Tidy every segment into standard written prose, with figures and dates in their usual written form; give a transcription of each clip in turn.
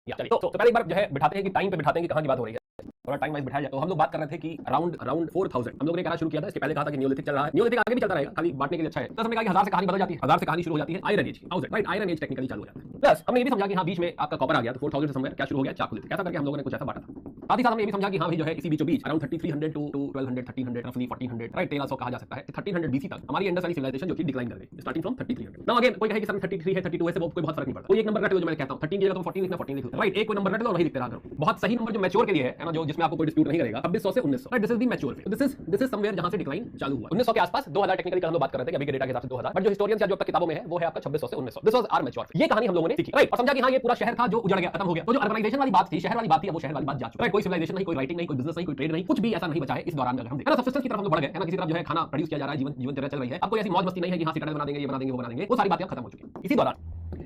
चलिए तो पहले एक बार जो है बिठाते हैं कि टाइम पे बिठाते हैं कि कहाँ की बात हो रही है, थोड़ा टाइम वाइज बिठाया जाए। तो हम लोग बात कर रहे थे कि अराउंड 4000 हम लोगों ने कहना शुरू किया था। इसके पहले कहा था कि नियोलिथिक चल रहा है, नियोलिथिक आगे भी चलता रहेगा, खाली बांटने के लिए अच्छा है। प्लस हमने कहा कि 1000 से कहानी बदल जाती है, 1000 से कहानी शुरू हो जाती है आयरन एज की, राइट, आयरन एज टेक्निकली चालू हो जाता है। प्लस हमने ये भी समझा कि हाँ बीच में आपका कॉपर आ गया, तो 4000 से समवेयर क्या शुरू हो गया, चाकोलिथिक, ऐसा करके हम लोगों ने कुछ ऐसा बांटा था। साथ ही साथ हमने ये भी समझा कि हाँ भाई जो है इसी बीचों बीच अराउंड 3300 टू 1200 1300 रफली 1400 राइट 1300 कहा जा सकता है, 1300 बीसी तक हमारी इंडस वैली सिविलाइजेशन जो कि डिक्लाइन कर गई स्टार्टिंग फ्रॉम 3300। नाउ अगेन कोई कहे कि सर 33 है 32 है, वो कोई बहुत फर्क नहीं पड़ता। कोई एक नंबर रट लो जो मैं कहता हूं 13 की जगह तो 14 लिखना 14 लिख लो, राइट, एक कोई नंबर रट लो और वही लिखते रहा करो। बहुत सही नंबर जो मैच्योर के लिए है ना, जो जिसमें आपको कोई डिस्प्यूट नहीं करेगा 2600 से 1900, right, this is the mature phase. This is somewhere जहां से डिक्लाइन चालू हुआ 1900 के आसपास, 2000 टेक्निकली हम लोग बात कर रहे थे अभी के डेटा के हिसाब से 2000, बट जो हिस्टोरियंस या जो अब तक किताबों में है वो है आपका 2600 से 1900। This was our mature. ये कहानी हम लोगों ने सीखी, राइट, और समझा कि हाँ ये पूरा शहर था जो उजड़ गया, खत्म हो गया। तो जो अर्बनाइजेशन वाली बात थी, शहर वाली बात थी, वो शहर वाली बात जा चुकी है, कोई सिविलाइजेशन नहीं, कोई राइटिंग नहीं, कोई बिजनेस नहीं, कोई ट्रेड नहीं, कुछ भी ऐसा नहीं बचा है इस दौरान। अगर हम देखें ना सब्सिस्टेंस की तरफ हम लोग बढ़ गए है ना, किसी तरफ जो है खाना प्रोड्यूस किया जा रहा है, जीवनचर्या चल रही है, अब कोई ऐसी मौज मस्ती नहीं है कि हाँ सिटाडेल बना देंगे, ये बना देंगे, वो बना देंगे, वो सारी बातें खत्म हो चुकी है।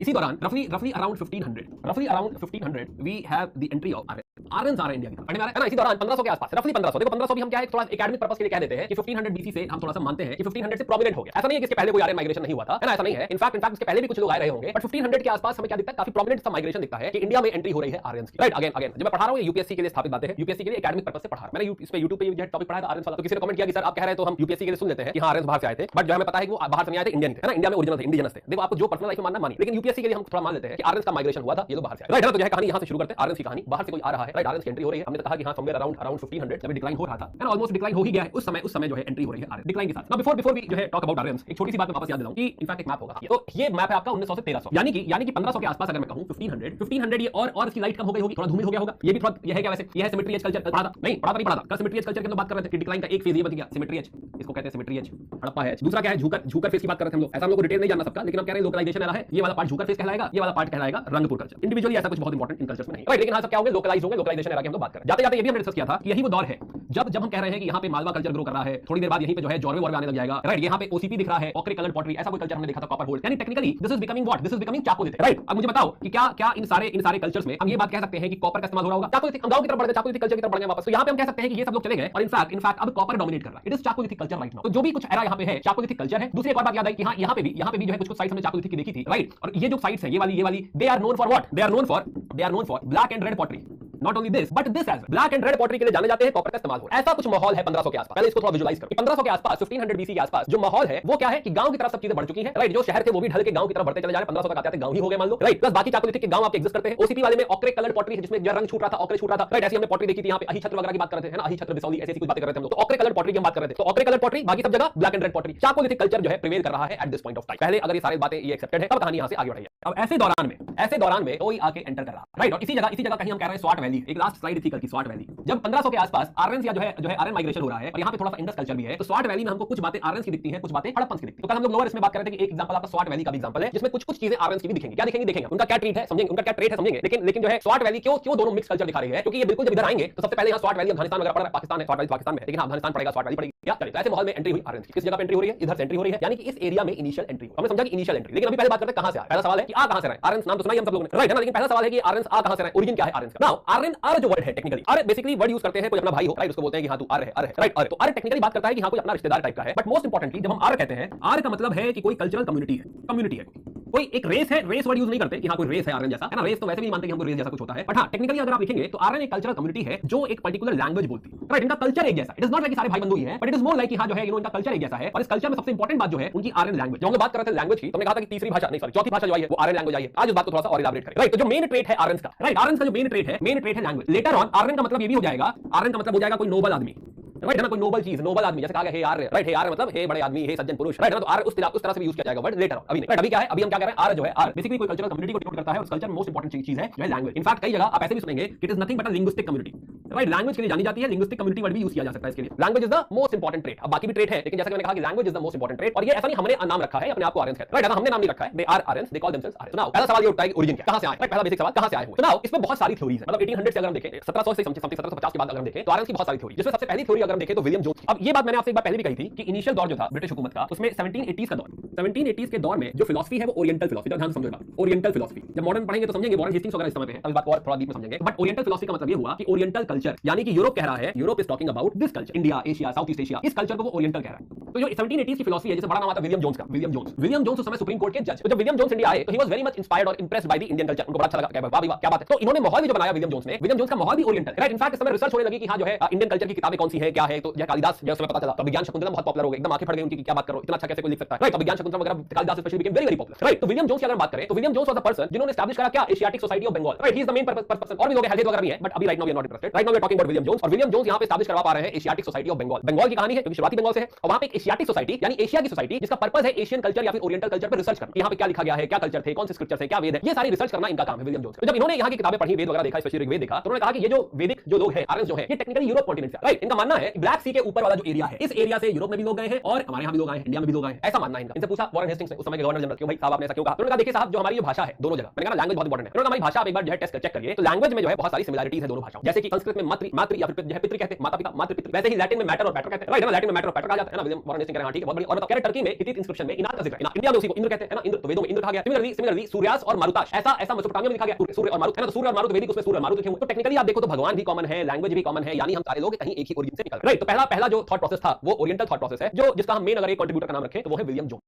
इसी दौरान रफली around 1500 we have the entry of Aryans आ रहे हैं इंडिया की तरफ, है ना। इसी दौरान 1500 के आसपास, रफली 1500, देखो 1500 भी हम क्या है थोड़ा एकेडमिक पर्पस के लिए कह देते हैं कि 1500 बीसी से हम थोड़ा सा मानते हैं कि 1500 से प्रोमिनेंट हो गया। ऐसा नहीं है कि इसके पहले कोई आर्यन माइग्रेशन नहीं हुआ था, है ना, ऐसा नहीं है। इनफैक्ट इसके पहले भी कुछ लोग आए रहे होंगे, बट 1500 के आसपास हमें क्या दिखता है, काफी प्रोमिनेंट सा माइग्रेशन दिखता है कि इंडिया में एंट्री हो रही है आर्यन्स की, राइट। अगेन जब मैं पढ़ा रहा हूं यूपीएससी के लिए स्थापित बातें हैं, यूपीएससी के लिए एकेडमिक पर्पस से पढ़ा रहा हूं मैंने। इस पे YouTube पे ये टॉपिक पढ़ाया था आर्यन्स वाला, तो किसी ने कमेंट किया कि सर आप कह रहे हैं तो हम यूपीएससी के लिए सुन लेते हैं कि हां आर्यन्स बाहर से आए थे, बट जो हमें पता है कि वो बाहर से नहीं आए थे, इंडियन थे, है ना, इंडिया में ओरिजिनल थे, इंडिजिनस थे। देखो आपको जो पर्सनल लाइफ में मानना मानिए, लेकिन यूपीएससी के लिए हम थोड़ा मान लेते हैं कि आर्यन्स का माइग्रेशन हुआ था, ये लोग बाहर से आए, राइट, है ना। तो जो है कहानी यहां से शुरू करते हैं, आर्यन्स की कहानी, बाहर से कोई आ रहा है, राइट, आर्यन्स की एंट्री हो रही है। हमने तो कहा कि हां समवेयर अराउंड 1500 जब डिक्लाइन हो रहा था, है ना, ऑलमोस्ट डिक्लाइन हो ही गया है, उस समय जो है एंट्री हो रही है आर्यन डिक्लाइन के साथ। नाउ बिफोर वी जो है टॉक अबाउट आर्यन्स, एक छोटी सी बात मैं वापस याद दिलाऊं कि इनफैक्ट एक मैप होगा, तो ये मैप है आपका 1900 से 1300, यानी कि 1500 के आसपास अगर मैं कहूं 1500 ये और इसकी लाइट कम हो गई होगी, थोड़ा धूमिल हो गया होगा। ये भी थोड़ा ये है क्या वैसे, ये है सिमेट्री एज कल्चर, पढ़ा था नहीं, पढ़ा था कल सिमेट्री एज कल्चर की हम बात कर रहे थे कि डिक्लाइन का एक फेज ये बन गया सिमेट्री एज, इसको कहते हैं सिमेट्री एज, हड़प्पा है। दूसरा क्या है, झूकर फेज की बात कर रहे थे हम लोग, ऐसा हम लोग को डिटेल नहीं जानना सबका, लेकिन हम कह रहे हैं लोकलाइजेशन आ रहा है, ये वाला पार्ट झूकर फेज कहलाएगा, ये वाला पार्ट कहलाएगा रंगपुर कल्चर। इंडिविजुअली ऐसा कुछ बहुत इंपॉर्टेंट इन कल्चर्स में नहीं, राइट, लेकिन हां सब क्या होंगे, लोकलाइज होंगे, लोकलाइजेशन एरा की हम लोग बात कर रहे हैं। जाते ये भी हमने डिस्कस किया था कि यही वो दौर है जब हम कह रहे हैं कि यहाँ पे मालवा कल्चर ग्रो कर रहा है, थोड़ी देर बाद यहीं पे जो है जॉर्वे वॉर्वे आने लग जाएगा, राइट। यहाँ पे ओसीपी दिख रहा है, ऑक्रे कलर्ड पॉटरी, ऐसा कोई कल्चर हमने देखा था, कॉपर गोल्ड, यानी technically this is becoming what, this is becoming chalcolithic, right. अब मुझे बताओ कि क्या इन सारे कल्चर्स में हम ये बात कह सकते हैं कि कॉपर का इस्तेमाल हो रहा होगा, चाकोलिथिक, हम गांव की तरफ बढ़ गए, चाकोलिथिक कल्चर की तरफ बढ़ गए वापस। तो यहाँ पे हम कह सकते हैं कि ये सब लोग चले गए और इनफैक्ट अब कॉपर डोमिनेट कर रहा है, it is chalcolithic culture right now. तो जो भी कुछ एरा यहाँ पे है चाकोलिथिक कल्चर है। दूसरी एक और बात याद आई कि हाँ यहाँ पे भी जो है कुछ साइट्स हमने चाकोलिथिक की देखी थी, राइट। और ये जो साइट्स है ये वाली they are known for what, they are known for black and red pottery. Not only this but this as black and red pottery के लिए जाने जाते हैं, कॉपर का इस्तेमाल हो रहा है। ऐसा कुछ माहौल है 1500 के आसपास। पहले इसको थोड़ा विजुअलाइज करो, 1500 के आसपास 1500 बीसी के आसपास जो माहौल है वो क्या है कि गांव की तरफ सब चीजें बढ़ चुकी हैं, राइट। जो शहर थे वो भी ढल के गांव की तरफ बढ़ते चले जा रहे हैं, 1500 तक आते आते गांव ही हो गए मान लो, राइट। प्लस बाकी चाकोलिथिक के गांव आपके एग्जिस्ट करते हैं। ओसीपी वाले में ऑक्रे कलर्ड पॉटरी है जिसमें जो रंग छूट रहा था, ऑक्रे छूट रहा था, राइट। ऐसी हमने पॉटरी देखी थी, यहाँ पे अही छत्र वगैरह की बात कर रहे थे, है ना, अही छत्र बिसौली ऐसी कुछ बातें कर रहे थे हम लोग। तो ऑक्रे कलर्ड पॉटरी की हम बात कर रहे थे, तो ऑक्रे कलर्ड पॉटरी, बाकी सब जगह black and red pottery. Chalcolithic culture जो है प्रिवेल कर रहा है at this point of time. पहले अगर ये सारी बातें ये एक्सेप्टेड है, तब कहानी यहां से आगे बढ़ी है। अब ऐसे दौरान में कोई आके एंटर कर रहा, राइट। और इसी जगह कहीं हम कह रहे हैं स्वाट वैली, एक लास्ट स्लाइड थी कल की, स्वाट वैली। जब 1500 के आसपास आर्यन्स या जो है आर्यन माइग्रेशन हो रहा है और यहाँ पे थोड़ा सा इंडस कल्चर भी है, तो स्वाट वैली में हमको कुछ बातें आर्यन्स की दिखती हैं, कुछ बातें हड़प्पन की दिखती हैं। तो कल हम लोग लोअर इसमें बात कर रहे थे कि एक एग्जांपल आपका स्वाट वैली का भी एग्जांपल है जिसमें कुछ चीजें आर्यन्स की भी दिखेंगी। क्या दिखेंगे उनका क्या ट्रीट है समझेंगे, उनका क्या ट्रेट है समझेंगे। लेकिन जो है स्वाट वैली क्यों दोनों मिक्स कल्चर दिखा रही है, क्योंकि ये बिल्कुल जब इधर आएंगे तो सबसे पहले यहाँ स्वाट वैली अफगानिस्तान वगैरह पड़ रहा है, पाकिस्तान है, स्वाट वैली पाकिस्तान में है, लेकिन अफगानिस्तान पड़ेगा, स्वाट वैली पड़ेगी क्या। चलिए तो ऐसे माहौल में एंट्री हुई आर्यन्स की। किस जगह पे एंट्री हो रही है, इधर से एंट्री हो रही है, यानी कि इस एरिया में इनिशियल एंट्री। हमने समझा कि इनिशियल एंट्री, लेकिन अभी पहले बात करते हैं कहां से आए। पहला सवाल है कि आ कहां से रहे आर्यन्स, नाम तो सुना ही हम सब लोगों ने, राइट, है ना। लेकिन पहला सवाल है कि आर्यन्स आ कहां से रहे, ओरिजिन क्या है आर्यन्स का। नाउ आर्यन आर जो वर्ड है technically, or basically word use करते हैं कोई अपना भाई हो, राइट, उसको बोलते हैं कि हां तू आर है, राइट। आर तो आर टेक्निकली बात करता है कि हां कोई अपना रिश्तेदार टाइप का है। बट मोस्ट इंपोर्टेंटली जब हम आर कहते हैं, आर का मतलब है कि कोई कल्चरल कम्युनिटी है, कोई एक रेस है। रेस वर्ड यूज नहीं करते कि हां कोई रेस है आर्यन जैसा, है ना। रेस तो वैसे भी मानते हैं कि हमको रेस जैसा कुछ होता है, बट हां टेक्निकली अगर आप लिखेंगे तो आर्यन एक कल्चरल कम्युनिटी है जो एक पर्टिकुलर लैंग्वेज बोलती है, राइट। इनका कल्चर एक जैसा, इट इज नॉट लाइक सारे भाई बंधु ही हैं, but it is more like कि हां जो है इनका कल्चर एक जैसा है। और इस कल्चर में सबसे इंपॉर्टेंट बात जो है उनकी आर्यन लैंग्वेज। जो हम बात कर रहे थे लैंग्वेज की, तुमने कहा था कि तीसरी भाषा नहीं सॉरी चौथी भाषा जो आई है वो आर्यन लैंग्वेज आई है। आज उस बात को थोड़ा सा और इलैबोरेट करें, राइट। तो जो मेन ट्रेट है आर्यन का, राइट, आर्यन का जो मेन ट्रेट है लैंग्वेज। लेटर ऑन आर्यन का मतलब ये भी हो जाएगा, आर्यन का मतलब हो जाएगा कोई नोबल आदमी, राइट, है ना, कोई नोबल चीज, नोबल आदमी, जैसे कहा गया हे आर्य, राइट, हे आर्य मतलब हे बड़े आदमी, हे सज्जन पुरुष, राइट, है ना। तो आर्य उस तरह से भी यूज किया जाएगा वर्ड लेटर, अभी नहीं, राइट। अभी क्या है, अभी हम क्या कर रहे हैं, आर्य जो है आर्य बेसिकली कोई कल्चरल कम्युनिटी को डिनोट करता है, और उस कल्चर में मोस्ट इंपोर्टेंट चीज है जो है लैंग्वेज। इनफैक्ट कई जगह आप ऐसे भी सुनेंगे it is nothing but a linguistic community, right. Language के लिए जानी जाती है, लिंग्विस्टिक कम्युनिटी वर्ड भी यूज किया जा सकता है इसके लिए। Language is the most important trait. अब बाकी भी ट्रेट है, लेकिन जैसा कि मैंने कहा कि language is the most important trait. और ये ऐसा नहीं हमने नाम रखा है अपने आप को आर्यन्स कहते हैं, राइट, हमने नाम नहीं रखा है, they are Aryans, they call themselves Aryans. Now पहला सवाल ये उठता है कि ओरिजिन क्या, कहां से आए, राइट, पहला बेसिक सवाल कहां से आए हुए। तो नाउ इसमें बहुत सारी थ्योरीज है, मतलब 1800 से अगर हम देखें 1700 से समथिंग 1750 के बाद अगर हम देखें तो आर्यन्स की बहुत सारी थ्योरी, जिसमें सबसे पहली थ्योरी अगर हम देखें तो विलियम जोन्स। अब ये बात मैंने आपसे एक बार पहले भी कही थी कि इनिशियल दौर जो था ब्रिटिश हुकूमत का, उसमें 1780s का दौर, 1780s के दौर में जो फिलॉसफी है वो ओरिएंटल फिलॉसफी, ध्यान से समझिएगा, ओरिएंटल फिलॉसफी। जब मॉडर्न पढ़ेंगे तो समझेंगे, वॉरेन हेस्टिंग्स वगैरह इस समय पे है, अभी बात और थोड़ा डीप में समझेंगे। बट ओरिएंटल फिलॉसफी का मतलब ये हुआ कि ओरिएंटल कल्चर, यानी कि यूरोप कह रहा है, Europe is talking about this culture, India, Asia, south east Asia, इस कल्चर को वो ओरिएंटल कह रहा है। तो जो 1780s की फिलॉसफी है, जिससे बड़ा नाम आता है विलियम जोन्स का, विलियम जोन्स उस समय सुप्रीम कोर्ट के जज। तो जब विलियम जोन्स इंडिया आए तो ही वाज वेरी मच इंस्पायर्ड और impressed by the Indian culture. उनको बड़ा अच्छा लगा, क्या बात है। तो इन्होंने माहौल भी जो बनाया विलियम जोन्स ने, विलियम जोन्स का माहौल भी ओरिएंटल, राइट। इनफैक्ट इस समय रिसर्च होने लगी कि हाँ जो है इंडियन कल्चर की किताबें कौन सी है, क्या है। तो यह कालिदास जो समय पता चला, तो विज्ञान शकुंतलम बहुत पॉपुलर हो गई, एकदम आंखें फट गई उनकी, क्या बात करो, इतना अच्छा कैसे कोई लिख सकता है, राइट। तो विज्ञान शकुंतलम वगैरह Kalidas specially became very popular, right. तो विलियम जोन्स की अगर बात करें तो William Jones was the person जिन्होंने एस्टैब्लिश करा क्या, Asiatic Society of Bengal, right. He is the main person. और भी लोग हेल्थ वगैरह भी है, बट अभी right now we are not interested. Right now we are talking about William Jones. और विलियम जोन्स यहां पे एस्टैब्लिश करवा पा रहे हैं Asiatic Society of Bengal. Bengal की कहानी है क्योंकि शुरुआती बंगाल से है, और वहां पे एक एशियाटिक सोसाइटी यानी एशिया की सोसाइटी जिसका पर्पस है एशियन कल्चर या फिर ओरिएंटल कल्चर पर रिसर्च करना। यहां पे क्या लिखा गया है, क्या कल्चर थे, कौन से स्क्रिप्चर थे, क्या वेद है, ये सारी रिसर्च करना इनका काम है विलियम जोन्स। तो जब इन्होंने यहां की किताबें पढ़ी, वेद वगैरह देखा, स्पेशली ऋग्वेद देखा, तो उन्होंने कहा कि ये जो वैदिक जो लोग हैं, आर्यंस जो है, ये टेक्निकली यूरोप कॉन्टिनेंट से, राइट। इनका मानना है ब्लैक सी के ऊपर वाला जो एरिया है, इस एरिया से यूरोप में भी लोग गए हैं और हमारे यहां भी लोग आए हैं, इंडिया में भी लोग आए हैं, ऐसा मानना है इनका। इनसे पूछा वॉरेन हेस्टिंग्स ने, उस समय के गवर्नर जनरल, क्यों भाई साहब आपने ऐसा क्यों कहा। उन्होंने कहा देखिए साहब, जो हमारी भाषा है दोनों जगह, मैंने कहा लैंग्वेज बहुत इंपॉर्टेंट है। उन्होंने हमारी भाषा आप एक बार जो है टेस्ट चेक करिए, तो लैंग्वेज में जो है बहुत सारी सिमिलरिटीज है दोनों भाषाओं, जैसे कि संस्कृत में मातृ मातृ या फिर जो है पितृ कहते हैं, माता पिता मातृ पितृ, वैसे ही लैटिन में मैटर और पैटर कहते हैं, राइट ना। लैटिन में मैटर और पैटर कहा जाता है ना, विलियम वॉरेन हेस्टिंग्स कह रहे हैं, ठीक है, बहुत बढ़िया। और बताओ टर्की में हिटिट इंस्क्रिप्शन में इनार का जिक्र है, इंडिया में उसी को इंद्र कहते हैं ना, इंद्र, तो वेदों में इंद्र कहा गया। सिमिलरली सूर्यास और मारुताश, ऐसा मेसोपोटामिया में लिखा गया, सूर्य और मारुत है ना, तो सूर्य और मारुत वेदिक, उसमें सूर्य और मारुत लिखे हुए। तो टेक्निकली आप देखो तो भगवान भी कॉमन है, लैंग्वेज भी कॉमन है, यानी हम सारे लोग कहीं एक ही ओरिजिन से निकल रहे, राइट। तो पहला जो थॉट प्रोसेस था वो ओरिएंटल थॉट प्रोसेस है, जो जिसका हम मेन अगर एक कंट्रीब्यूटर का नाम रखें तो वो है विलियम जोन्स।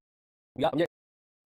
या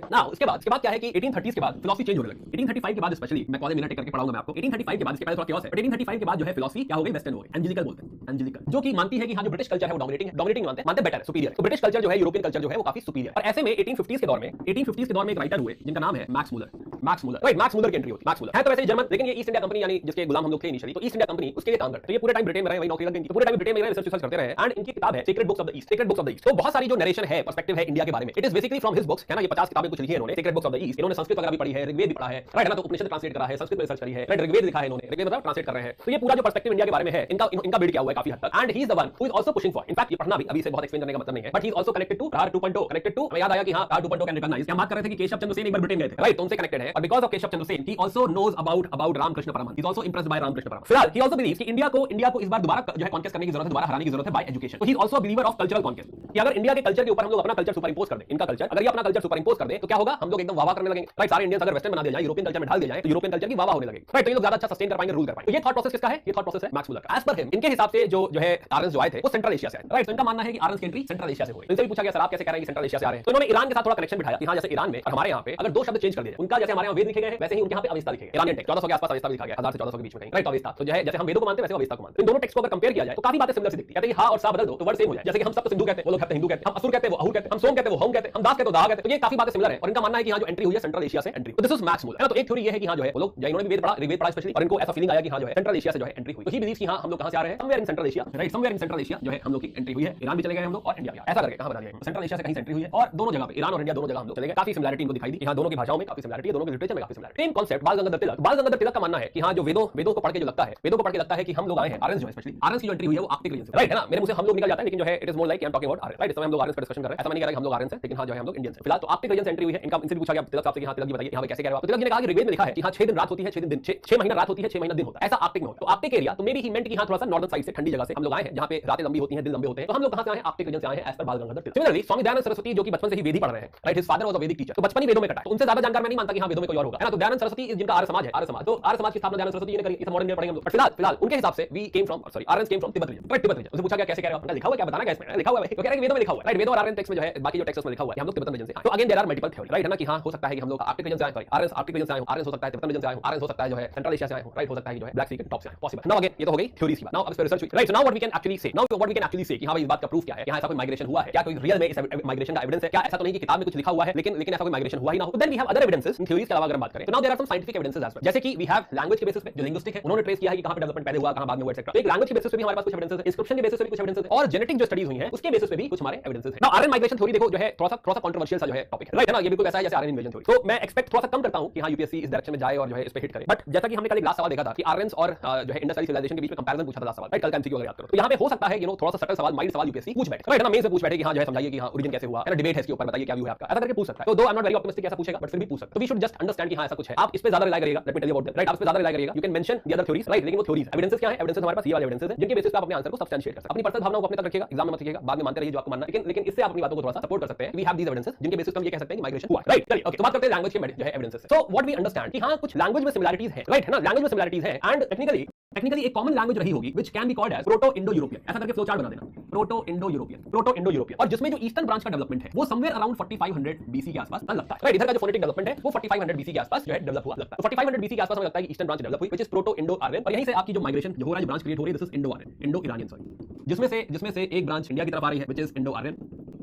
ना उसके बाद क्या है कि 1830s के बाद फिलॉसफी चेंज होने लगी। 1835 के बाद स्पेशली मैं कॉलेज मिनट करके पढ़ाऊंगा मैं आपको। 1835 के बाद, इसके पहले थोड़ा chaos है, बट 1835 के बाद जो है फिलॉसफी क्या हो गई, वेस्टर्न हो गई, एंजेलिकल बोलते हैं, एंजेलिकल, जो कि मानती है कि हाँ जो ब्रिटिश कल्चर है वो डोमिनेटिंग मानते बेटर है, सुपीरियर। तो ब्रिटिश कल्चर जो है, यूरोपियन कल्चर जो है वो काफी सुपीरियर। और ऐसे में 1850s के दौर में एक राइटर हुए जिनका नाम है मैक्स मुलर, राइट। मैक्स मुलर की एंट्री हुई। मैक्स मुलर है तो वैसे जर्मन, लेकिन ये ईस्ट इंडिया कंपनी यानी जिसके गुलाम हम लोग थे इनिशियली, तो ईस्ट इंडिया कंपनी उसके लिए काम करते, तो ये पूरे टाइम ब्रिटेन में रहे, वही नौकरी लग गई, तो पूरे टाइम ब्रिटेन में रहे, रिसर्च करते रहे। एंड इनकी किताब है secret books of the east, तो बहुत सारी जो नरेशन है, पर्सपेक्टिव है इंडिया के बारे में, it is basically from his books, है ना। ये 50 किताबें कुछ लिखी है इन्होंने, secret books of the east. इन्होंने संस्कृत वगैरह भी पढ़ी है, ऋग्वेद भी पढ़ा है, राइट ना। तो उपनिषद ट्रांसलेट करा है, संस्कृत में रिसर्च करी है, राइट। ऋग्वेद लिखा है इन्होंने, ऋग्वेद मतलब ट्रांसलेट कर रहे हैं। तो ये पूरा जो पर्सपेक्टिव इंडिया के बारे में है, इनका बिल्ड किया हुआ है काफी हद तक। And he is the one who is also pushing for, in fact ये पढ़ना भी अभी से बहुत एक्सप्लेन करने का मतलब नहीं है, but he is also connected to रार 2.0, कनेक्टेड टू, हमें याद आया कि हां रार 2.0 कैन रिकॉग्नाइज, हम बात कर रहे थे कि केशव चंद्र सेन एक बार ब्रिटेन गए थे, राइट। तो उनसे कनेक्टेड है, और because of Keshav Chandra Sen he also knows about Ramakrishna Paramahamsa, he is also impressed by Ramakrishna Paramahamsa. फिलहाल ही आल्सो बिलीव्स कि इंडिया को इस बार दोबारा जो है कॉन्क्वेस्ट करने की जरूरत है, दोबारा हराने की जरूरत है बाय एजुकेशन। तो ही is also believer of cultural conquest, कि अगर इंडिया के कल्चर के ऊपर हम लोग अपना कल्चर सुपर इंपोज कर दें, इनका कल्चर, अगर ये अपना कल्चर सुपर इंपोज कर दे तो क्या होगा, हम लोग एकदम वाह करने लगेंगे, राइट। सारे इंडियंस अगर वेस्टर्न बना दिया जाए, यूरोपियन कल्चर में ढाल दिया जाए, तो यूरोपियन कल्चर की वाह होने लगेगी, राइट। तो ये लोग ज्यादा अच्छा सस्टेन कर पाएंगे, रूल कर पाएंगे। तो ये थॉट प्रोसेस किसका है, ये थॉट प्रोसेस है मैक्स मुलर का। एज पर हिम, इनके हिसाब से जो है आर्यंस जो आए थे वो सेंट्रल एशिया से आए, राइट। तो इनका मानना है कि आर्यंस की एंट्री सेंट्रल एशिया से हुई। इनसे भी पूछा गया सर आप कैसे कह रहे हैं कि सेंट्रल एशिया से आ रहे हैं, तो इन्होंने ईरान के साथ थोड़ा कनेक्शन बिठाया कि हाँ जैसे ईरान में और हमारे यहाँ पे अगर दो शब्द चेंज कर दिए, उनका जैसे हमारे यहाँ वेद लिखे गए हैं वैसे ही उनके यहाँ पे अवेस्ता लिखे गए, ईरानियन टेक्स्ट 1400 के आसपास अवेस्ता लिखा गया, 1000 से 1400 के बीच में कहीं, राइट। अवेस्ता तो जो है जैसे हम वेदों को मानते हैं वैसे अवेस्ता को मानते हैं। इन दोनों टेक्स्ट को अगर कंपेयर किया जाए तो काफी बातें सिमिलर सी दिखती है, कहते हैं हां और सा बदल दो तो वर्ड सेम हो जाए, जैसे कि हम सब सिंधु कहते हैं, वो लोग कहते हैं हिंदू कहते हैं, हम असुर कहते हैं, वो अहुर कहते हैं, हम सोम कहते हैं, वो होम कहते हैं, हम दास कहते हैं, वो दाह कहते हैं। तो ये काफी बातें सिमिलर है, और इनका मानना है कि हां जो एंट्री हुई है सेंट्रल एशिया से एंट्री। तो दिस इज मैक्स मुलर, है ना। तो एक थ्योरी ये है कि हां जो है वो लोग इन्होंने भी ऋग्वेद पढ़ा स्पेशली, और इनको ऐसा फीलिंग आया कि हां जो है सेंट्रल एशिया से जो है एंट्री हुई। तो ही बिलीव्स कि हां हम लोग कहां से आ रहे हैं, somewhere in central Asia, right. Somewhere in central Asia जो है हम लोग की एंट्री हुई है, ईरान भी चले गए हम लोग और इंडिया भी, ऐसा करके कहां बना दिया सेंट्रल एशिया से कहीं एंट्री हुई है, और दोनों जगह पे ईरान और इंडिया दोनों जगह हम लोग चले गए। काफी सिमिलरिटी इनको दिखाई दी, हां दोनों की भाषाओं में काफी सिमिलरिटी है, दोनों के लिटरेचर में काफी सिमिलरिटी। सेम कांसेप्ट बाल गंगाधर तिलक का मानना है कि हां जो वेदों को पढ़ के जो लगता है, वेदों को पढ़ के लगता है कि हम लोग आए हैं, आर्यंस जो है स्पेशली आर्यंस की जो एंट्री हुई है वो आर्कटिक रीजन से, राइट है ना। मेरे मुंह से हम लोग निकल जाता है, लेकिन जो है it is more like I am talking about Aryan, right. इस समय हम लोग आर्यंस पर डिस्कशन कर रहे हैं, ऐसा नहीं कह रहा कि हम लोग आर्यंस हैं, लेकिन हां जो है हम लोग इंडियंस हैं। फिलहाल तो आर्कटिक रीजन से एंट्री हुई है। इनका इनसे पूछा गया तिलक साहब से कि हां तिलक जी बताइए यहां पे कैसे कह रहे हो आप। तो तिलक जी ने कहा कि ऋग्वेद में लिखा है कि हां 6 दिन रात होती है, 6 दिन दिन, 6 महीना रात होती है, 6 महीना दिन होता है, ऐसा आर्कटिक में होता है। तो आर्कटिक एरिया तो मे बी ही मेंट कि हां थोड़ा सा नॉर्दर्न साइड से ठंडी जगह से हम लोग आए हैं, जहां पे रातें लंबी होती हैं, दिन लंबे होते हैं। तो हम लोग कहां से आए हैं, आर्कटिक रीजन से आए हैं, एज पर बाल गंगाधर तिलक। सिमिलरली स्वामी दयानंद सरस्वती जो कि बचपन से ही वेद ही पढ़ रहे हैं, right. His father was a वैदिक टीचर, तो बचपन ही वेदों में कटा है, तो उनसे ज्यादा जानकार मैं नहीं मानता कि हां वेदों में कोई और होगा, है ना। तो दयानंद सरस्वती जिनका आर्य समाज है, आर्य समाज, तो आर्य समाज की स्थापना दयानंद सरस्वती ने करी, इस मॉडर्न में पढ़ेंगे हम लोग। फिलहाल उनके हिसाब से we came from sorry Aryans came from Tibet region, right. Tibet region उनसे पूछा गया कैसे कह रहे हो आप, लिखा हुआ क्या बताना क्या इसमें, लिखा हुआ है, तो कह रहे हैं कि वेदों में लिखा हुआ है, राइट। वेदों और आर्यन टेक्स्ट में जो है बाकी जो टेक्स्ट में लिखा हुआ है हम लोग तिब्बत रीजन से। तो again there are multiple theory, right है ना, कि हां हो सकता है कि हम लोग आर्कटिक रीजन से आए, सॉरी आर्यंस आर्कटिक रीजन से आए हो, आर्यंस हो सकता है तिब्बत रीजन से आए हो, आर्यंस हो सकता है जो है सेंट्रल एशिया से आए हो, राइट। हो सकता है कि जो है ब्लैक सी के टॉप से आए, पॉसिबल। नाउ अगेन ये तो हो गई थ्योरीज की बात। नाउ अब इस पे रिसर्च हुई, right. So now what we can actually say, now what we can actually say कि हां भाई इस बात का प्रूफ क्या है, कि हां ऐसा कोई माइग्रेशन हुआ है, क्या कोई रियल में इस माइग्रेशन का एविडेंस है, क्या ऐसा तो नहीं कि किताब में कुछ लिखा हुआ है लेकिन ऐसा कोई माइग्रेशन हुआ ही ना हो। Then we have other evidences in theories के अलावा अगर हम बात करें तो now there are some scientific evidences as well, जैसे कि वी हैव लैंग्वेज के बेसिस पे जो लिंग्विस्टिक है उन्होंने ट्रेस किया है कि कहां पे डेवलपमेंट पहले हुआ, कहां बाद में हुआ एटसेट्रा। तो एक लैंग्वेज के बेसिस पे भी हमारे पास कुछ एविडेंसेस है, इंस्क्रिप्शन के बेसिस पे भी कुछ एविडेंसेस है, और जेनेटिक जो स्टडीज हुई हैं उसके बेसिस पे भी कुछ हमारे एविडेंसेस है। नाउ आर्यन माइग्रेशन थ्योरी देखो जो है थोड़ा सा कंट्रोवर्शियल सा जो है टॉपिक है, राइट है ना। ये बिल्कुल ऐसा है जैसे आर्यन इन्वेजन थ्योरी। तो मैं एक्सपेक्ट थोड़ा सा कम करता हूं कि हां यूपीएससी इस डायरेक्शन में जाए और जो है इस पे हिट करे। बट जैसा कि हमने कल एक लास्ट सवाल देखा था कि आर्यंस और जो है इंडस वैली सिविलाइजेशन के बीच में कंपैरिजन पूछा था लास्ट सवाल, राइट। कल का एमसीक्यू अगर याद करो तो यहां पे हो सकता है थोड़ा सा सटल सवाल, माइल्ड सवाल यूपीएससी पूछ बैठे, राइट है ना। मेन से पूछ बैठे कि हां जो है समझाइए कि हां ओरिजिन कैसे हुआ, है ना, डिबेट है इसके ऊपर, बताइए क्या व्यू है आपका, ऐसा करके पूछ सकता है। तो दो I am not very optimistic ऐसा पूछेगा, बट फिर भी पूछ सकता है। तो वी शुड जस्ट अंडरस्टैंड कि हां ऐसा कुछ है, आप इस पे ज्यादा रिलाई करिएगा, let me tell you about that, right. आप इस पे ज्यादा रिलाई करिएगा, you can mention the other theories, right, लेकिन वो थ्योरीज एविडेंसेस क्या है, एविडेंसेस हमारे पास ये वाले एविडेंसेस हैं जिनके बेसिस पे आप अपने आंसर को सब्सटेंशिएट कर सकते हैं। अपनी पर्सनल भावनाओं को अपने तक रखिएगा, एग्जाम में मत लिखिएगा, बाद में मानते रहिए जो आपको मानना है, लेकिन इससे आप अपनी बातों को थोड़ा सा सपोर्ट कर सकते हैं। वी हैव दीस एविडेंसेस जिनके बेसिस पे हम ये कह सकते हैं कि माइग्रेशन हुआ, राइट। चलिए ओके, तो बात करते हैं लैंग्वेज के जो है evidences. So what we understand कि हां कुछ लैंग्वेज में सिमिलरिटीज है, राइट है ना, लैंग्वेज में सिमिलरिटीज है एंड टेक्निकली टेक्निकली एक कॉमन लैंग्वेज रही होगी which can be called as proto Indo European, ऐसा करके फ्लो चार्ट बना देना, proto Indo European, proto Indo European. और जिसमें जो ईस्टर्न ब्रांच का डेवलपमेंट है वो समवेयर अराउंड 4500 बीसी के आसपास लगता है, राइट। इधर का जो फोनेटिक डेवलपमेंट है वो 4500 बीसी के आसपास जो है डेवलप हुआ लगता है। 4500 बीसी के आसपास हमें लगता है कि ईस्टर्न ब्रांच डेवलप हुई, which is proto Indo Aryan. और यहीं से आपकी जो माइग्रेशन जो हो रहा है, जो ब्रांच क्रिएट हो रही है, this is Indo Aryan, Indo Iranian, sorry, जिसमें से एक ब्रांच इंडिया की तरफ आ रही है व्हिच इज इंडो आर्यन।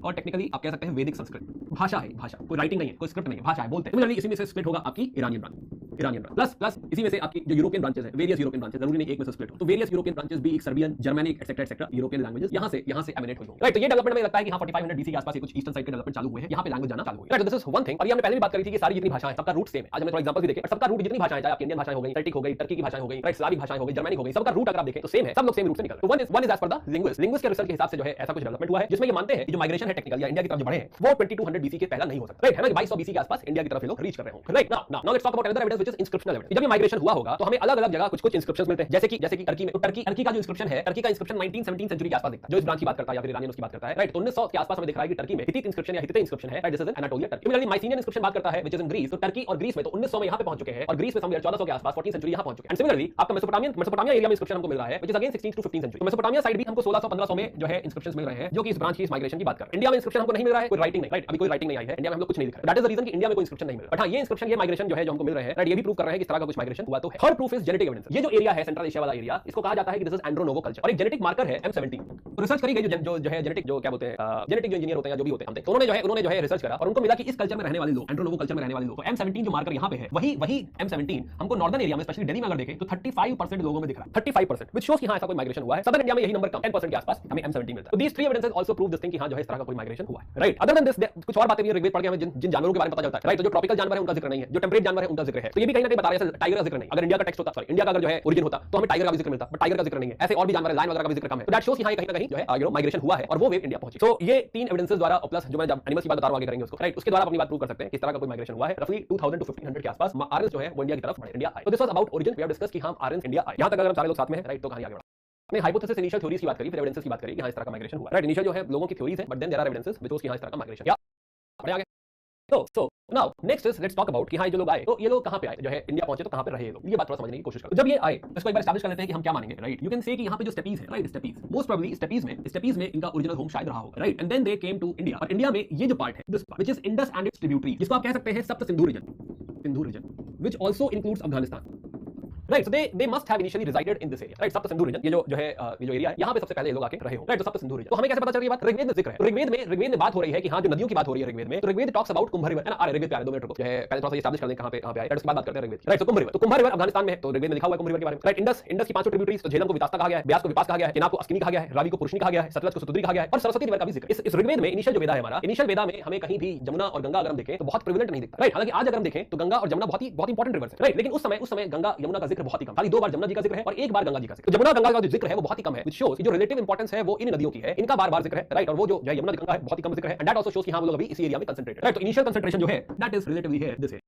और टेक्निकली आप कह सकते हैं वैदिक संस्कृत, भाषा है, भाषा, कोई राइटिंग नहीं है, कोई स्क्रिप्ट नहीं है, भाषा है, बोलते हैं। सिमिलरली इसी में से स्प्लिट होगा आपकी Iranian branch, Iranian branch plus इसी में से आपकी जो यूरोपियन ब्रांचेस है, वेरियस यूरोपियन ब्रांचेस, जरूरी नहीं एक में से स्प्लिट हो, तो वेरियस यूरोपियन ब्रांचेस भी, एक Serbian, Germanic etcetera etcetera European languages यहां से एमिनेट हुई होंगी, राइट। तो ये डेवलपमेंट में लगता है कि हां 4500 बीसी के आसपास कुछ ईस्टर्न साइड के डेवलपमेंट चालू हुए हैं, यहां पे लैंग्वेज जाना चालू हुई, right. This is one thing. और ये हमने पहले भी बात करी थी कि सारी जितनी भाषाएं सबका रूट सेम है। आज हमने थोड़ा एग्जांपल भी देखे, सबका रूट जितनी भाषाएं, चाहे आपकी इंडियन भाषाएं हो गई, सेल्टिक हो गई, टर्की की भाषाएं हो गई, राइट, स्लाविक भाषाएं हो गई, जर्मनिक हो गई, सबका रूट अगर आप देखें तो सेम है, सब लोग सेम रूट से निकल रहे हैं। तो one is as per the linguist के रिसर्च के हिसाब से जो है ऐसा कुछ डेवलपमेंट हुआ है जिसमें ये मानते हैं कि जो माइग्रेशन है टेक्निकल या इंडिया की तरफ जो बढ़े हैं वो 2200 बीसी के पहला नहीं हो सकता, राइट, है ना, 2200 बीसी के आसपास इंडिया की तरफ ये लोग रीच कर रहे होंगे, right. Now let's talk about another evidence which is inscriptional evidence. जब ये माइग्रेशन हुआ होगा तो हमें अलग-अलग जगह कुछ इंस्क्रिप्शंस मिलते हैं, जैसे कि टर्की में, तो टर्की का जो इंस्क्रिप्शन है, टर्की का इंस्क्रिप्शन 19-17 सेंचुरी के आसपास दिखता है, जो इस ब्रांच की बात करता है या फिर ईरानियन उसकी बात करता है, राइट। तो 1900 के आसपास हमें दिख रहा है कि टर्की में हित्तित इंस्क्रिप्शन या हित्तित इंस्क्रिप्शन है, right, this is in Anatolia Turkey. Similarly Mycenaean inscription बात करता है व्हिच इज इन ग्रीस, तो टर्की और ग्रीस में तो 1900 में यहां पे पहुंच चुके हैं, और ग्रीस में समवेयर 1400 के आसपास 14th सेंचुरी यहां पहुंच चुके हैं। एंड सिमिलरली आपका मेसोपोटामिया एरिया में इंस्क्रिप्शन हमको मिल रहा है which is again 16th to 15th century. तो मेसोपोटामिया साइड भी हमको 1600-1500 में जो है इंस्क्रिप्शंस मिल रहे हैं जो कि इस ब्रांच की इस माइग्रेशन की बात कर रहे हैं। इंडिया में इंस्क्रिप्शन हमको नहीं मिल रहा है, कोई राइटिंग नहीं, राइट, अभी कोई राइटिंग नहीं आई है इंडिया में, हम लोग कुछ नहीं दिख रहा है। दैट इज द रीजन कि इंडिया में कोई इंस्क्रिप्शन नहीं मिल रहा। बट हां, ये इंस्क्रिप्शन, ये माइग्रेशन जो है जो हमको मिल रहे हैं, राइट, ये भी प्रूव कर रहे हैं कि इस तरह का कुछ माइग्रेशन हुआ तो है। Third proof is genetic evidence. ये जो एरिया है सेंट्रल एशिया वाला एरिया, इसको कहा जाता है कि दिस इज एंड्रोनोवो कल्चर, और एक जेनेटिक मार्कर है M17। तो रिसर्च करी गई जो है जेनेटिक, जो क्या बोलते हैं, जेनेटिक जो इंजीनियर होते हैं जो भी होते हैं, तो उन्होंने जो है रिसर्च करा और उनको मिला कि इस कल्चर में रहने वाले लोग, एंड्रोनोवो कल्चर में रहने वाले लोग, तो M17 जो मार्कर यहां पे है वही M17 हमको नॉर्दर्न एरिया में, स्पेशली दिल्ली में अगर देखें तो 35% लोगों में दिख रहा है, 35%, व्हिच शोस कि हां ऐसा कोई माइग्रेशन हुआ है। सदर्न इंडिया में यही नंबर कम, 10% के आसपास हमें M17 मिलता है। तो these three evidences also prove this thing कि हां जो है इस तरह का कोई माइग्रेशन हुआ है, राइट। अदर देन दिस कुछ और बातें भी ऋग्वेद पढ़ के हमें जिन जानवरों के बारे में पता चलता है, राइट। तो जो ट्रॉपिकल जानवर है उनका जिक्र नहीं है, जो टेम्परेट जानवर है उनका जिक्र है, तो ये भी कहीं ना कहीं बता रहा है टाइगर का जिक्र नहीं। अगर इंडिया का टेक्स्ट होता, सॉरी, इंडिया का अगर जो है ओरिजिन होता तो हमें टाइगर का भी जिक्र मिलता, बट टाइगर का जिक्र नहीं है। ऐसे और भी जानवर, लायन वगैरह का भी जिक्र कम है। तो दैट शोस कि हां कहीं ना कहीं जो है माइग्रेशन हुआ है और वो वेव इंडिया पहुंची। तो ये तीन एविडेंसेस द्वारा प्लस जो मैं जब एनिमल्स की बात बता रहा हूं आगे करेंगे उसको, राइट, उसके द्वारा अपनी बात प्रूव कर सकते हैं कि इस तरह का कोई माइग्रेशन हुआ है। रफली 2000 to 1500 के आसपास आर्यंस जो है वो इंडिया की तरफ बढ़े, इंडिया आए। तो this was about origin, we have discuss कि हां आर्यंस इंडिया आए। यहां तक अगर हम सारे लोग साथ में हैं, राइट, तो कहानी आगे बढ़ा। हमने हाइपोथेसिस, इनिशियल थ्योरीज की बात करी, फिर एविडेंसेस की बात करी कि हां इस तरह का माइग्रेशन हुआ, राइट। इनिशियल जो है लोगों की थ्योरीज है, but then there are evidences which shows कि हां इस तरह का माइग्रेशन या बढ़े आगे। So now next is let's talk about कि हाँ ये जो लोग आए तो ये लोग कहाँ पे आए, जो है इंडिया पहुंचे तो कहाँ पे रहे ये लोग, ये बात थोड़ा समझने की कोशिश करो। जब ये आए तो इसको एक बार एस्टैब्लिश कर लेते हैं कि हम क्या मानेंगे, राइट। यू कैन से कि यहाँ पे जो स्टेपीज है, राइट, स्टेपीज मोस्ट प्रोबेबली स्टेपीज में इनका ओरिजिनल होम शायद रहा होगा, राइट। And then they came to India, और इंडिया में ये जो पार्ट है this part which is Indus and its tributary, जिसको आप कह सकते हैं Sapta Sindhu region which also includes Afghanistan, right. So they must have initially resided in this area, right, Sapta Sindhu reason. ये जो एरिया है यहाँ पे सबसे पहले ये लोग आके रहे हो, राइट। तो सप्त सिंधु रीजन, तो हमें कैसे पता चल रही है बात, ऋग्वेद में जिक्र है। ऋग्वेद में बात हो रही है कि हाँ जो नदियों की बात हो रही है ऋग्वेद में, तो Rigveda talks about Kumbh river, है ना। अरे ऋग्वेद पे आ 2 मिनट रुको, जो है पहले थोड़ा सा एस्टैब्लिश कर दें कहाँ पे आए, उसके बाद बात करते हैं ऋग्वेद, राइट। तो कुंभ रिवर अफगानिस्तान में है, तो ऋग्वेद में लिखा हुआ है कुंभ रिवर के बारे में, राइट। इंडस की 5 ट्रिब्यूटरीज, तो झेलम को वितास्ता कहा गया है, ब्यास को विपास कहा गया है, केनाब को अस्किनी कहा गया है, रावी को पुरुषनी कहा गया है, सतलज को सुतुद्री कहा गया है, और सरस्वती रिवर का भी जिक्र इस ऋग्वेद में। इनिशियल जो वेदा है हमारा, इनिशियल वेदा में हमें कहीं भी जमुना और गंगा अगर हम देखें तो बहुत प्रिविलेंट नहीं दिखता, राइट। हालांकि आज अगर हम देखें तो गंगा और जमुना बहुत इंपॉर्टेंट रिवर्स है, राइट। लेकिन उस समय गंगा यमुना का जिक्र बहुत ही कम, खाली 2 बार जमुना जी का जिक्र है और 1 बार गंगा जी का जिक्र। जमुना गंगा का जो जिक्र है वो बहुत ही कम है, व्हिच शोस कि जो रिलेटिव इंपॉर्टेंस है वो इन नदियों की है, इनका बार-बार जिक्र है, राइट। और वो जो यमुना गंगा है बहुत ही कम जिक्र है, एंड दैट आल्सो शोस कि हां वो लोग अभी इसी एरिया में कंसंट्रेटेड, राइट। तो इनिशियल कंसंट्रेशन जो है दैट इज रिलेटिवली है दिस एरिया।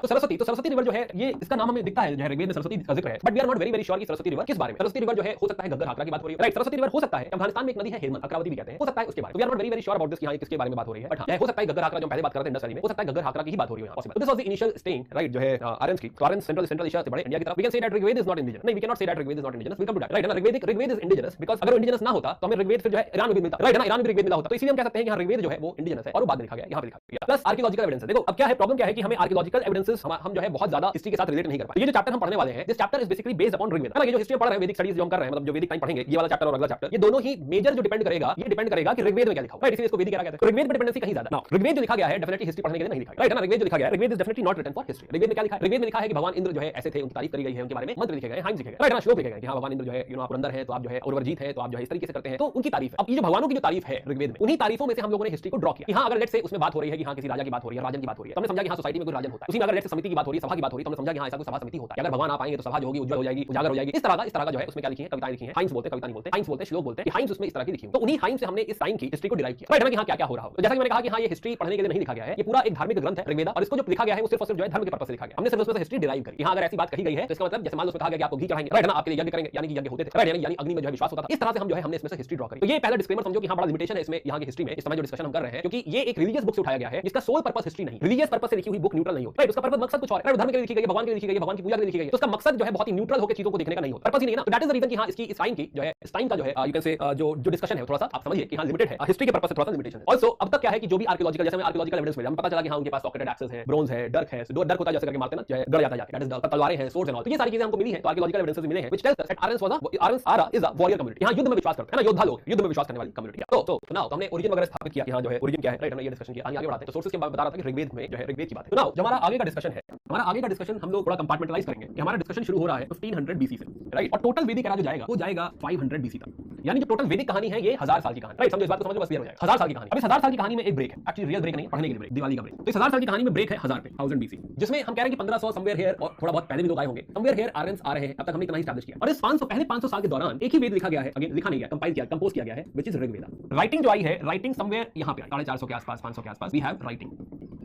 तो सरस्वती रिवर जो है ये इसका नाम हमें दिखता है, जो है ऋग्वेद में सरस्वती का जिक्र है, but we are not very sure कि सरस्वती रिवर किस बारे में। सरस्वती रिवर जो है हो सकता है घग्गर हाकरा की बात हो रही है, राइट। सरस्वती रिवर हो सकता है अफगानिस्तान में एक नदी है हेलमंद, अकरावती भी कहते हैं, हो सकता है उसके बारे में। We are not very sure about this कि हां किसके बारे में बात हो रही है, बट हां हो सकता है घग्गर हाकरा जो पहले बात कर रहे थे इंडस वैली में, हो सकता है घग्गर हाकरा की ही बात हो रही है पॉसिबल। तो this was the initial staying, right, जो है आर्यंस की। तो आर्यंस सेंट्रल एशिया से बड़े इंडिया की तरफ। We can say that Rigveda is not indigenous, नहीं we can not say that Rigveda is not indigenous, we come to that, right. Rigveda is indigenous because अगर इंडिजिनस ना होता तो हमें ऋग्वेद फिर जो है ईरान में भी मिलता, राइट, है ना, ईरान में ऋग्वेद मिला होता। तो इसलिए हम कह सकते हैं कि हां ऋग्वेद जो है वो इंडिजिनस है और वो बाद में लिखा गया, यहां पे लिखा गया। Plus archaeological evidence. देखो अब क्या है प्रॉब्लम, क्या है कि हमें आर्कियोलॉजिकल एविडेंसेस हम जो है बहुत ज्यादा हिस्ट्री के साथ रिलेट नहीं कर पाते। ये जो चैप्टर हम पढ़ने वाले हैं, this chapter is basically based upon Rigveda, है ना। ये जो हिस्ट्री पढ़ रहे हैं, वैदिक स्टडीज जो हम कर रहे हैं, मतलब जो वैदिक टाइम पढ़ेंगे, ये वाला चैप्टर और अगला चैप्टर, ये दोनों ही मेजर जो डिपेंड करेगा कि ऋग्वेद में क्या लिखा हुआ है, राइट। इसलिए इसको वैदिक कहा गया है। तो ऋग्वेद में डिपेंडेंसी कहीं ज्यादा ना, ऋग्वेद जो लिखा गया है डेफिनेटली हिस्ट्री पढ़ने के लिए नहीं लिखा है, राइट, है ना। ऋग्वेद जो लिखा गया है, Rigveda is definitely not written for history. Rigveda में क्या लिखा है, ऋग्वेद में लिखा है कि भगवान इंद्र जो है ऐसे थे, उनकी तारीफ करी गई है, उनके बारे में मंत्र लिखे गए, हाइम्स लिखे गए, राइट, ना, श्लोक लिखे गए कि हां भगवान इंद्र जो है आप पुरंदर है तो आप जो है उर्वरजीत है तो आप जो है इस तरीके से करते हैं, तो उनकी तारीफ है। अब ये जो भगवानों की जो तारीफ है ऋग्वेद में, उन्हीं तारीफों में से हम लोगों ने हिस्ट्री को ड्रॉ किया कि हां अगर लेट्स से उसमें बात हो रही है कि हां किसी राजा की बात हो रही है, राजन की बात हो रही है, तो हमने समझा कि हां सोसाइटी में कोई राजन होता है। उसी में अगर लेट्स से समिति की बात हो रही है, सभा की बात हो रही है, तो हमने समझा कि हां ऐसा कोई सभा समिति होता है। अगर भगवान आप आएंगे तो सभा जो होगी उज्जवल हो जाएगी, उजागर हो जाएगी, इस तरह का जो है उसमें क्या लिखी है, कविताएं लिखी हैं, हाइम्स बोलते हैं, कविता नहीं बोलते, हाइम्स बोलते हैं, श्लोक बोलते हैं, हाइम्स उसमें इस तरह की लिखी है। तो उन्हीं हाइम्स से हमने इस टाइम की हिस्ट्री को डिराइव किया, राइट, है ना, कि हां क्या-क्या हो रहा हो। तो जैसा कि मैंने कहा कि हां ये हिस्ट्री पढ़ने के लिए नहीं लिखा गया है, ये पूरा एक धार्मिक ग्रंथ है ऋग्वेद, और इसको जो लिखा गया है वो सिर्फ और सिर्फ जो है धर्म के पर्पस से लिखा गया। हमने सिर्फ उसमें से हिस्ट्री डिराइव करी। हां अगर ऐसी बात कही गई है तो इसका मतलब जैसे मान लो उसमें कहा गया कि आपको घी चढ़ाएंगे, राइट, है ना, आपके लिए यज्ञ करेंगे, यानी कि यज्ञ होते थे, राइट, यानी अग्नि में जो है विश्वास होता था। इस तरह से हम जो है हमने इसमें से हिस्ट्री ड्रॉ करी। तो ये पहला डिस्क्लेमर समझो कि हां बड़ा लिमिटेशन है इसमें, यहाँ की हिस्ट्री में इस समय जो डिस्कशन हम कर रहे हैं, क्योंकि ये एक रिलीजियस बुक से उठाया गया है जिसका सोल पर्पस हिस्ट्री नहीं, रिलीजियस पर्पस से लिखी हुई बुक न्यूट्रल नहीं होती, राइट, उसका पर्पस मकसद कुछ और है, धर्म के लिए लिखी गई है, भगवान के लिए लिखी गई है, भगवान की पूजा के लिए लिखी गई है, तो उसका मकसद जो है बहुत ही न्यूट्रल होकर चीजों को देखने का नहीं होता, पर्पस ही नहीं है ना। तो दैट इज द रीजन कि हां इसकी इस टाइम की जो है, इस टाइम का जो है यू कैन से जो डिस्कशन है थोड़ा सा आप समझिए कि हां लिमिटेड है, हिस्ट्री के पर्पस से थोड़ा सा लिमिटेशन है। ऑल्सो अब तक क्या है कि जो भी आर्कियोलॉजिकल, जैसे हमें आर्कियोलॉजिकल एविडेंस मिला, हमें पता चला कि हां उनके पास सॉकेटेड एक्सेस है, ब्रोंज है, डर्क है, डर्क होता है जैसे करके मारते हैं ना, जो है गड़ जाता है, दैट इज द तलवारें हैं, सोर्ड्स एंड ऑल, तो ये सारी चीजें हमको मिली हैं, तो आर्कियोलॉजिकल एविडेंसेस मिले हैं which tells that Aryans was Aryans are is a warrior community, यहां युद्ध में विश्वास करते हैं ना, योद्धा लोग, युद्ध में विश्वास करने वाली कम्युनिटी। तो नाउ तो हमने ओरिजिन वगैरह स्थापित किया कि हां जो है ओरिजिन क्या है, राइट, हमने ये डिस्कशन किया, आगे बढ़ाते हैं। तो सोर्सेस के बारे में बता रहा था कि ऋग्वेद में जो है ऋग्वेद की बात है। तो नाउ जो हमारा आगे का डिस्कशन है, हमारा आगे का डिस्कशन हम लोग थोड़ा कंपार्टमेंटलाइज करेंगे कि हमारा डिस्कशन शुरू हो रहा है 1500 बीसी से, राइट, और टोटल वैदिक एरा जो जाएगा वो जाएगा 500 बीसी तक, यानी जो टोटल वैदिक कहानी है ये 1000 साल की कहानी, राइट, समझो इस बात को, समझो बस क्लियर हो जाएगा। 1000 साल की कहानी, अब इस 1000 साल की कहानी में एक ब्रेक है, एक्चुअली रियल ब्रेक नहीं, पढ़ने के लिए ब्रेक, दिवाली का ब्रेक। तो इस 1000 साल की कहानी में ब्रेक है 1000 बीसी, जिसमें हम कह रहे हैं कि 1500 समवेयर हियर और थोड़ा बहुत पहले भी लोग आए होंगे, समवेयर हियर आर्यंस आ रहे हैं, अब तक हमने इतना ही एस्टैब्लिश किया। और इस 500 पहले 500 साल के दौरान एक ही वेद लिखा गया है, अगेन लिखा नहीं गया, कंपाइल किया, कंपोज किया गया है, व्हिच इज ऋग्वेद। राइटिंग जो आई है, राइटिंग समवेयर यहां पे 450 के आसपास, 500 के आसपास we have writing,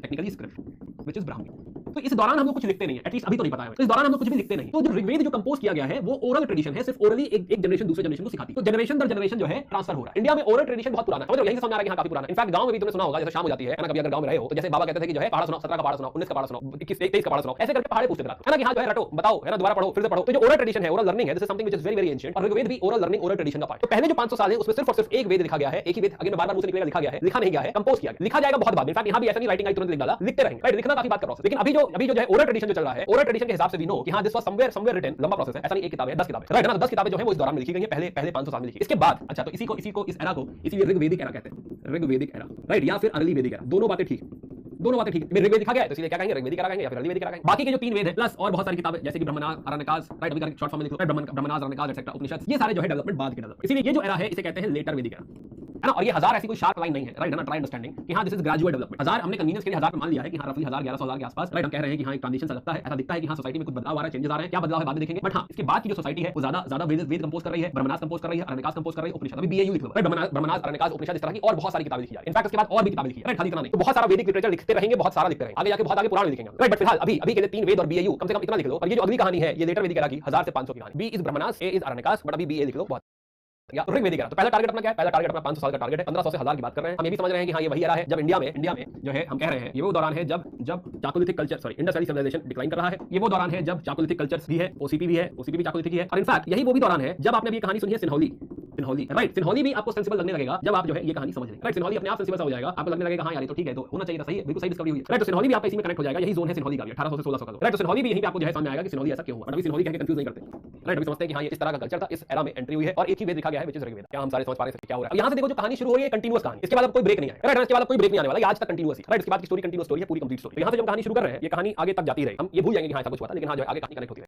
technically script which is Brahmi. तो इस दौरान हम लोग कुछ लिखते नहीं है, एटलीस्ट अभी तो नहीं पता है, तो इस दौरान हम लोग कुछ भी लिखते नहीं। तो जो ऋग्वेद जो कंपोज किया गया है वो ओरल ट्रेडिशन है, सिर्फ ओरली एक जनरेशन दूसरे जनरेशन को सिखाती है, तो जनरेशन दर जनरेशन जो है ट्रांसफर हो रहा है। इंडिया में ओरल ट्रेडिशन बहुत पुराना है, समझ लो, यही से समझ आ रहा है कि हां काफी पुराना है। इनफैक्ट गांव में भी तुमने सुना होगा, जैसे शाम हो जाती है ना, कभी अगर गांव में रहे हो तो जैसे बाबा कहते थे कि जो है पहाड़ा सुनाओ, 17 का पहाड़ा सुनाओ, 19 का पहाड़ा सुनाओ, 21 23 का पहाड़ा सुनाओ, ऐसे करके पहाड़े पूछते थे ना कि हां जो है रटो, बताओ, है ना, दोबारा पढ़ो, फिर से पढ़ो। तो जो ओरल ट्रेडिशन है, ओरल लर्निंग है, this is something which is very very ancient, और ऋग्वेद भी ओरल लर्निंग, ओरल ट्रेडिशन का पार्ट। तो पहले जो 500 साल है उसमें सिर्फ और सिर्फ एक वेद लिखा गया है, एक ही वेद, अगेन मैं बार-बार मुझसे निकलेगा, लिखा गया है, लिखा नहीं गया है, कंपोज किया गया, लिखा जाएगा बहुत बाद में। इनफैक्ट यहां भी ऐसा नहीं राइटिंग आई तुरंत लिख डाला, लिखते रहेंगे, राइट, लिखना काफी बात का प्रोसेस। लेकिन अभी जो है ओरल ट्रेडिशन जो चल रहा है, ओरल ट्रेडिशन के हिसाब से वी नो कि हां दिस वाज समवेयर रिटन, लंबा प्रोसेस है, ऐसा नहीं एक किताब है, 10 किताबें, राइट ना, 10 किताबें जो है वो इस दौरान में लिखी गई है, पहले 500 साल में लिखी। इसके बाद अच्छा, तो इसी को इस एरा को इसीलिए ऋग्वेदिक एरा कहते हैं, ऋग्वेदिक एरा, राइट, या फिर अर्ली वैदिक एरा, दोनों बातें ठीक है, दोनों बातें ठीक है। ऋग्वेद लिखा गया है तो इसलिए क्या कहेंगे, ऋग्वेदिक एरा कहेंगे या फिर अर्ली वैदिक एरा कहेंगे। बाकी के जो 3 वेद है प्लस और बहुत सारी किताबें जैसे कि ब्रह्मनाद, अरण्यकाज, राइट, अभी शॉर्ट फॉर्म में लिख लो, ब्रह्मनाद, अरण्यकाज एटसेट्रा, उपनिषद, ये सारे जो है डेवलपमेंट बाद के डेवलपमेंट, इसलिए ये जो एरा है इसे कहते हैं लेटर वैदिक एरा, है ना। और ये 1000 ऐसी कोई शार्प लाइन नहीं है, राइट, है ना, ट्राई अंडरस्टैंडिंग कि हां दिस इज ग्रेजुअल डेवलपमेंट। 1000 हमने कन्वीनियंस के लिए 1000 पे मान लिया है कि हां रफली 1000 1100 के आसपास, राइट, हम कह रहे हैं कि हां एक ट्रांजिशन सा लगता है, ऐसा दिखता है कि हां सोसाइटी में कुछ बदलाव आ रहा है, चेंजेस आ रहे हैं, क्या बदलाव है बाद में देखेंगे। बट हां इसके बाद की जो सोसाइटी है वो ज्यादा वेद कंपोज कर रही है, ब्रह्मनाद कंपोज कर रही है, अरण्यकाज कंपोज कर रही है, उपनिषद, अभी बीएयू लिख लो, राइट, ब्रह्मनाद, अरण्यकाज, उपनिषद, इस तरह की और बहुत सारी किताबें लिखी जा रही है। इनफैक्ट इसके बाद और भी किताबें लिखी है, राइट, खाली इतना नहीं, तो बहुत सारा वैदिक लिटरेचर लिखते रहेंगे, बहुत सारा लिखते रहेंगे, आगे जाके बहुत आगे पुराण लिखेंगे, राइट। बट फिलहाल अभी के लिए 3 वेद और बीएयू कम से कम इतना लिख लो। और ये जो अगली कहानी है ये लेटर वैदिक एरा की 1000 से 500 की कहानी, B is Brahmanas, A is Aranyakas, but अभी बीए लिख लो, बहुत या ऋग्वेदिक एरा। तो पहला टारगेट अपना क्या है, पहला टारगेट अपना 500 साल का टारगेट है, 1500 से 1000 की बात कर रहे हैं। हम ये भी समझ रहे हैं कि हां ये वही एरा है जब इंडिया में जो है हम कह रहे हैं ये वो दौरान है जब chalcolithic culture, sorry, Indus valley civilisation decline कर रहा है, ये वो दौरान है जब चाकोलिथिक कल्चर्स भी है, ओसीपी भी है, ओसीपी भी चाकोलिथिक ही है। और इनफैक्ट यही वो भी दौरान है जब आपने अभी कहानी सुनी है सिन्हौली, राइट, सिन्हौली भी आपको सेंसिबल लगने लगेगा जब आप जो है ये कहानी समझ लेंगे, राइट, सिन्हौली अपने आप सेंसिबल सा हो जाएगा, आपको लगने लगेगा हां यार ये तो ठीक है, तो होना चाहिए था, सही है, बिल्कुल सही डिस्कवरी हुई है, राइट। तो सिन्हौली भी आपका इसी में कनेक्ट हो जाएगा, यही जोन है सिन्हौली का भी 1800 से 1600 का, राइट। तो सिन्हौली भी यहीं पे आपको जो है समझ में आएगा कि सिन्हौली ऐसा क्यों हुआ, बट अभी सिन्हौली कह के कंफ्यूज नहीं करते, राइट, अभी समझते हैं कि हां ये इस तरह का कल्चर था, इस एरा में एंट्री हुई है और एक ही वेद लिखा गया है व्हिच इज ऋग्वेद। क्या हम सारे समझ पा रहे हैं क्या हो रहा है। अब यहां से देखो जो कहानी शुरू हो रही है कंटीन्यूअस कहानी, इसके बाद अब कोई ब्रेक नहीं आएगा, राइट, इसके बाद कोई ब्रेक नहीं आने वाला, ये आज तक कंटीन्यूअस है, राइट, इसके बाद की स्टोरी कंटीन्यूअस स्टोरी है, पूरी कंप्लीट स्टोरी। यहां से जब कहानी शुरू कर रहे हैं ये कहानी आगे तक जाती रही, हम ये भूल जाएंगे कि हां ऐसा कुछ हुआ था, लेकिन हां जो आगे कहानी कनेक्ट होती है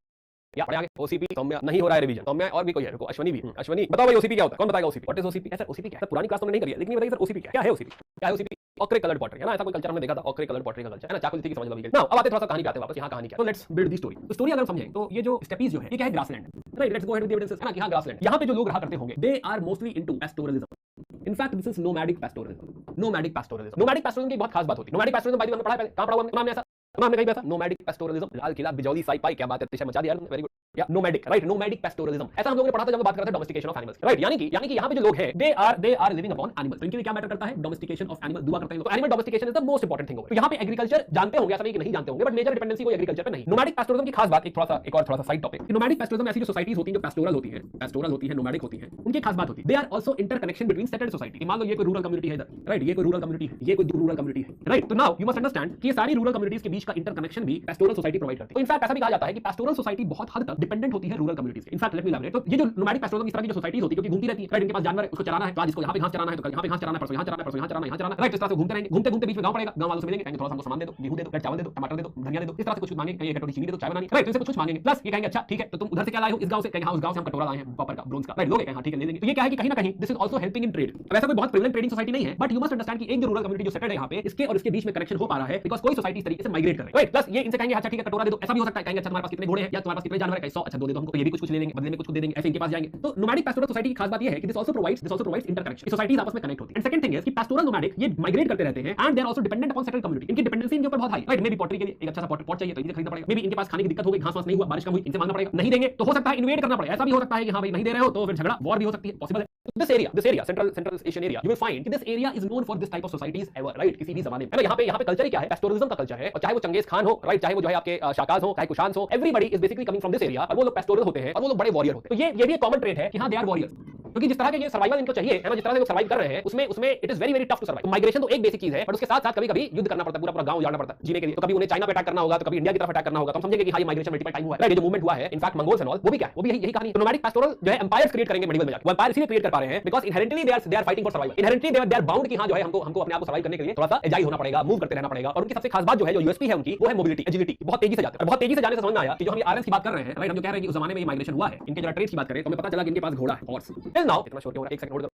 या पढ़े आगे। ओसीपी सौम्या नहीं हो रहा है रिवीजन, सौम्या और भी कोई है, रुको, अश्वनी भी, अश्वनी बताओ भाई ओसीपी क्या होता है, कौन बताएगा OCP, what is OCP. Sir OCP क्या है, पुरानी क्लास तो नहीं करी है, लेकिन ये बताइए सर ओसीपी क्या है, ओसीपी क्या है, ओसीपी ऑक्रे कलर्ड पॉटरी है ना, ऐसा कोई कल्चर हमने देखा था, ऑक्रे कलर्ड पॉटरी का कल्चर है ना, चाकुलिथिक की समझ लो। नाउ अब आते थोड़ा सा कहानी पे आते हैं वापस, यहां कहानी क्या है, तो लेट्स बिल्ड दी स्टोरी। तो स्टोरी अगर हम समझें तो ये जो स्टेपीज जो है ये क्या है, grassland, right, let's go ahead with the evidences, है ना, कि हां ग्रासलैंड, यहां पे जो लोग रहा करते होंगे they are mostly into pastoralism. In fact this is nomadic pastoralism, nomadic pastoralism. Nomadic pastoralism की बहुत खास बात होती है, nomadic pastoralism by the way हमने पढ़ा है, कहां पढ़ा हुआ हमने ऐसा नाम ने कहीं ऐसा नोमैडिक पैस्टोरलिज्म, लाल किला, बिजौली, साइपाई, क्या बात है, तिशा मचा दिया, वेरी गुड, या नोमैडिक, राइट, नोमैडिक पैस्टोरलिज्म, ऐसा हम लोगों ने पढ़ा था जब बात कर रहे थे डोमेस्टिकेशन ऑफ एनिमल्स, राइट, यानी कि यहां पे जो लोग हैं they are living upon animals, तो इनके लिए क्या मैटर करता है, डोमेस्टिकेशन ऑफ एनिमल, दुआ करते हैं, तो animal domestication is the most important thing. तो यहां पे एग्रीकल्चर जानते होंगे, ऐसा नहीं कि नहीं जानते होंगे, बट मेजर डिपेंडेंसी कोई एग्रीकल्चर पे नहीं। नोमैडिक पैस्टोरलिज्म की खास बात, एक थोड़ा सा साइड टॉपिक, नोमैडिक पैस्टोरलिज्म ऐसी जो सोसाइटीज होती हैं जो पैस्टोरल होती है, नोमैडिक होती है, उनकी खास बात होती है, they are also interconnection between settled society. मान लो ये कोई रूरल कम्युनिटी है इधर, राइट, ये कोई रूरल कम्युनिटी है, ये कोई रूरल कम्युनिटी है, राइट। तो नाउ यू मस्ट अंडरस्टैंड कि ये सारी रूरल कम्युनिटीज के बीच का इंटरकनेक्शन भी पैस्टोरल सोसाइटी प्रोवाइड करती है। तो इनफैक्ट ऐसा भी कहा जाता है कि पैस्टोरल सोसाइटी बहुत हद तक डिपेंडेंट होती है रूरल कम्युनिटीज से। इनफैक्ट लेट मी इलैबोरेट, तो ये जो नोमैडिक पैस्टोरलिज्म इस तरह की जो सोसाइटीज होती है क्योंकि घूमती रहती है, राइट, इनके पास जानवर है, उसको चराना है, तो आज इसको यहां पे घास चराना है, तो कल यहां पे घास चराना है, परसों यहां चराना है, परसों यहां चराना है, यहां चराना है, राइट, इस तरह से घूमते रहेंगे, घूमते घूमते बीच में गांव पड़ेगा, गांव वालों से मिलेंगे, कहेंगे थोड़ा सा हमको सामान दे दो, गेहूं दे दो, चावल दे दो, टमाटर दे दो, धनिया दे दो, इस तरह से कुछ मांगेंगे, कहीं एक कटोरी चीनी दे दो, चाय बनानी, राइट, तो इनसे कुछ मांगेंगे, प्लस ये कहेंगे अच्छा ठीक है तो तुम उधर से क्या लाए हो, इस गांव से, कहेंगे हां उस गांव से हम कटोरा लाए हैं कॉपर का, ब्रोंज का, राइट, लोगे हां ठीक है ले लेंगे। तो ये क्या है कि कहीं ना कहीं this is also helping in trade. अब ऐसा कोई बहुत प्रिविलेज ट्रेडिंग सोसाइटी नहीं है, बट यू मस्ट अंडरस्टैंड कि एक जो रूरल कम्युनिटी जो सेटल्ड है यहां पे, इसके और इसके बीच में कनेक्शन हो पा रहा है बिकॉज़ कोई सोसाइटी इस तरीके से माइग्रेट कर रही है, राइट, प्लस ये इनसे कहेंगे अच्छा ठीक है कटोरा दे दो, ऐसा भी हो सकता है, कहेंगे अच्छा तुम्हारे पास कितने घोड़े हैं या तुम्हारे पास कितने जानवर है, 100, अच्छा दो दे दो हमको, तो ये भी कुछ ले लेंगे, बदले में कुछ दे देंगे, ऐसे इनके पास जाएंगे। तो नोमैडिक पैस्टोरल सोसाइटी की खास बात ये है कि this also provides interconnection, societies आपस में कनेक्ट होती है। एंड सेकंड थिंग इज कि पैस्टोरल नोमैडिक ये माइग्रेट करते रहते हैं and they are also dependent upon settled community, इनकी डिपेंडेंसी इनके ऊपर बहुत high, right, maybe pottery के लिए एक अच्छा सा पॉट चाहिए तो इनसे खरीदना पड़ेगा, मे बी इनके पास खाने की दिक्कत हो गई, घास वास नहीं हुआ, बारिश कम हुई, इनसे मांगना पड़ेगा, नहीं देंगे तो हो सकता है इन्वेड करना पड़े, ऐसा भी हो सकता है कि हां भाई नहीं दे रहे हो तो फिर झगड़ा, वॉर भी हो सकती है, पॉसिबल है। This area central Asian area, you will find कि this area is known for this type of societies ever, right, किसी भी जमाने में, है ना। यहाँ पे कल्चर क्या है, पेस्टोरलिज्म का कल्चर है, और चाहे वो चंगेज खान हो, राइट, चाहे वो जो है आपके शाकाज हो, चाहे कुशान हो, everybody is basically coming from this area, और वो लोग पेस्टोरल होते हैं और वो लोग बड़े वॉरियर होते हैं। तो ये भी एक कॉमन ट्रेट है कि हाँ दे आर वॉरियर, क्योंकि जिस तरह के ये सर्वाइवल इनको चाहिए है ना, जिस तरह से वो सर्वाइव कर रहे हैं, उसमें it is very tough to survive. Migration तो एक बेसिक चीज है, बट उसके साथ कभी युद्ध करना पड़ता है, पूरा गांव उजाड़ना पड़ता है जीने के लिए। तो कभी उन्हें चाइना पे अटैक करना होगा, तो कभी इंडिया की तरफ अटैक करना होगा, तो हम समझेंगे कि हाँ ये माइग्रेशन मल्टीपल टाइम हुआ है, जो मूवमेंट हुआ है इनफैक्ट मंगोल्स एंड ऑल, वो भी क्या है, वो भी यही कहानी है। नोमैडिक पेस्टोरल जो है एम्पायर्स क्रिएट करेंगे मेडिवल में जाकर, वो एम्पायर इसलिए क्रिएट कर पा रहे हैं because inherently they are fighting for survival, inherently they are bound कि हाँ जो है हमको अपने आप को सर्वाइव करने के लिए थोड़ा सा एजाइल होना पड़ेगा, मूव करते रहना पड़ेगा। और उनकी सबसे खास बात जो है, जो यूएसपी है उनकी, वो है मोबिलिटी, एजिलिटी, बहुत तेजी से जाते हैं। बहुत तेजी से जाने से समझ में आया कि जो हम आर्यंस की बात कर रहे हैं, राइट, हम जो कह रहे हैं कि उस जमाने में ये माइग्रेशन हुआ है, इनके जरा ट्रेड्स की बात करें तो हमें पता चला कि इनके पास घोड़ा है, हॉर्स। टिल नाउ इतना श्योर क्यों हो रहा है, एक सेकंड होल्ड करो।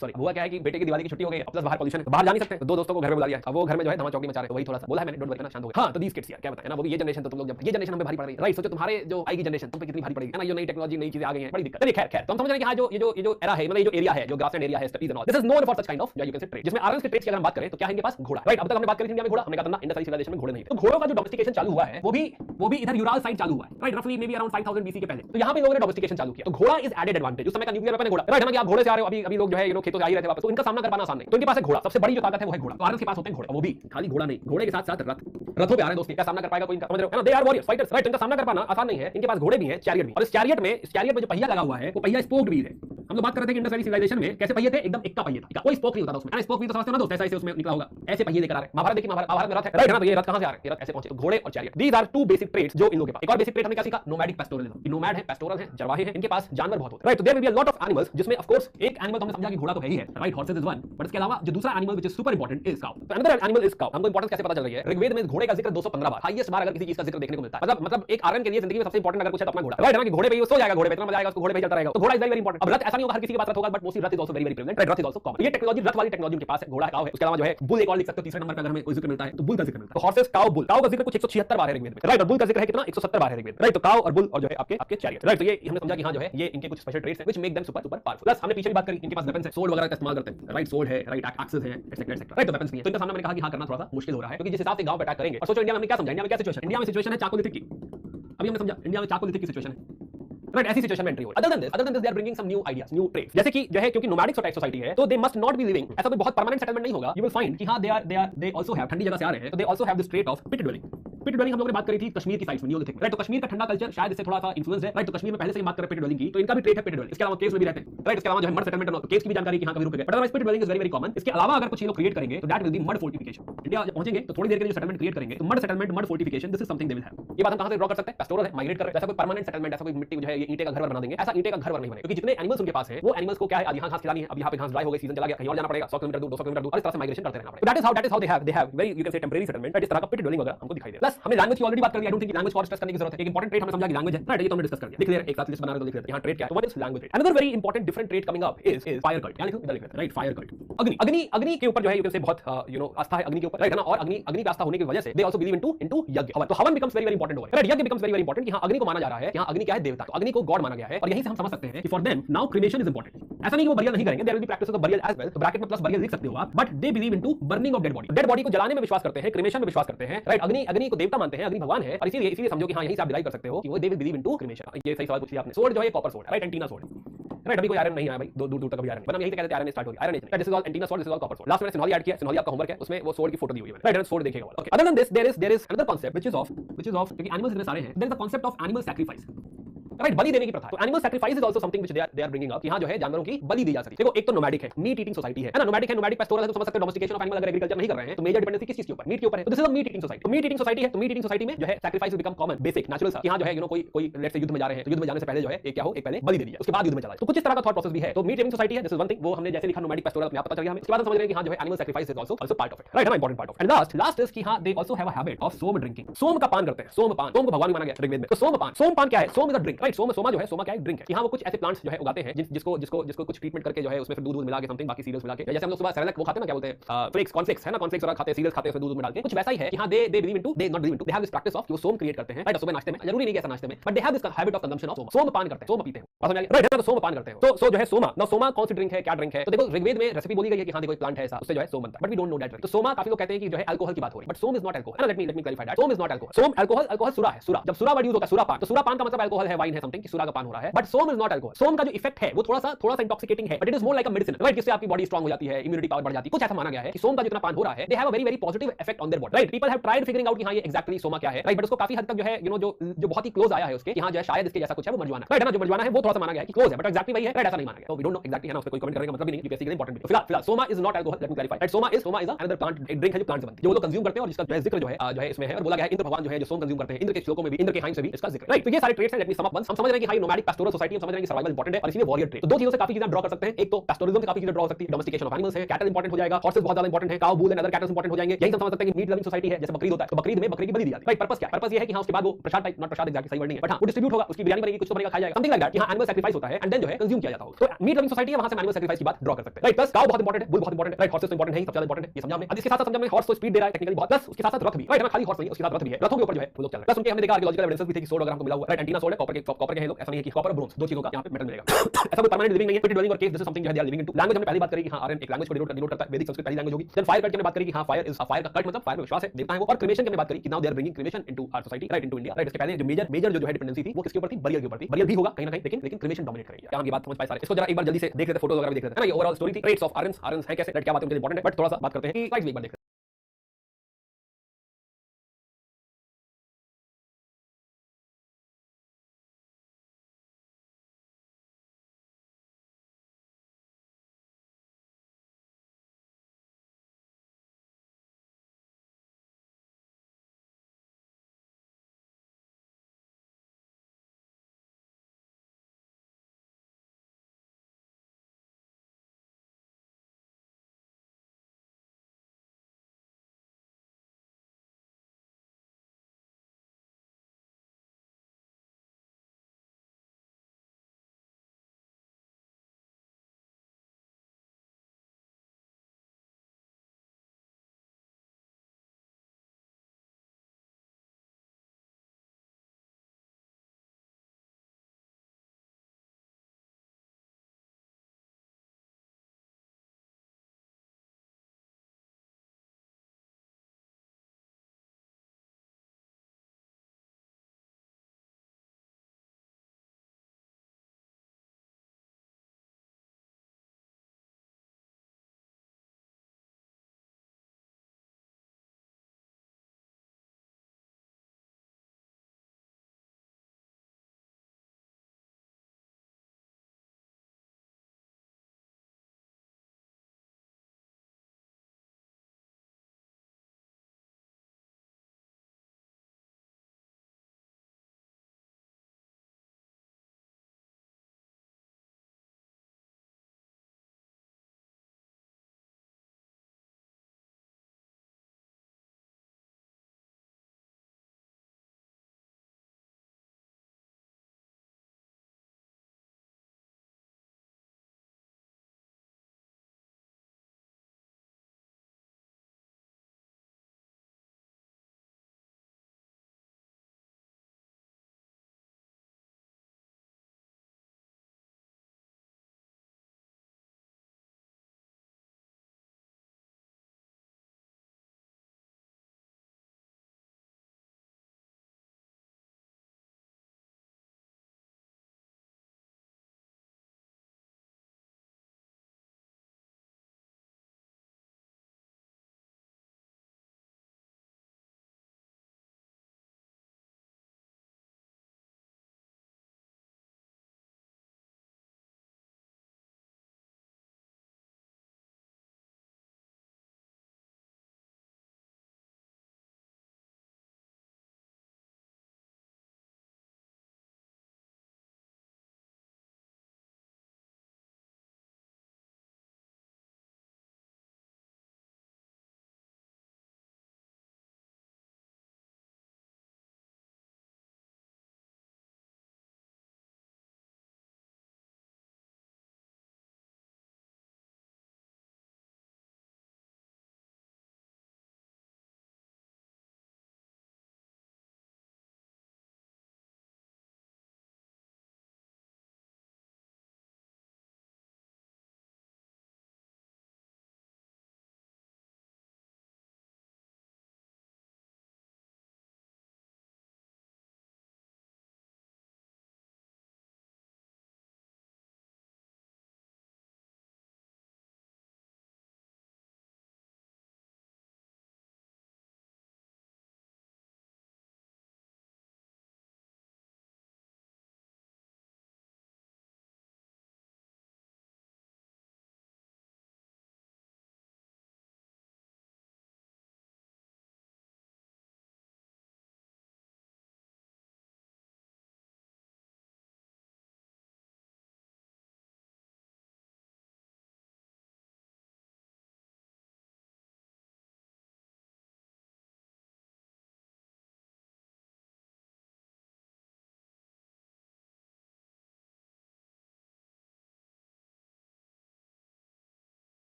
सॉरी, हुआ क्या है कि बेटे की दिवाली की छुट्टी हो गई, प्लस बाहर पोल्यूशन है, बाहर जा नहीं सकते, तो दो दोस्तों को घर में बुला लिया, अब वो घर में जो है धमा चौकी मचा रहे, तो वही थोड़ा सा बोला है मैंने, डोंट वरी, शांत हो गए। हाँ, तो दीस किड्स यार क्या बताएं ना, वो भी ये जनरेशन, तो तुम लोग जब ये जनरेशन हमें भारी पड़ रही है, राइट, सोचो तुम्हारे जो आएगी जनरेशन तुम पे कितनी भारी पड़ेगी, है ना, ये नई टेक्नोलॉजी, नई चीजें आ गई हैं, बड़ी दिक्कत। चलिए खैर तो हम समझ रहे हैं कि हाँ जो ये जो एरा है, मतलब ये जो एरिया है, जो ग्रासलैंड एरिया है, studies and all, this is known for such kind of you can से ट्रेड, जिसमें आर्यंस के ट्रेड्स की अगर हम बात करें तो क्या है इनके पास घोड़ा, राइट। अब तक हमने बात करी थी इंडिया में घोड़ा, हमने कहा था ना इंडस सिविलाइजेशन में घोड़े नहीं थे, तो घोड़ों का जो डोमेस्टिकेशन चालू हुआ है वो भी इधर यूराल साइड चालू हुआ है, राइट, रफली मे बी अराउंड 5000 बीसी के पहले। तो यहाँ पे लोगों ने डोमेस्टिकेशन चालू किया, तो घोड़ा इज एडेड एडवांटेज, उस समय का न्यूक्लियर वेपन है घोड़ा, राइट, है ना, कि आप घोड़े से आ रहे हो, अभी लोग जो है खेतों से आ ही रहे थे वापस, तो इनका सामना कर पाना आसान नहीं, तो इनके पास है घोड़ा, सबसे बड़ी जो ताकत है वो है घोड़ा। तो आर्यंस के पास होते हैं घोड़े, वो भी खाली घोड़ा नहीं, घोड़े के साथ साथ रथों पे आ रहे हैं दोस्त, क्या सामना कर पाएगा कोई इनका, समझ रहे हो, है ना, they are warriors fighters, right, इनका सामना कर पाना आसान नहीं है। इनके पास घोड़े भी हैं, चैरियट भी, और इस चैरियट में जो पहिया लगा हुआ है वो पहिया स्पोक्ड व्हील है। हम लोग बात कर रहे थे कि इंडस वैली सिविलाइजेशन में कैसे पहिए थे, एकदम इक्का पहिया था, कोई स्पोक नहीं होता था उसमें, स्पोक व्हील तो समझते हो ना दोस्त, ऐसे उसमें निकला होगा, ऐसे पहिए लेकर आ रहे हैं। महाभारत देखिए, महाभारत में रथ है, राइट, है ना, तो ये रथ कहां से आ रहे हैं, ये रथ ऐसे पहुंचे, तो घोड़े और chariot, these are two basic trades जो इन लोगों के पास। एक और बेसिक ट्रेड हमने क्या सीखा, नोमैडिक पेस्टोरलिज्म, नोमैड है, पेस्टोरल है, चरवाहे हैं, इनके पास जानवर बहुत होते हैं, राइट। तो there will be a lot of animals, जिसमें ऑफ कोर्स एक एनिमल तो हमने समझा कि घोड़ा तो है ही है, right, horses is one, but इसके अलावा जो दूसरा animal which is super important is cow. तो अनदर एनिमल इज काउ। हमको इंपॉर्टेंस कैसे पता चल रही है, ऋग्वेद में घोड़े का जिक्र 215 बार, हाईएस्ट बार अगर किसी चीज का जिक्र देखने को मिलता है, मतलब एक आर्यन के लिए जिंदगी में सबसे इंपॉर्टेंट अगर पूछे तो अपना घोड़ा, राइट, है ना, कि घोड़े पे सो जाएगा, घोड़े पे इतना मजा आएगा उसको, घोड़े पे चलता रहेगा, तो घोड़ा इज वेरी इंपॉर्टेंट। अब रथ ऐसा नहीं होगा हर किसी के पास रथ होगा, but mostly Rath is also very present, right, Rath is also common. ये टेक्नोलॉजी, रथ वाली टेक्नोलॉजी उनके पास है, घोड़ा काउ है। उसके अलावा जो है बुल एक और लिख सकते हो, तीसरे नंबर पे अगर हमें कोई जिक्र मिलता है तो बुल का जिक्र मिलता है। तो हॉर्सेस, काउ, बुल, काउ का जिक्र कुछ 176 बार है ऋग्वेद में, राइट, और बुल का जिक्र है कितना, 170 बार है ऋग्वेद, राइट। तो काउ और बुल और जो है आपके चैरियट, राइट। तो ये हमने समझा कि हाँ जो है ये इनके कुछ स्पेशल ट्रेड्स हैं which make them super powerful. Plus हमने पीछे भी बात करी, इनके पास वेपन्स है, सोर्ड वगैरह का इस्तेमाल करते हैं, राइट, सोर्ड है, राइट, एक्सेस है, एटसेक्टरा एटसेक्टरा, राइट, तो वेपन्स भी है। तो इनका सामना मैंने कहा कि हाँ करना थोड़ा सा मुश्किल हो रहा है, क्योंकि जिस हिसाब से गांव पे अटैक करेंगे, और सोचो इंडिया में हमने क्या समझा, इंडिया में क्या सिचुएशन, इंडिया में सिचुएशन है चाकोलिथिक की, अभी हमने समझा इंडिया में चाकोलिथिक की सिचुएशन है, राइट, ऐसी सिचुएशन में एंट्री हो। Other than this they are bringing some new ideas, new trades, जैसे कि जो है क्योंकि नोमैडिक सोसाइटी है तो they must not be living, ऐसा कोई बहुत परमानेंट सेटलमेंट नहीं होगा। यू विल फाइंड कि हाँ दे आल्सो हैव, ठंडी जगह से आ रहे हैं तो they also have this trait of pit dwelling. Pit dwelling हम लोगों ने बात करी थी कश्मीर की साइड में, नियोलिथिक, राइट, तो कश्मीर का ठंडा कल्चर शायद इससे थोड़ा सा इन्फ्लुएंस है, राइट। तो कश्मीर में पहले से ही बात करें पिट ड्वेलिंग की, तो इनका भी ट्रेट है पिट ड्वेलिंग। इसके अलावा केव्स में भी रहते हैं, राइट, इसके अलावा जो है मड सेटलमेंट और केव्स की भी जानकारी कि हां कभी रुक गए, but otherwise pit dwelling is very common. इसके अलावा अगर कुछ ये लोग क्रिएट करेंगे तो that will be mud fortification. India जब पहुंचेंगे तो थोड़ी देर के लिए जो सेटलमेंट क्रिएट करेंगे तो mud settlement, mud fortification, this is something they will have. ये बात हम कहां से ड्रॉ कर सकते हैं, पेस्टोरल है, माइग्रेट कर रहे हैं, ऐसा कोई परमानेंट सेटलमेंट, ऐसा कोई मिट्टी जो है ये ईंटे का घर बना देंगे, ऐसा ईंटे का घर नहीं बनेगा, क्योंकि जितने एनिमल्स उनके पास है वो एनिमल्स को क्या है, अब यहाँ घास खिलानी है, अब यहाँ पे घास ड्राई हो गई, सीजन चला गया, कहीं और जाना पड़ेगा, 100 किलोमीटर दूर, 200 किलोमीटर दूर, और इस तरह से माइग्रेशन करते रहना पड़ेगा। That is how they have very you can से टेंपरेरी सेटलमेंट, इस तरह का पिट ड्वेलिंग वगैरह हमको दिखाई दे। प्लस हमने लैंग्वेज की ऑलरेडी बात कर ली, आई डोंट थिंक लैंग्वेज को स्ट्रेस करने की जरूरत है, एक इंपॉर्टेंट ट्रेड हमने समझा कि लैंग्वेज है, राइट, ये तो हमने डिस्कस कर लिया, लिख ले एक साथ लिस्ट बना रहे तो लिख लेते हैं, यहाँ ट्रेड क्या है, तो what is language trade. Another very important different trade coming up is fire cult, यानी कि राइट, फायर कल्ट, अग्नि के ऊपर जो है यू कैन से बहुत यू नो आस्था है अग्नि के ऊपर, राइट, है ना, और अग्नि की आस्था होने की वजह से दे आल्सो बिलीव इनटू यज्ञ, हवन, तो हवन becomes very important over, right, यज्ञ बिकम्स वेरी इंपॉर्टेंट कि हां अग्नि को माना जा रहा है, यहाँ अग्नि क्या है, देवता, तो अग्नि को गॉड माना गया है, और यहीं से हम समझ सकते हैं कि for them now cremation is important. ऐसा नहीं कि वो बरियल नहीं करेंगे, there will be practices of burial as well, तो ब्रैकेट में प्लस बरियल लिख सकते हो आप, but they believe into burning of dead body, dead body को जलाने में विश्वास करते हैं, क्रिमेशन में विश्वास करते हैं, राइट। अग्नि को देवता मानते हैं, अग्नि भगवान है, और इसीलिए समझो कि हां यहीं से आप डिराइव कर सकते हो कि वो they will believe into cremation. ये सही सवाल पूछिए आपने। सोर्ड जो है copper sword, right, antenna sword, right, अभी कोई आयरन नहीं आया भाई, दूर दूर तक अभी आयरन नहीं, हम यहीं से कहते हैं आयरन स्टार्ट हो गया, आयरन नहीं, this is all antenna sword, this is all copper sword. Last में सिनॉली ऐड किया, सिनॉली आपका होमवर्क है, उसमें वो सोर्ड की फोटो दी हुई है, राइट, सोर्ड देखिएगा, okay. Other than this there is another concept which is of क्योंकि एनिमल्स इतने सारे हैं, there is the concept of animal sacrifice, right, बलि देने की प्रथा। तो animal sacrifice is also something which they are bringing up, यहां जो है जानवरों की बलि दी जा सकती है। देखो एक तो नोमैडिक है, मीट ईटिंग सोसाइटी है ना, नोमैडिक है, नोमैडिक पेस्टोरल है, तो समझ सकते हो डोमेस्टिकेशन ऑफ एनिमल अगर एग्रीकल्चर नहीं कर रहे हैं तो मेजर डिपेंडेंसी किस चीज के ऊपर, मीट के ऊपर है, तो this is a meat eating society. तो मीट ईटिंग सोसाइटी है, तो मीट ईटिंग सोसाइटी में जो है sacrifice will become common, basic, natural सा, यहां जो है यू नो कोई लेट्स से युद्ध में जा रहे हैं, तो युद्ध में जाने से पहले जो है एक क्या हो, एक पहले बलि दे दिया, उसके बाद युद्ध में चला जाए, तो कुछ इस तरह का थॉट प्रोसेस भी है। तो मीट ईटिंग सोसाइटी है, दिस इज वन थिंग, वो हमने जैसे लिखा नोमैडिक पेस्टोरल अपने आप पता चल गया हमें। इसके बाद हम समझ रहे हैं कि हां जो है animal sacrifice is also part of it, right, है ना, important part of. And last is कि हां they also have a habit of soma drinking, soma का पान करते हैं, सोम को भगवान भी माना गया ऋग्वेद में। तो सोम पान क्या है, soma is a drink, right, soma जो है, सोमा क्या है, ड्रिंक है। यहां वो कुछ ऐसे प्लांट्स जो है उगाते हैं जिसको कुछ ट्रीटमेंट करके जो है उसमें फिर दूध मिला के समथिंग बाकी सीरियल्स मिला के, जैसे हम लोग सुबह सेरेलैक वो खाते हैं ना, क्या बोलते हैं, फ्लेक्स, कॉर्नफ्लेक्स है ना, कॉर्नफ्लेक्स वगैरह खाते हैं, सीरियल्स खाते हैं, उसमें दूध में डाल के, कुछ वैसा ही है कि हां दे believe into, they not believe into, they have this practice of, वो सोम क्रिएट करते हैं, राइट, सुबह नाश्ते में, जरूरी नहीं कि ऐसा नाश्ते में, but they have this habit of consumption of soma पान करते हैं, सोम पीते हैं, बात समझ आ गई, राइट, है ना, तो सोम पान करते हैं। तो जो है सोमा, ना सोमा कौन सी ड्रिंक है, क्या ड्रिंक है, तो देखो ऋग्वेद में रेसिपी बोली गई है कि हां देखो एक प्लांट है ऐसा, उससे जो है सोम बनता है, but we don't know that. तो सोमा काफी लोग कहते हैं कि जो है अल्कोहल की बात हो रही है, but soma is not alcohol, let me clarify that, soma is not alcohol, सोम अल्कोहल सुरा है, सुरा, जब सुरा वर्ड यूज होता है, सुरा पान, तो सुरा पान का मतलब अल्कोहल है, वाइन है समथिंग कि सुरा का पान हो रहा है, but soma is not alcohol. Soma का जो इफेक्ट है वो थोड़ा सा इंटॉक्सिकेटिंग है, but it is more like a medicine, right? जिससे आपकी बॉडी स्ट्रांग हो जाती है, इम्यूनिटी पावर बढ़ जाती है। कुछ ऐसा माना गया है कि सोम का जितना पान हो रहा है, they have a very very positive effect on their body, right? People have tried figuring out कि हां ये एग्जैक्टली सोमा क्या है, राइट? बट उसको काफी हद तक जो है जो बहुत ही क्लोज आया है उसके, कि हां जो है शायद इसके जैसा कुछ है, वो मरजुआना, राइट? है ना? जो मरजुआना है वो थोड़ा सा माना गया है कि क्लोज है, बट एग्जैक्टली वही है, राइट? ऐसा नहीं माना गया। तो वी डोंट नो एग्जैक्टली, है ना? उस पे कोई कमेंट करने का मतलब ही नहीं, बेसिकली इंपॉर्टेंट है। फिलहाल Soma is not alcohol, let me clarify, right? Soma is another plant, एक ड्रिंक है जो प्लांट से बनती है, जो वो लोग कंज्यूम करते हैं और जिसका जिक्र जो है इसमें है, और बोला गया है इंद्र भगवान जो है जो सोम कंज्यूम करते हैं, इंद्र के श्लोकों में भी, इंद्र के हाइम से भी इसका जिक्र, राइट? तो ये सारे ट्रेट्स हैं। Let me sum up once. हम समझ रहे हैं कि हाई नोमैडिक पैस्टोरल सोसाइटी, हम समझ रहे हैं कि सर्वाइवल इंपॉर्टेंट है और इसी में वॉरियर ट्रेट। तो दो चीजों से काफी चीजें ड्रॉ कर सकते हैं। एक तो पैस्टोरिज्म से काफी चीजें ड्रॉ हो सकती है, डोमेस्टिकेशन ऑफ एनिमल्स है, कैटल इंपॉर्टेंट हो जाएगा, हॉर्सेस बहुत ज्यादा इंपॉर्टेंट है, cow, bull and other kettles important हो जाएंगे। यही हम समझ सकते हैं कि मीट लविंग सोसाइटी है, जैसे बकरीद होता है, तो बकरीद में बकरी की बलि दी जाती है, राइट? पर्पस क्या है? पर्पस ये है कि हां उसके बाद वो प्रसाद टाइप, नॉट प्रसाद एग्जैक्टली सही वर्ड नहीं है, बट हां वो डिस्ट्रीब्यूट होगा, उसकी बिरयानी बनेगी, कुछ तो बनेगा, खाया जाएगा, समथिंग लाइक दैट। यहां एनिमल सैक्रिफाइस होता है एंड देन जो है कंज्यूम किया जाता होगा। तो मीट लविंग सोसाइटी है, वहां से एनिमल सैक्रिफाइस की बात ड्रॉ कर सकते हैं, राइट? प्लस काउ बहुत इंपॉर्टेंट है, बुल बहुत इंपॉर्टेंट है, राइट? हॉर्सेस तो इंपॉर्टेंट है, सबसे ज्यादा इंपॉर्टेंट है, ये समझा हमने। अब इसके साथ समझा हमने हॉर्स तो स्पीड दे रहा है टेक्निकली बहुत, प्लस उसके साथ रथ भी, राइट? ना खाली हॉर्स नहीं, उसके साथ रथ भी है, रथों के ऊपर जो है वो लोग चल रहे हैं। प्लस उनके हमने देखा आर्कियोलॉजिकल एविडेंसेस भी थे कि सोर्ड अगर हमको मिला हुआ, राइट? एंटीना सोर्ड है, कॉपर के हैं लोग, ऐसा नहीं है कि कॉपर और ब्रोंज दो चीजों का यहां पे मेटल मिलेगा। ऐसा कोई परमानेंट लिविंग नहीं है, पिट ड्वेलिंग और केव, दिस इज समथिंग जो है they are living into. Language हमने पहले बात करी कि हां आर्यन एक लैंग्वेज को डिनोट करता है, वैदिक संस्कृत पहली लैंग्वेज होगी। देन फायर कल्ट की हमने बात करी कि हां फायर इज फायर का कल्ट, मतलब फायर में विश्वास है, देवता है वो। और क्रिमेशन की हमने बात करी कि now they are bringing cremation into our society, right? Into India, right? इसके पहले जो मेजर जो है डिपेंडेंसी थी वो किसके ऊपर थी? बरियल के ऊपर थी। बरियल भी होगा कहीं ना कहीं, लेकिन क्रिमेशन डोमिनेट करेगी। क्या हम ये बात समझ पाए सारे? इसको जरा एक बार जल्दी से देख लेते हैं, फोटो वगैरह भी देख लेते हैं ना। ये ओवरऑल स्टोरी थी, ट्रेट्स ऑफ आर्यन है कैसे, राइट? क्या बात है, मुझे इंपॉर्टेंट है, बट थोड़ा सा बात करते हैं कि एक बार देख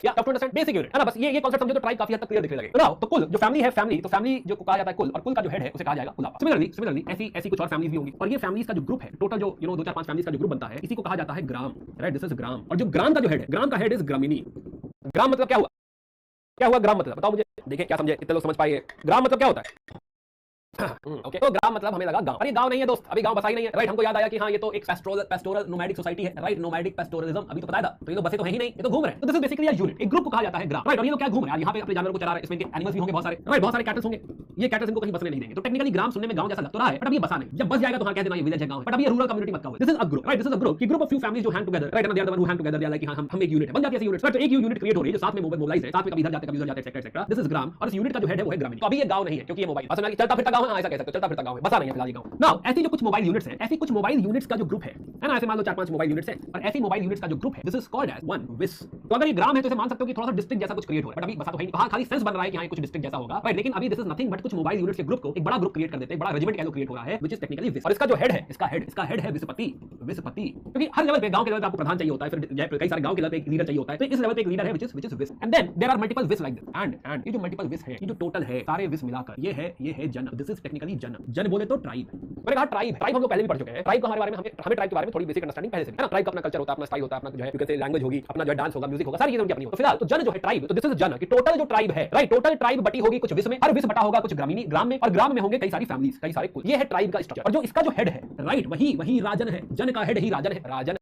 या tough to understand basic unit है ना। बस ये कांसेप्ट समझो तो ट्राइब काफी हद तक क्लियर दिखने लगेगा। तो कुल जो फैमिली है, फैमिली तो फैमिली जो कहा जाता है कुल, और कुल का जो हेड है उसे कहा जाएगा कुलाबा। सिमिलरली ऐसी कुछ और फैमिलीज भी होंगी, और ये फैमिलीज का जो ग्रुप है टोटल जो 2-4-5 फैमिलीज का जो ग्रुप बनता है, इसी को कहा जाता है ग्राम, राइट। This is gram. और जो ग्राम का जो हेड है, ग्राम का हेड इज ग्रामीणी। ग्राम मतलब क्या हुआ, क्या हुआ ग्राम मतलब, बताओ मुझे, देखिए क्या समझे, कितने लोग समझ पाएंगे ग्राम मतलब क्या होता है। ओके, तो ग्राम मतलब हमें लगा गांव, अरे गांव नहीं है दोस्त, अभी गांव बसा ही नहीं है, राइट। हमको याद आया कि हाँ ये तो एक पेस्टोरल नोमैडिक सोसाइटी है, राइट। नोमैडिक पेस्टोरलिज्म अभी तो बताया था, तो ये तो बसे तो है ही नहीं, ये तो घूम रहे हैं। तो this is basically a unit, एक ग्रुप को कहा जाता है ग्राम, राइट। और ये लोग क्या घूम रहे हैं, यहाँ पे अपने जानवरों को चला रहे हैं, इसमें एनिमल्स भी होंगे बहुत सारे, राइट। बहुत सारे कैटल्स होंगे, ये कैटल्स इनको कहीं बसने नहीं देंगे। तो टेक्निकली ग्राम सुनने में गांव जैसा लग तो रहा है, बट अब ये बसा नहीं, जब बस जाएगा तो हाँ कह देना ये विलेज है, गांव है, बट अब ये रूरल कम्युनिटी मत कहो। This is a group, right. This is a group, की ग्रुप ऑफ फ्यू फैमिलीज जो hang together, right. And they are the one who hang together, they are like हम एक यूनिट है, बन जाती है ऐसी यूनिट, राइट। तो एक यूनिट क्रिएट हो रही है जो साथ में मोबाइलाइज है, साथ में कभी इधर जाते कभी उधर जाते एक्सेट्रा। दिस इज ग्राम, और इस यूनिट का जो हेड है वो है ग्रामीण। तो अभी ये गांव नहीं है क्योंकि ये मोबाइल असल में चलता फिरता गांव है, ऐसा कह सकते हो, चलता फिरता गांव है, बसा नहीं है फिलहाल गांव। नाउ ऐसी जो कुछ मोबाइल यूनिट्स हैं, ऐसी कुछ मोबाइल यूनिट्स का जो ग्रुप है ना, ऐसे मान लो 4-5 मोबाइल यूनिट्स हैं, और ऐसी मोबाइल यूनिट्स का जो ग्रुप है, this is called as one vis. तो अगर ये ग्राम है तो इसे मान सकते हो कि थोड़ा सा डिस्ट्रिक्ट जैसा कुछ क्रिएट हो रहा है, बट अभी बसा तो है नहीं, वहां खाली सेंस बन रहा है कि हां कुछ डिस्ट्रिक्ट जैसा होगा, राइट। लेकिन अभी दिस इज नथिंग बट कुछ मोबाइल यूनिट्स के ग्रुप को एक बड़ा ग्रुप क्रिएट कर देते हैं, बड़ा रेजिमेंट कह क्रिएट हो रहा है, व्हिच इज टेक्निकली विस। और इसका जो हेड है, इसका हेड है विसपति, क्योंकि हर लेवल पे, गांव के लेवल पे आपको प्रधान चाहिए होता है, फिर कई सारे गांव के लेवल पे एक लीडर चाहिए होता है, तो इस लेवल पे एक लीडर है which is vis. And then there are multiple vis like this, and ये जो मल्टीपल विस है, ये जो टोटल है सारे विस मिलाकर ये है जन। दिस इज टेक्निकली जन बोले तो ट्राइब। मैंने कहा ट्राइब हम लोग पहले भी पढ़ चुके हैं। ट्राइब के बारे में हमें ट्राइब के बारे में थोड़ी बेसिक अंडरस्टैंडिंग पहले से है ना। ट्राइब का अपना कल्चर होता है, अपना स्टाइल होता है, अपना जो है यू कैन से लैंग्वेज होगी, अपना जो है डांस होगा, म्यूजिक होगा, सारी चीजें उनकी अपनी होगी। तो फिलहाल तो जन जो है ट्राइब, तो दिस इज जन, कि टोटल जो ट्राइब है, राइट। टोटल ट्राइब बटी होगी कुछ विस में, हर विस बटा होगा कुछ ग्रामीणी ग्राम में, और ग्राम में होंगे कई सारी फैमिलीज, कई सारे कुल। ये है ट्राइब का स्ट्रक्चर। और जो इसका जो हेड है, राइट, वही राजन है। जन का हेड ही राजन है, राजन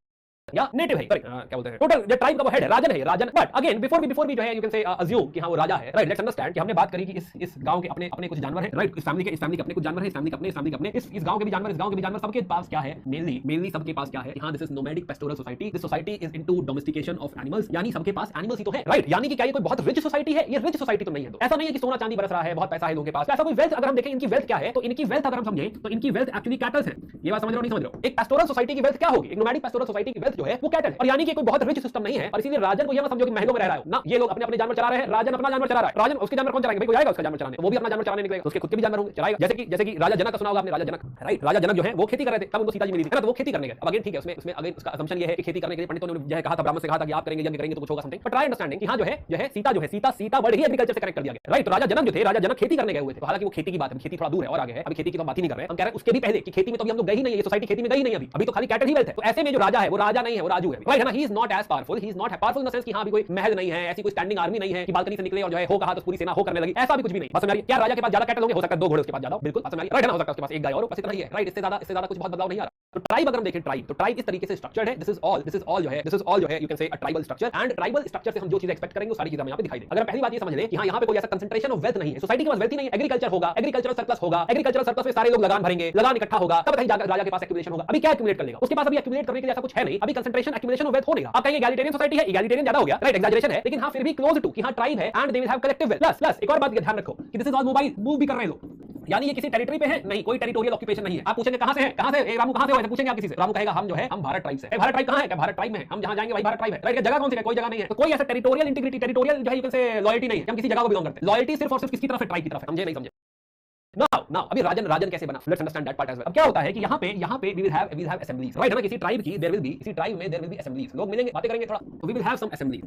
या नेटिव है, क्या बोलते हैं, टोटल जो ट्राइब का वो हेड है राजन है, राजन। बट अगेन बिफोर भी जो है यू कैन से अज्यूम कि हाँ वो राजा है, राइट। लेट्स अंडरस्टैंड कि हमने बात करी कि इस गांव के अपने कुछ जानवर हैं, राइट। इस फैमिली के अपने कुछ जानवर हैं, इस फैमिली के अपने, इस गांव के भी जानवर, सबके पास क्या है, मेनली सबके पास क्या है, हाँ this is nomadic pastoral society. This society is into domestication of animals, यानी सबके पास एनिमल्स ही तो है, राइट। यानी कि क्या ये कोई बहुत रिच सोसाइटी है, ये रिच सोसाइटी तो नहीं है। तो ऐसा नहीं है कि सोना चांदी बरस रहा है, बहुत पैसा है लोगों के पास, ऐसा कोई वेल्थ अगर हम देखें, इनकी वेल्थ क्या है, तो इनकी वेल्थ अगर हम समझें तो इनकी वेल्थ एक्चुअली कैटल्स है। ये बात समझ रहे हो नहीं समझ रहे हो। एक पेस्टोरल सोसाइटी की वेल्थ क्या होगी, एक नोमैडिक पेस्टोरल सोसाइटी की वेल्थ जो है वो कैटल है, और यानी कि कोई बहुत रिच सिस्टम नहीं है। और इसीलिए राजन को ये मत समझो कि महलों में रह रहा है ना, ये लोग अपने जानवर चला रहे हैं, राजन अपना जानवर चला रहा है। राजन उसके जानवर कौन चलाएगा, भाई कोई आएगा उसका जानवर चलाने, वो भी अपना जानवर चलाने निकलेगा, उसके खुद के भी जानवर होंगे, चलाएगा। जैसे कि राजा जनक का सुना होगा आपने, राजा जनक, राइट। राजा जनक जो है वो खेती कर रहे थे, तब उनको सीता जी मिली थी, तो वो खेती करने गए। अब अगेन ठीक है, उसमें अगेन उसका असम्पशन ये है कि खेती करने के लिए पंडितों ने जो है कहा था, ब्राह्मण से कहा था कि आप करेंगे यज्ञ करेंगे तो कुछ होगा समथिंग। बट ट्राई अंडरस्टैंडिंग कि हाँ जो है सीता वर्ड ही एग्रीकल्चर से कनेक्ट कर दिया गया, राइट। तो राजा जनक जो थे, राजा जनक खेती करने गए हुए थे। हालांकि वो खेती की बात है, खेती थोड़ा दूर है और आगे है, अभी खेती की तो बात ही नहीं कर रहे हैं हम, कह रहे हैं उसके भी पहले कि खेती में तो हम लोग गए ही नहीं है, ये सोसाइटी खेती में गई नहीं है अभी तो खाली कैटल ही वेल्थ है। तो ऐसे में जो राजा है वो राजा नहीं है, वो राजू है, राइट है ना। He is not as powerful, he is not powerful in the sense कि हाँ भी कोई महल नहीं है, ऐसी कोई स्टैंडिंग आर्मी नहीं है कि बालकनी से निकले और जो है हो कहा तो पूरी सेना हो करने लगी, ऐसा भी कुछ भी नहीं। बस समझ क्या राजा के पास ज्यादा कैटल होंगे, हो सकता है 2 घोड़े उसके पास ज्यादा, बिल्कुल समझ राइट है ना, हो सकता है उसके पास 1 गाय और बस इतना ही है, राइट। इससे ज्यादा कुछ बहुत बदलाव नहीं आ रहा। तो ट्राइब अगर हम देखें ट्राइब, तो ट्राइब इस तरीके से स्ट्रक्चर्ड है। दिस इज ऑल जो है यू कैन से a tribal structure. And tribal structure से हम जो चीज एक्सपेक्ट करेंगे वो सारी चीजें यहां पे दिखाई दे। अगर पहली बात ये समझ लें कि हां यहां पे कोई ऐसा कंसंट्रेशन ऑफ वेल्थ नहीं है, सोसाइटी के पास वेल्थ ही नहीं है, एग्रीकल्चर होगा, एग्रीकल्चरल सरप्लस होगा, एग्रीकल्चरल सरप्लस में सारे लोग लगान भरेंगे, लगान इकट्ठा होगा, तब कहीं जाकर राजा के पास एक्यूमुलेशन होगा। अभी क्या एक्यूमुलेट कर लेगा, उसके पास अभी एक्यूमुलेट करने के लिए ऐसा कुछ है नहीं, अभी कंसंट्रेशन एक्यूमुलेशन ऑफ वेल्थ हो नहीं रहा। आप कहेंगे एगलिटेरियन सोसाइटी है, एगलिटेरियन ज्यादा हो गया, राइट, एग्जैजरेशन है, लेकिन हां फिर भी क्लोज टू कि हां ट्राइब है and they will have collective wealth. Plus एक और बात ध्यान रखो कि this is all mobile, move भी कर रहे हैं लोग, यानी ये किसी टेरिटरी पे है नहीं, कोई टेरिटोरियल ऑक्यूपेशन नहीं है। आप पूछेंगे कहां से है, रामू कहां से हो, ऐसे पूछेंगे आप किसी से, रामू कहेगा हम जो है हम भारत ट्राइब से है। भारत ट्राइब कहां है, क्या भारत ट्राइब में हम जहां जाएंगे वही भारत ट्राइब है, राइट। जगह कौन सी है, कोई जगह नहीं है। तो कोई ऐसा टेरिटोरियल इंटीग्रिटी, टेरिटोरियल जो है यू कैन से लॉयल्टी नहीं है, हम किसी जगह को बिलोंग करते हैं। लॉयल्टी सिर्फ और सिर्फ किसकी तरफ है, ट्राइब की तरफ है, समझे नहीं समझे। नाउ अभी राजन कैसे बना, let's understand that part as well. अब क्या होता है कि यहाँ पे we will have assemblies, right है ना। किसी ट्राइब की देयर विल बी, इसी ट्राइब में देयर विल बी असेंबलीज, लोग मिलेंगे बातें करेंगे थोड़ा, तो we will have some assemblies.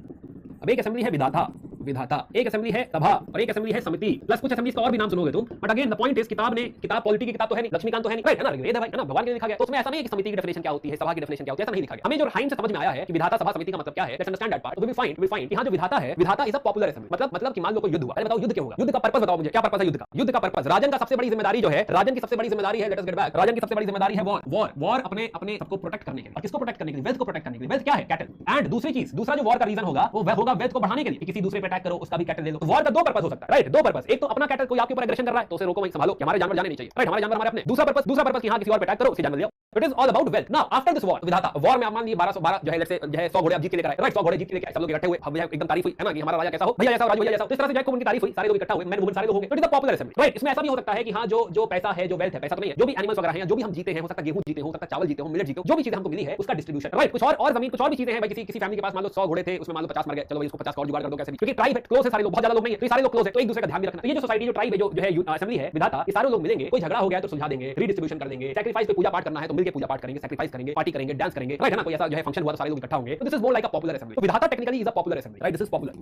अब एक असेंबली है विधाता, एक असेंबली है सभा, और एक असेंबली है समिति, प्लस कुछ असेंबलीज का और भी नाम सुनोगे तुम। But again the point is किताब पॉलिटी की किताब तो है नहीं, लक्ष्मीकांत तो है नहीं, राइट है ना, ऋग्वेद है भाई, है ना, भगवान के लिए लिखा गया। तो उसमें ऐसा नहीं है कि समिति की डेफिनेशन क्या होती है, सभा की डेफिनेशन क्या होती है, ऐसा नहीं लिखा गया। हमें जो राइम से समझ में आया है कि विधाता सभा समिति का मतलब क्या है, let's understand that part. We will find कि हां जो विधाता है, विधाता इज अ पॉपुलर असेंबली। मतलब कि मान लो कोई युद्ध हुआ, अरे बताओ युद्ध क्यों होगा, युद्ध का पर्पस बताओ मुझे, क्या पर्पस है युद्ध का पर्पस। राजन का सबसे बड़ी जिम्मेदारी जो है, राजन की सबसे बड़ी जिम्मेदारी है, लेट अस गेट बैक, राजन की सबसे बड़ी जिम्मेदारी है वॉर अपने सबको प्रोटेक्ट करने के लिए। और किसको प्रोटेक्ट करने के लिए, वेल्थ को प्रोटेक्ट करने के लिए। वेल्थ क्या है, कैटल। एंड दूसरा जो वॉर का रीजन होगा वो होगा वेल्थ को बढ़ाने के लिए, किसी दूसरे पे अटैक करो उसका भी कैटल ले लो। वॉर का 2 पर्पस हो सकता है, राइट, 2 पर्पस। एक तो अपना कैटल कोई आपके ऊपर एग्रेशन कर रहा है तो उसे रोको, वहीं संभालो कि हमारे जानवर जाने नहीं चाहिए, राइट, हमारे जानवर हमारे अपने। दूसरा पर्पस कि हां किसी और पे अटैक करो, उसके जानवर ले आओ। It is all about wealth. Now after this war, विधाता वॉर में मान लिए 1212 जो है लेट्स से जो है 100 घोड़े आप जीत के लेकर आए, राइट, 100 घोड़े जीत के लेकर सब लोग इकट्ठे हुए, हम एकदम तारीफ हुई है ना कि हमारा राजा कैसा हो, भैया जैसा हो, राजू भैया जैसा हो, इस तरह से जाकर उनकी तारीफ हुई, सारे लोग इकट्ठा हुए, मैन वुमन सारे लोग होंगे। It is a popular assembly, right. इसमें ऐसा भी हो सकता है कि हां जो पैसा है, जो वेल्थ है, पैसा तो नहीं है, जो भी एनिमल्स वगैरह हैं, जो भी हम जीते हैं, हो सकता है गेहूं जीते हो सकता है चावल जीते हो, मिलेट जीते हो, जो भी चीजें हमको मिली है उसका डिस्ट्रीब्यूशन, राइट। कुछ और जमीन, कुछ और भी चीजें हैं भाई, किसी फैमिली के पास मान लो 100 घोड़े थे, उसमें मान लो 50 मर गए, चलो भाई इसको 50 और जुगाड़ कर दो कैसे भी, क्योंकि ट्राइब है, क्लोज है, सारे लोग बहुत ज्यादा लोग नहीं है, तो सारे लोग क्लोज है, तो एक दूसरे का ध्यान भी रखना। ये जो सोसाइटी जो ट्राइब है, जो है असेंबली है, विधाता, ये सारे लोग मिलेंगे, कोई झगड़ा हो गया तो सुलझा देंगे, रीडिस्ट्रीब्यूशन कर देंगे, सैक्रिफाइस पे पूजा पाठ करना है तो मिलकर पूजा पाठ करेंगे, सैक्रिफाइस करेंगे, पार्टी करेंगे, डांस करेंगे, राइट है ना, कोई ऐसा जो है फंक्शन हुआ तो सारे लोग इकट्ठा होंगे, तो this is more like a popular assembly. तो विधाता technically is a popular assembly, right, this is popular.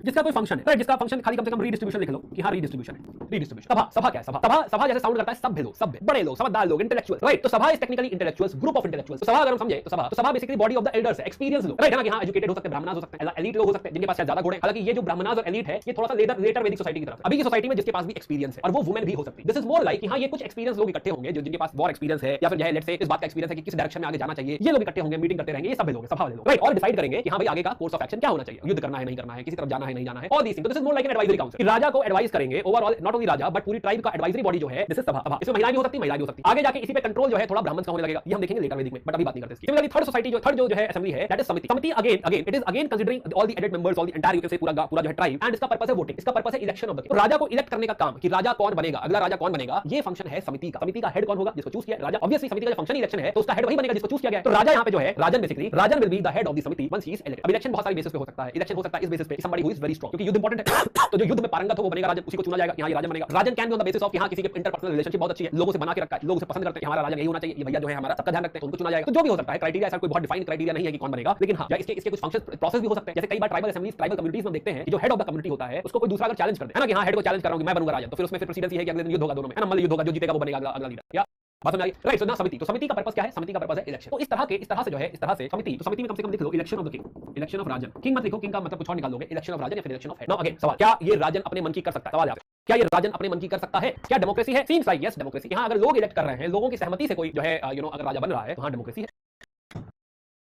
जिसका कोई फंक्शन है, राइट, जिसका फंक्शन खाली कम से कम रीडिस्ट्रीब्यूशन लिख लो कि हाँ रीडिस्ट्रीब्यूशन है, रीडिस्ट्रीब्यूशन। सभा, सभा क्या है? सभा, सभा, सभा जैसे साउंड करता है सभ्य लोग, सभ्य बड़े लोग, समझदार लोग, इंटेलेक्चुअल, राइट। तो सभा is technically intellectuals, group of intellectuals. सभा अगर हम समझे तो सभा basically body of the elders है, एक्सपीरियंस लोग, राइट है ना, कि हाँ एजुकेटेड हो सकते हैं, ब्राह्मणास हो सकते हैं, एलीट लोग हो सकते हैं जिनके पास शायद ज्यादा घोड़े। हालांकि ये जो ब्राह्मणास और एलीट है ये थोड़ा सा लेटर वैदिक सोसाइटी की तरफ, अभी की सोसाइटी में जिसके पास भी एक्सपीरियंस है, और वो वुमेन भी हो सकती है। दिस इज मोर लाइक कि हाँ ये कुछ एक्सपीरियंस लोग इकट्ठे होंगे जो जिनके पास वॉर एक्सपीरियंस है या फिर जो है लेट्स से इस बात का एक्सपीरियंस है कि किस डायरेक्शन में आगे जाना चाहिए, ये लोग इकट्ठे होंगे, मीटिंग करते रहेंगे, ये सब लोग सभा वाले लोग, राइट, और डिसाइड करेंगे कि हाँ भाई आगे का कोर्स ऑफ एक्शन क्या होना चाहिए, युद्ध करना है नहीं करना है, किसी तरफ जाना है नहीं जाना है, all these things. This is more like an advisory council, राजा को एडवाइस करेंगे overall, not only raja but पूरी ट्राइब का एडवाइजरी बॉडी जो है दिस इज सभा। इसमें महिलाएं भी हो सकती है, महिलाएं भी हो सकती है, आगे जाके इसी पे कंट्रोल जो है थोड़ा ब्राह्मण का होने लगेगा, ये हम देखेंगे लेटर वैदिक में, बट अभी बात नहीं करते इसकी। सिमिलरली थर्ड सोसाइटी जो थर्ड जो है असेंबली है that is samiti. Samiti again it is again considering all the added members, all the entire you can say पूरा जो है ट्राइब, एंड इसका पर्पस है वोटिंग, इसका पर्पस है इलेक्शन ऑफ द किंग। राजा को इलेक्ट करने का काम कि राजा कौन बनेगा, अगला राजा कौन बनेगा, ये फंक्शन है समिति का। समिति का हेड कौन होगा, जिसको चूज किया राजा, ऑब्वियसली समिति का जो फंक्शन इलेक्शन है तो उसका हेड वही बनेगा जिसको चूज किया गया है। तो राजा यहां पे जो है rajan, basically rajan will be the head of the samiti once he is elected. अब इलेक्शन बहुत सारी बेसिस पे हो सकता है, इलेक्शन हो सकता है इस बेसिस पे somebody who is very strong, क्योंकि युद्ध इंपॉर्टेंट है तो जो युद्ध में पारंगत हो वो बनेगा राजन, उसी को चुना जाएगा, यहां ये राजन बनेगा। Rajan can be on the basis of यहां किसी के इंटरपर्सनल रिलेशनशिप बहुत अच्छी है, लोगों से बना के रखा है, लोग उसे पसंद करते हैं, हमारा राजन यही होना चाहिए, ये भैया जो है हमारा सबका ध्यान रखते हैं, तो उनको चुना जाएगा। तो जो भी हो सकता है, क्राइटेरिया ऐसा कोई बहुत डिफाइन क्राइटेरिया नहीं है कि कौन बनेगा, लेकिन हां इसके कुछ फंक्शन प्रोसेस भी हो सकते हैं। जैसे कई बार ट्राइबल असेंबलीज, ट्राइबल कम्युनिटीज में देखते हैं कि जो हेड ऑफ द कम्युनिटी होता है उसको कोई दूसरा अगर चैलेंज कर दे, है ना, कि हां हेड को चैलेंज कर रहा हूं कि मैं बनूंगा राजन, तो फिर उसमें फिर प्रेसिडेंसी है कि अगले दिन युद्ध होगा दोनों में, है ना, मतलब युद्ध होगा, जो जीतेगा वो बनेगा अगला लीडर। या बात समझ आई, राइट। सो ना समिति, तो समिति का पर्पस क्या है, समिति का पर्पस है इलेक्शन। तो इस तरह से जो है इस तरह से समिति, तो समिति में कम से कम लिख लो election of the king, election of rajan. King मत लिखो, किंग का मतलब कुछ और निकाल लोगे, इलेक्शन ऑफ राजन या फिर election of head. Now again सवाल, क्या ये राजन अपने मन की कर सकता है, सवाल क्या ये राजन अपने मन की कर सकता है, क्या डेमोक्रेसी है? Seems like yes democracy. यहां अगर लोग इलेक्ट कर रहे हैं, लोगों की सहमति से कोई जो है अगर राजा बन रहा है तो हां डेमोक्रेसी है।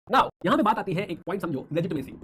नाउ यहां पे बात आती है, एक पॉइंट समझो, लेजिटिमेसी।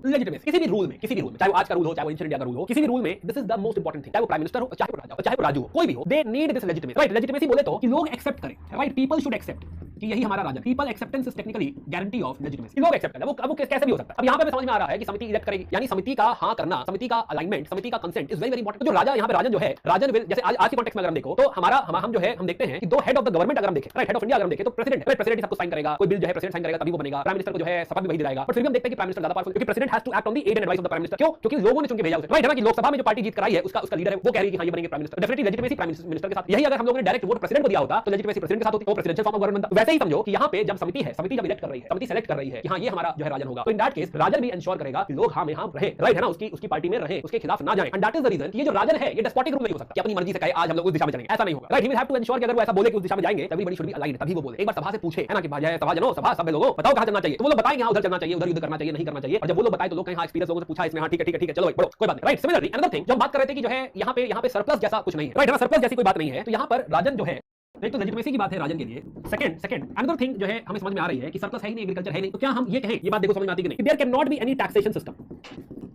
लेजिटिमेसी किसी भी रूल में, चाहे वो आज का रूल हो, चाहे वो एंशिएंट इंडिया का रूल हो, किसी भी रूल में this is the most important thing, चाहे वो प्राइम मिनिस्टर हो, चाहे वो राजा हो, चाहे वो राजू हो, कोई भी हो, they need this legitimacy, right. Legitimacy बोले तो कि लोग एक्सेप्ट करें, राइट, पीपल शुड एक्सेप्ट कि यही हमारा राजा। People acceptance is technically guarantee of legitimacy, लोग एक्सेप्ट करें। वो कैसे भी हो सकता है। अब यहां पे समझ में आ रहा है कि समिति इलेक्ट करेगी, यानी समिति का हां करना, समिति का अलाइनमेंट, समिति का consent is very very important. तो जो राजा यहां पे राजन जो है, राजन विल, जैसे आज के कॉन्टेक्स्ट में अगर हम देखो तो हम जो है हम देखते हैं कि दो हेड ऑफ द गवर्नमेंट अगर हम देखें, राइट, हेड ऑफ इंडिया अगर हम देखें तो प्रेसिडेंट, प्रेसिडेंट सबको साइन करेगा, कोई बिल जो है प्रेसिडेंट साइन करेगा तभी वो बनेगा, प्राइम मिनिस्टर को जो है शपथ भी वही दिलाएगा, पर फिर भी हम देखते हैं कि प्राइम मिनिस्टर ज्यादा पावरफुल, क्योंकि president has to act on the aid and advice of the prime minister. क्यों? क्योंकि लोगों ने चुन के भेजा उसे, राइट है ना, कि लोकसभा में जो पार्टी जीत कराई है उसका लीडर है, वो कह रही है कि हां ये बनेंगे prime minister, definitely legitimacy prime minister के साथ। यही अगर हम लोगों ने डायरेक्ट वोट प्रेसिडेंट को दिया होता तो लेजिटिमेसी प्रेसिडेंट के साथ होती, वो प्रेसिडेंशियल फॉर्म ऑफ गवर्नमेंट बनता। वैसे ही समझो कि यहां पे जब समिति है, समिति जब इलेक्ट कर रही है, समिति सेलेक्ट कर रही है कि हां ये हमारा जो है राजन होगा, तो इन दैट केस राजन भी इंश्योर करेगा कि लोग हां में हां रहे, राइट है ना, उसकी पार्टी में रहे, उसके खिलाफ ना जाएं। And that is the reason कि ये जो राजन है ये डेस्पोटिक रूल नहीं हो सकता कि अपनी मर्जी से कहे आज हम लोग उस दिशा में चलेंगे, ऐसा नहीं होगा, right. He will have to ensure कि अगर वो ऐसा बोले कि उस दिशा में जाएंगे तभी बड़ी शुड बी अलाइन्ड, तभी वो बोले। एक बार सभा से पूछे, है ना, कि भाई सभा जनो, सभा सब लोगों बताओ कहां चलना चाहिए, तो वो लोग बताएंगे हां उधर चलना चाहिए, उधर युद्ध करना चाहिए, नहीं करना चाहिए। और जब वो लोग बताए तो लोग कहें हां एक्सपीरियंस लोगों से पूछा इसमें, हां ठीक है चलो भाई बढ़ो, कोई बात नहीं, राइट। सिमिलरली अनदर थिंग जो हम बात कर रहे थे कि जो है यहां पे सरप्लस जैसा कुछ नहीं है, राइट है ना, सरप्लस जैसी कोई बात नहीं है। तो यहां पर राजन जो है, एक तो लेजिटिमेसी की बात है राजन के लिए, सेकंड अनदर थिंग जो है हमें समझ में आ रही है कि सरप्लस है ही नहीं, एग्रीकल्चर है नहीं, तो क्या हम ये कहें, ये बात देखो समझ में आती है कि नहीं, there can not be any taxation system,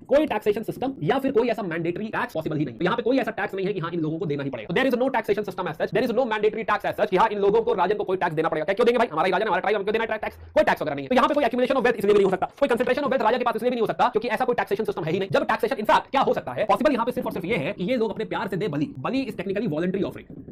कोई टैक्सेशन सिस्टम या फिर कोई ऐसा मैंडेटरी टैक्स पॉसिबल ही नहीं। तो यहां पे कोई ऐसा टैक्स नहीं है कि हां इन लोगों को देना ही पड़ेगा। तो there is no taxation system as such, there is no mandatory tax as such कि हां इन लोगों को, राजन को कोई टैक्स देना पड़ेगा। क्यों देंगे भाई, हमारा ही राजन, हमारा ट्राइब, हमको देना है टैक्स, कोई टैक्स वगैरह नहीं है। तो यहां पे कोई एक्यूमुलेशन ऑफ वेल्थ इसलिए भी नहीं हो सकता, कोई कंसंट्रेशन ऑफ वेल्थ राजा के पास इसलिए भी नहीं हो सकता क्योंकि ऐसा कोई टैक्सेशन सिस्टम है ही नहीं। जब टैक्सेशन इनफैक्ट क्या हो सकता है पॉसिबल यहां पे सिर्फ और सिर्फ ये है कि ये लोग अपने प्यार से दे बलि, बलि इज टेक्निकली वॉलंटरी ऑफरिंग,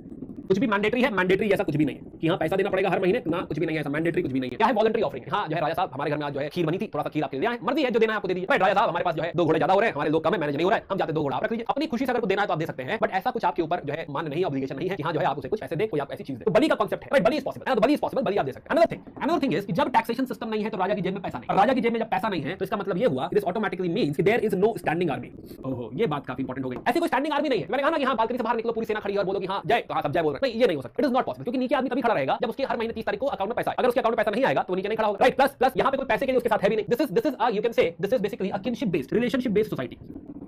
कुछ भी मैंडेटरी है, मैंडेटरी ऐसा कुछ भी नहीं है कि हां पैसा देना पड़ेगा हर महीने, ना कुछ भी नहीं है ऐसा, मैंडेटरी कुछ भी नहीं है। क्या है वॉलंटरी ऑफरिंग, हां जो है राजा साहब हमारे घर में आज जो है खीर बनी थी, थोड़ा सा खीर आपके लिए आए, मर्जी है जो देना है आपको दे दीजिए, राइट। राजा साहब हमारे पास जो है 2 घोड़े ज्यादा हो रहे हैं, हमारे लोग कम है, मैनेज नहीं हो रहा है, हम जाते 2 घोड़ा आप रख लीजिए, अपनी खुशी से अगर देना है तो आप दे सकते हैं, बट ऐसा कुछ आपके ऊपर जो है मान नहीं, ऑब्लिगेशन नहीं है कि हां जो है आप उसे कुछ पैसे दे, कोई आप ऐसी चीज दे। तो बलि का कांसेप्ट है, राइट, बलि इज पॉसिबल, तो बलि इज पॉसिबल, बलि आप दे सकते हैं। अनदर थिंग इज कि जब टैक्सेशन सिस्टम नहीं है तो राजा की जेब में पैसा नहीं, और राजा की जेब में जब पैसा नहीं है तो इसका मतलब ये हुआ दिस ऑटोमेटिकली मींस कि there is no standing army. ओहो ये बात काफी इंपॉर्टेंट हो गई, ऐसी कोई स्टैंडिंग आर्मी नहीं है। मैंने कहा ना कि हां बालकनी से बाहर निकलो, पूरी सेना खड़ी है और बोलो कि हां जय, तो हां सब जय बोल रहे हैं, नहीं ये नहीं हो सकता, इट इज नॉट पॉसिबल, क्योंकि नीचे आदमी तभी खड़ा रहेगा जब उसके हर महीने 30 तारीख को अकाउंट में पैसा है, अगर उसके अकाउंट में पैसा नहीं आएगा तो नीचे नहीं खड़ा होगा, राइट। प्लस यहां पे कोई पैसे के लिए उसके साथ है भी नहीं, दिस इज यू कैन से this is basically a kinship based, relationship based society.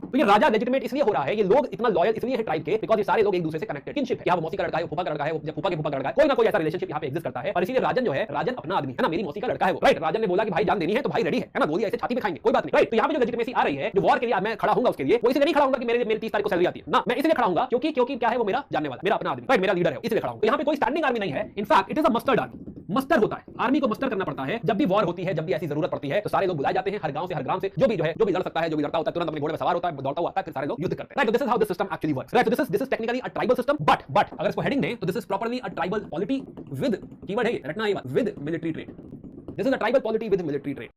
तो ये राजा लेजिटिमेट इसलिए हो रहा है, ये लोग इतना लॉयल इसलिए है ट्राइब के, बिकॉज़ ये सारे लोग एक दूसरे से कनेक्टेड, किनशिप है, या वो मौसी का लड़का है, वो फूफा का लड़का है, वो फूफा के फूफा का लड़का है, कोई ना कोई ऐसा रिलेशनशिप यहां पे एग्जिस्ट करता है। और इसीलिए राजन जो है, राजन अपना आदमी है ना, मेरी मौसी का लड़का है वो, राइट। राजन ने बोला कि भाई जान देनी है तो भाई रेडी है ना, गोली ऐसे छाती पे खाएंगे, कोई बात नहीं, राइट। तो यहां पे जो लेजिटिमेसी आ रही है, जो वॉर के लिए मैं खड़ा हूंगा उसके लिए, वो इसलिए नहीं खड़ा हूंगा कि मेरे 30 तारीख को सैलरी आती है ना, मैं इसलिए खड़ा हूंगा क्योंकि क्या है, वो मेरा जानने वाला, मेरा अपना आदमी, राइट, मेरा लीडर है, इसलिए खड़ा हूं। तो यहां पे कोई स्टैंडिंग आर्मी नहीं है, in fact it is a mustered army, muster होता है, आर्मी को मस्टर करना पड़ता है जब भी वॉर होती है, जब भी ऐसी जरूरत पड़ती है तो सारे लोग बुलाए जाते हैं, हर गांव से, हर ग्राम से, जो भी लड़ सकता है, जो भी लड़ता होता है, तुरंत अपने घोड़े पे सवार होता है, दौड़ता हुआ आता है, फिर सारे लोग युद्ध करते हैं, right. This is how the system actually works, right. This is technically a tribal system, but अगर इसको हेडिंग दें तो this is properly a tribal polity with, keyword है रटना ये बात, with military trade. This is a tribal polity with military trade.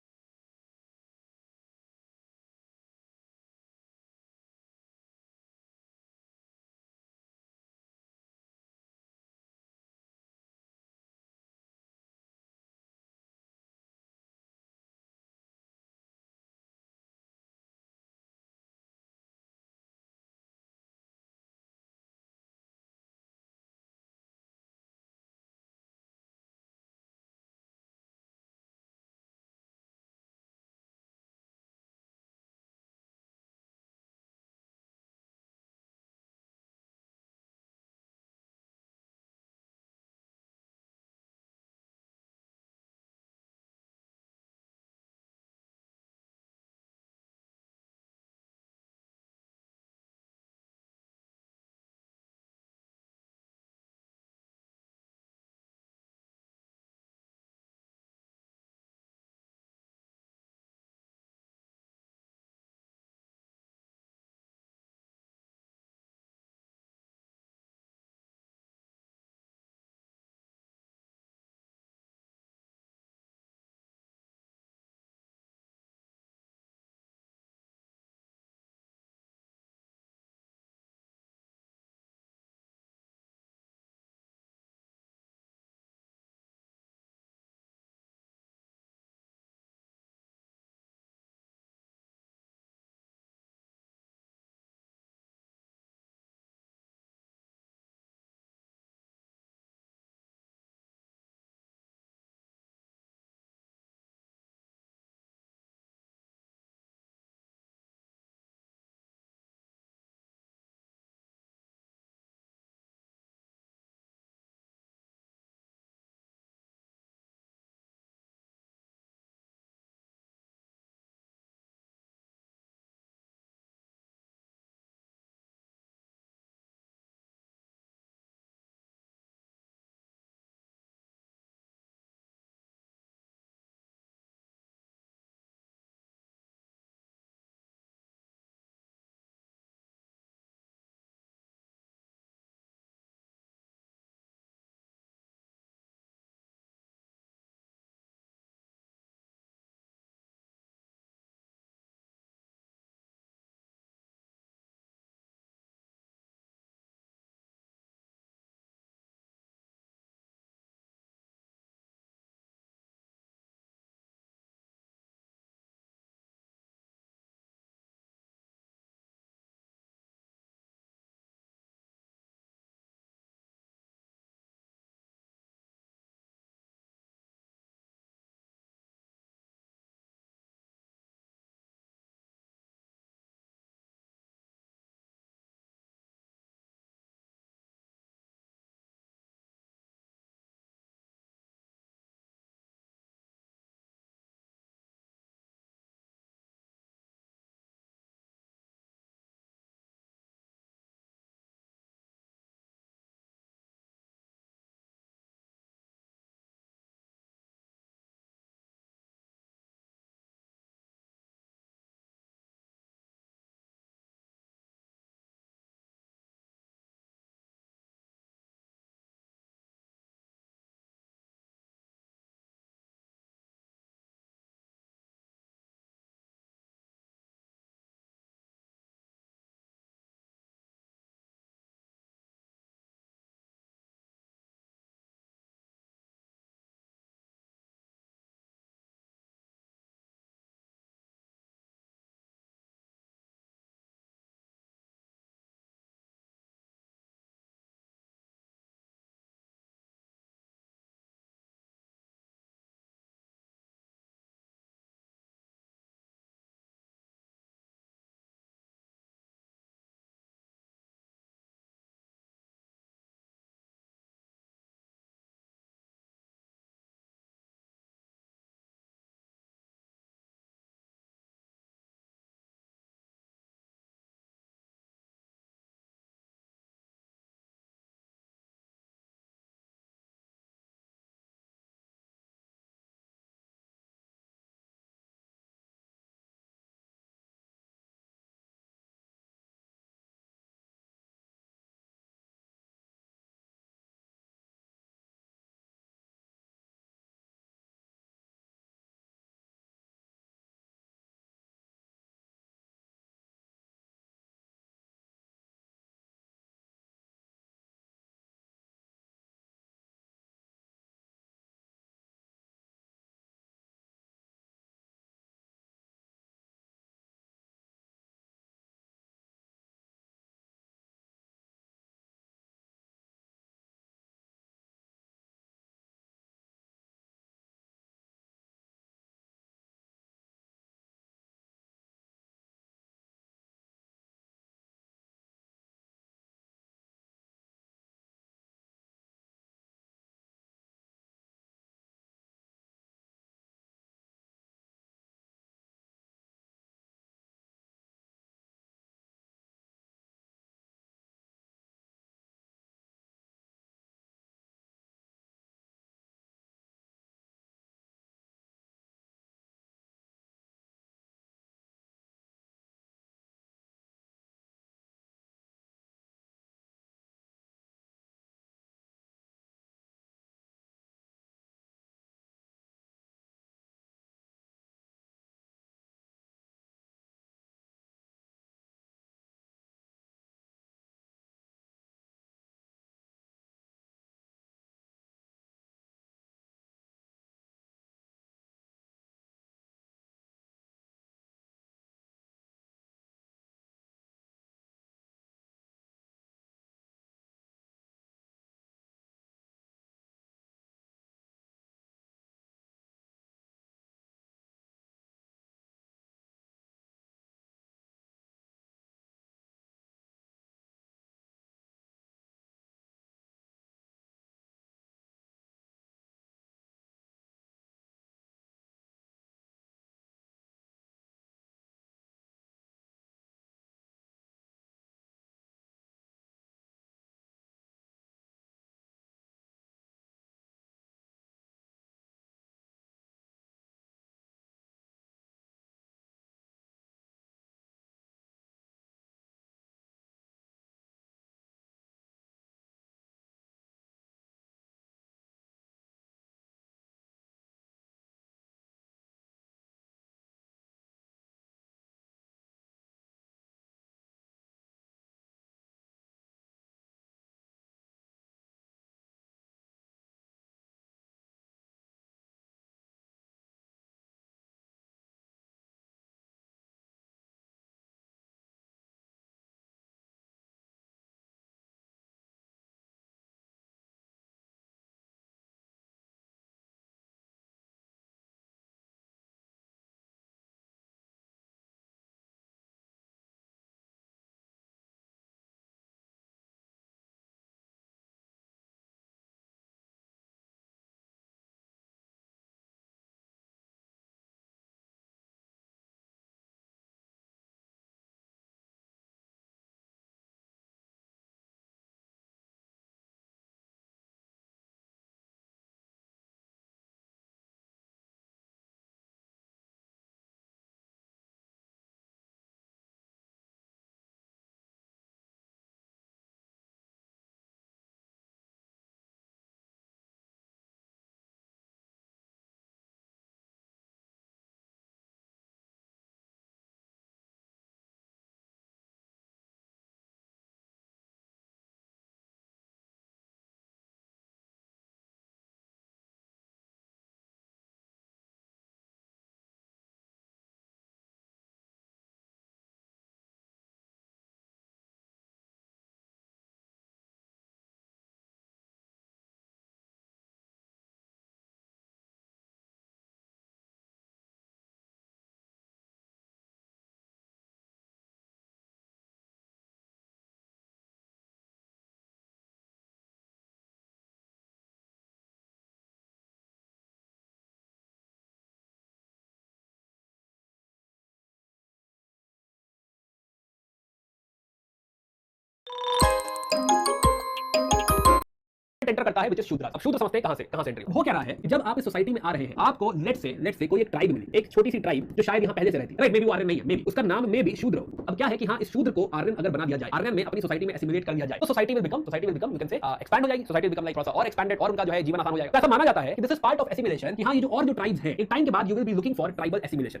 Enter करता है विच इज शूद्र। अब शूद्र समझते हैं कहां से एंट्री हो क्या रहा है कि जब आप इस सोसाइटी में आ रहे हैं, आपको लेट से कोई एक ट्राइब मिली, एक छोटी सी ट्राइब जो शायद यहां पहले से रहती है, राइट, मे बी वो आर्यन नहीं है, मे बी उसका नाम मे बी शूद्र हो। अब क्या है कि हां, इस शूद्र को आर्यन अगर बना दिया जाए, आर्यन में अपनी सोसाइटी में एसिमिलेट कर दिया जाए, तो society will become you can से एक्सपैंड हो जाएगी, सोसाइटी विल बिकम लाइक थोड़ा सा और एक्सपैंडेड और उनका जो है जीवन आसान हो जाएगा। ऐसा माना जाता है कि this is part of assimilation कि हां, ये जो और जो ट्राइब्स हैं, एक टाइम के बाद you will be looking for tribal assimilation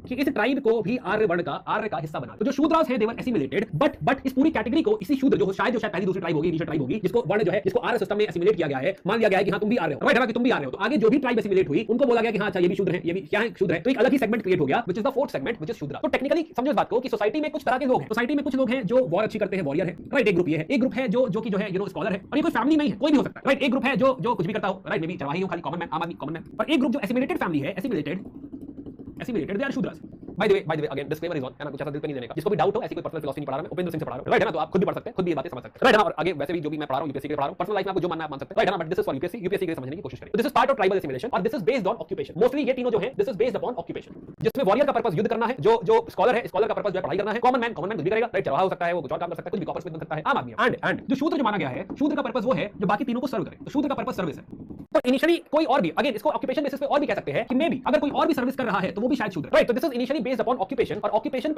कि इस ट्राइब को भी आर्य वर्ण का हिस्सा बना। तो जो शूद्रास हैं दे वर एसिमिलेटेड, बट इस पूरी कैटेगरी को इसी शूद्र जो शायद पहली दूसरी ट्राइब होगी, नीचे ट्राइब होगी, जिसको वर्ण जो है, जिसको आर्य सिस्टम में एसिमिलेट किया गया है, मान लिया गया है कि हां तुम भी आ रहे हो, राइट है ना, कि तुम भी आ रहे हो। तो आगे जो भी ट्राइब एसिमिलेट हुई उनको बोला गया कि हां अच्छा ये भी शूद्र है, ये भी क्या है, शूद्र है। तो एक अलग ही सेगमेंट क्रिएट हो गया which is the fourth segment which is शूद्र। तो टेक्निकली समझो इस बात को कि सोसाइटी में कुछ तरह के लोग हैं, सोसाइटी में कुछ लोग हैं जो वॉर अच्छी करते हैं, वॉरियर है, राइट, एक ग्रुप ये है, एक ग्रुप है जो कि जो है स्कॉलर है, और ये कोई फैमिली नहीं है, कोई भी हो सकता है, राइट। एक ग्रुप है जो कुछ भी करता हो, राइट, मे बी चरवाही हो, खाली कॉमन मैन, आम आदमी कॉमन मैन। और एक ग्रुप जो एसिमिलेटेड फैमिली है, assimilated they are Shudras. By the way again disclaimer is on, है ना, कुछ ऐसा दिल पे नहीं देने का। जिसको भी डाउट हो, ऐसी कोई पर्सनल फिलॉसफी नहीं पढ़ा रहा मैं, उपेंद्र सिंह से पढ़ा रहा हूं, राइट है ना, तो आप खुद भी पढ़ सकते हैं, खुद भी ये बातें समझ सकते हैं, राइट है ना। और आगे वैसे भी जो भी मैं पढ़ा रहा हूं यूपीएससी के पढ़ा रहा हूं, पर्सनल लाइफ में आपको जो मानना है मान सकते हैं, राइट है ना, but this is for UPSC के लिए समझने की कोशिश करें। तो this is part of tribal assimilation और this is based on occupation. Mostly ये तीनों जो है this is based upon occupation, जिसमें वॉरियर का पर्पस युद्ध करना है, जो स्कॉलर है, स्कॉलर का पर्पस जो है पढ़ाई करना है, कॉमन मैन कुछ भी करेगा, राइट, चरवाहा हो सकता है, वो कुछ और काम कर सकता है, कुछ भी कॉर्पोरेट बन सकता है, आम आदमी। एंड जो शूद्र जो माना गया है, शूद्र का पर्पस वो है जो बाकी तीनों को सर्व करे। तो शूद्र का पर्पस सर्विस है। तो इनिशियली कोई और भी, अगेन इसको ऑक्यूपेशन बेसिस पे और भी कह सकते हैं कि मे बी अगर कोई और भी सर्विस कर रहा है तो वो भी शायद शूद्र, राइट। तो this is initially based upon occupation, और ऑक्यूपेशन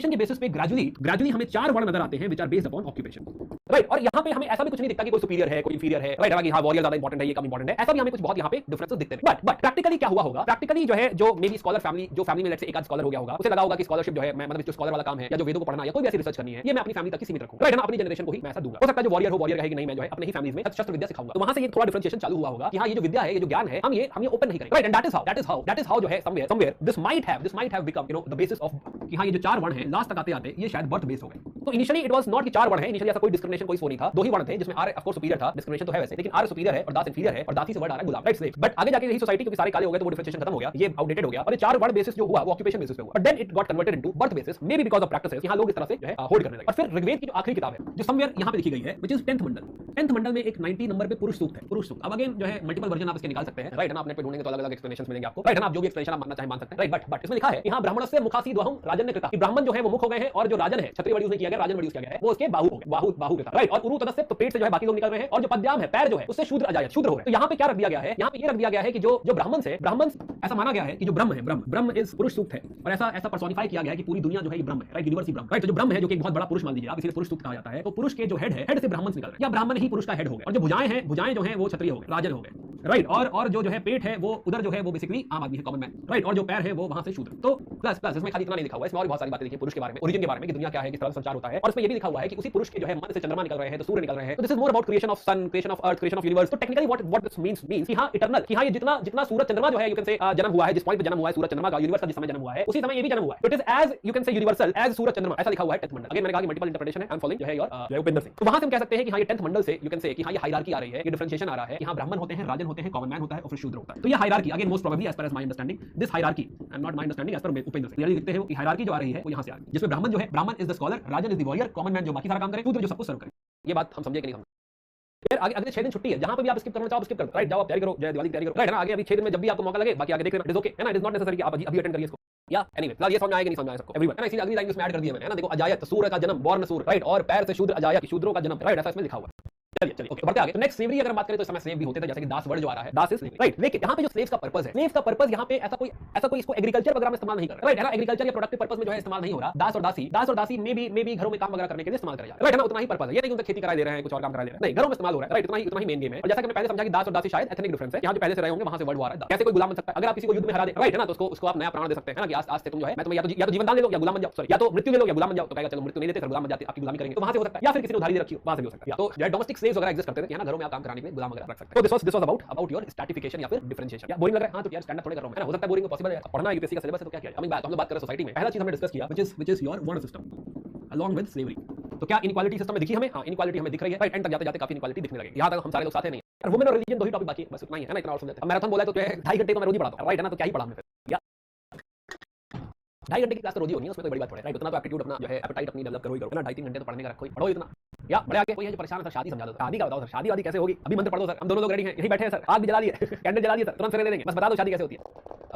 के बेसिस पे ग्रेजुअली हमें चार वर्ण नजर आते हैं which are based upon occupation, right. और यहां पे हमें ऐसा भी कुछ नहीं दिखता कि कोई सुपीरियर है, कोई इंफीरियर है, राइट, हां वॉरियर ज्यादा इंपॉर्टेंट है, ये कम इंपॉर्टेंट है, ऐसा भी हमें कुछ बहुत यहां पे डिफरेंसेस दिखते हैं। बट प्रैक्टिकली क्या हुआ होगा, प्रैक्टिकली जो है जो मे बी स्कॉलर फैमिली, जो फैमिली में लेट्स से एक आध स्कॉलर हो गया होगा, उसे लगा होगा कि स्कॉलरशिप जो है, मैं मतलब जो स्कॉलर वाला काम है या जो वेदों को पढ़ना या कोई भी ऐसी रिसर्च करनी है, ये मैं अपनी फैमिली तक ही सीमित रखूंगा, राइट ना, अपनी जनरेशन को ही मैं ऐसा दूंगा। हो सकता है जो वॉरियर हो, वॉरियर कहेगी नहीं, मैं जो है अपने ही फैमिली में शस्त्र विद्या सिखाऊंगा। तो वहां से ये थोड़ा डिफरेंशिएशन चालू हुआ होगा कि हां ये जो विद्या है, ये जो ज्ञान है, हम ये ओपन नहीं करेंगे, right. And that is how जो है somewhere this might have become the basis of कि हां ये जो चार वर्ण है लास्ट तक आते ये शायद बर्थ बेस्ड हो गए। तो इनिशियली इट वाज नॉट कि चार वर्ण है, इनिशियली ऐसा कोई डिस्क्रिमिनेशन कोई नहीं था, दो ही वर्ण थे, जिसमें आर्य ऑफ कोर्स सुपीरियर था, डिस्क्रिमिनेशन तो है वैसे, लेकिन आर्य सुपीरियर है और दास इंफीरियर है, और दासी से वर्ड आ रहा है गुलाम, राइट, स्लेव। बट आगे जाके यही सोसाइटी क्योंकि सारे काले हो गए तो वो डिफरेंशिएशन खत्म हो गया, ये आउटडेटेड हो गया, और ये चार वर्ण बेसिस जो हुआ वो ऑक्यूपेशन बेसिस पे हुआ। But then it got converted into birth basis, may be because of practices, यहां लोग इस तरह से जो है होल्ड करने लगे। और फिर ऋग्वेद की जो आखिरी किताब है जो समवेयर यहां पे लिखी गई है which is 10th Mandal, 10th मंडल में एक 90 नंबर पे पुरुष सूक्त है, पुरुष सूक्त। अब अगेन जो है मल्टीपल वर्जन आप इसके निकाल सकते हैं, राइट है ना, अपने पे ढूंढेंगे तो अलग-अलग एक्सप्लेनेशंस मिलेंगे आपको, राइट है ना, आप जो भी एक्सप्लेनेशन आप मानना चाहें मान सकते हैं, राइट। बट इसमें लिखा है कि हां ब्राह्मणस्य मुखासी द्वहम राजन ने कृता, कि ब्राह्मण जो है वो मुख हो गए हैं और जो राजन है, क्षत्रिय वर्ड यूज नहीं किया गया, राजन वर्ड यूज किया गया है, वो उसके बाहु हो गए, बाहु कृता, राइट। और उरु तदस्य, तो पेट से जो है बाकी लोग निकल रहे हैं, और जो पद्याम है, पैर जो है उससे शूद्र अजायत, शूद्र हो रहे हैं। तो यहां पे क्या रख दिया गया है, यहां पे ये रख दिया गया है कि जो ब्राह्मण से, ब्राह्मण ऐसा माना गया है कि जो ब्रह्म है, ब्रह्म इज पुरुष सूक्त है, और ऐसा पर्सोनिफाई किया गया है कि पूरी दुनिया जो है ये ब्रह्म है, राइट, यूनिवर्स ही ब्रह्म, राइट। तो जो ब्रह्म है जो कि एक बहुत बड़ा पुरुष मान लीजिए आप, इसीलिए पुरुष सूक्त कहा जाता है। तो पुरुष के जो हेड है, हेड से ब्राह्मण निकल रहे हैं, या ब्राह्मण ही पुरुष का हेड हो गए, और जो भुजाएं हैं, भुजाएं जो है वो क्षत्रिय हो गए, राजन हो गए, राइट। और जो है पेट है वो उधर जो है वो बेसिकली आम आदमी है, कॉमन मैन, राइट। और जो पैर है वो वहां से शूद्र। तो प्लस इसमें खाली इतना नहीं लिखा हुआ है, इसमें और बहुत सारी बातें लिखी हैं पुरुष के बारे में, ओरिजिन के बारे में, कि दुनिया क्या है, किस तरह संचार होता है। और इसमें ये भी लिखा हुआ है कि उसी पुरुष के जो है मन से चंद्रमा निकल रहे हैं, तो सूर्य निकल रहे हैं। तो this is more about creation of sun, creation of earth, creation of universe. तो टेक्निकली व्हाट दिस मींस कि हां इटर्नल, कि हां ये जितना सूरज चंद्रमा जो है यू कैन से जन्म हुआ है, जिस पॉइंट पे जन्म हुआ है सूरज चंद्रमा का, यूनिवर्स का जिस समय जन्म हुआ है उसी समय ये भी जन्म हुआ है। It is as you can say universal as सूरज चंद्रमा, ऐसा लिखा हुआ है 10th मंडल। अगेन मैंने कहा कि मल्टीपल इंटरप्रिटेशन है, आई एम फॉलोइंग जो है योर उपेंद्र सिंह। तो वहां से हम कह सकते हैं कि हां ये 10th मंडल से यू कैन से कि हां ये हायरार्की आ रही है, ये डिफरेंशिएशन आ रहा है कि हां ब्राह्मण होते हैं, राजन होते हैं, कॉमन मैन होता है और फिर शूद्र होता है। तो ये hierarchy again most probably as per as my understanding this hierarchy and not my understanding as per Upendra Singh, clearly लिखते हैं कि हायरार्की जो आ रही है वो यहां से आ रही है, जिसमें ब्राह्मण जो है, ब्राह्मण is the scholar, Rajan is the warrior, common man जो बाकी सारा काम करे, शूद्र जो सबको सर्व करे। ये बात हम समझे कि नहीं समझे? फिर आगे अगले 6 दिन छुट्टी है, जहां पे भी आप स्किप करना चाहो स्किप कर दो, राइट, जाओ आप तैयारी करो, जय दिवाली की तैयारी करो, राइट है ना। आगे अभी 6 दिन में जब भी आपको मौका लगे बाकी आगे देख लेना, इट इज ओके है ना, इट इज नॉट नेसेसरी कि आप अभी अटेंड करिए इसको, या एनीवे फिलहाल ये समझ में आएगा नहीं समझ में आएगा सबको, एवरीवन है ना। इसीलिए अगली लाइन इसमें ऐड कर दिया मैंने, है ना। देखो अजायत, सूर्य का जन्म, बॉर्न सूर्य, राइट, और पैर से शूद्र अजायत, शूद्रों का जन्म, राइट, ऐसा इसमें लिखा हुआ है। चलिए ओके बढ़ते आगे। तो नेक्स्ट स्लेवरी अगर बात करें तो इस समय स्लेव भी होते थे, जैसे कि दास वर्ड जो आ रहा है, दास इज स्लेव, राइट। लेकिन यहाँ पे जो स्लेव्स का पर्पस है, स्लेव्स का पर्पस यहाँ पे ऐसा कोई इसको एग्रीकल्चर वगैरह में इस्तेमाल नहीं कर रहा है, राइट है ना। एग्रीकल्चर या प्रोडक्टिव पर्पस में जो है इस्तेमाल नहीं हो रहा। दास और दासी में भी घरों में काम वगैरह करने के लिए इस्तेमाल करा जा रहा है, राइट है ना। उतना ही पर्पस है, ये नहीं उनसे खेती करा दे रहे हैं, कुछ और काम करा दे रहे हैं, नहीं, घरों में इस्तेमाल हो रहा है, राइट। उतना ही मेन गेम है। और जैसा कि मैं पहले समझा कि दास और दासी शायद एथनिक डिफरेंस है, यहाँ जो पहले से रहे होंगे वहां से वर्ड आ रहा है। कैसे कोई गुलाम बन सकता है अगर आप किसी को युद्ध में हरा दे, राइट है ना, तो उसको आप नया प्राण दे सकते हैं ना, कि आज से तुम जो है मैं तुम्हें या तो जीवन दान ले लो या गुलाम बन जाओ, सॉरी, या तो मृत्यु ले लो या गुलाम बन जाओ। तो कहेगा चलो मृत्यु नहीं देते, फिर गुलाम बन जाते, आपकी गुलामी करेंगे, तो वहां से हो सकता है। या फिर किसी ने उधारी दे रखी हो, वहां से भी हो सकता है। तो जो डोमेस्टिक स्लेव्स वगैरह एग्जिस्ट करते थे, यहाँ घरों में आप काम कराने के लिए गुलाम वगैरह रख सकते हैं। तो this was about your stratification या फिर डिफरेंशिएशन। या बोरिंग लग रहा है? हाँ, तो यार स्टैंड अप थोड़े कर रहा हूं, है ना। हो सकता है बोरिंग, पॉसिबल है, पढ़ना यूपीएससी का सिलेबस है तो क्या किया। हम लोग बात कर रहे हैं सोसाइटी में, पहला चीज हमने डिस्कस किया व्हिच इज योर वर्ण सिस्टम along with slavery। तो क्या इनइक्वालिटी सिस्टम में दिखी हमें? हाँ, इनइक्वालिटी हमें दिख रही है, राइट। एंड तक जाते जाते काफी इनइक्वालिटी दिखने लगेगी। यहाँ तक हम सारे लोग साथ हैं नहीं, और वुमेन और रिलीजन दो ही टॉपिक बाकी है, बस उतना ही है ना, इतना और समझते हैं। अब मैराथन बोला तो 2.5 घंटे तो मैं रोज ही पढ़ाता हूं, राइट है ना। तो क्या ही पढ़ा हमने फिर, या 2.5 घंटे की क्लास तो रोज ही होनी है, उसमें कोई बड़ी बात थोड़ी है, राइट। उतना तो एप्टीट्यूड अपना जो है एपेटाइट अपनी डेवलप करो ही करो ना। 2.5-3 घंटे तो पढ़ने का रखो ही, पढ़ो इतना। या बड़े आगे कोई है जो परेशान है, शादी समझा दो, शादी का बताओ सर, शादी वादी कैसे होगी? अभी मंत्र पढ़ दो सर, हम दोनों लोग रेडी हैं, यही बैठे हैं सर, आग भी जला दी है, कैंडल जला दी है सर, तुरंत फेरे दे देंगे, बस बता दो शादी कैसे होती है।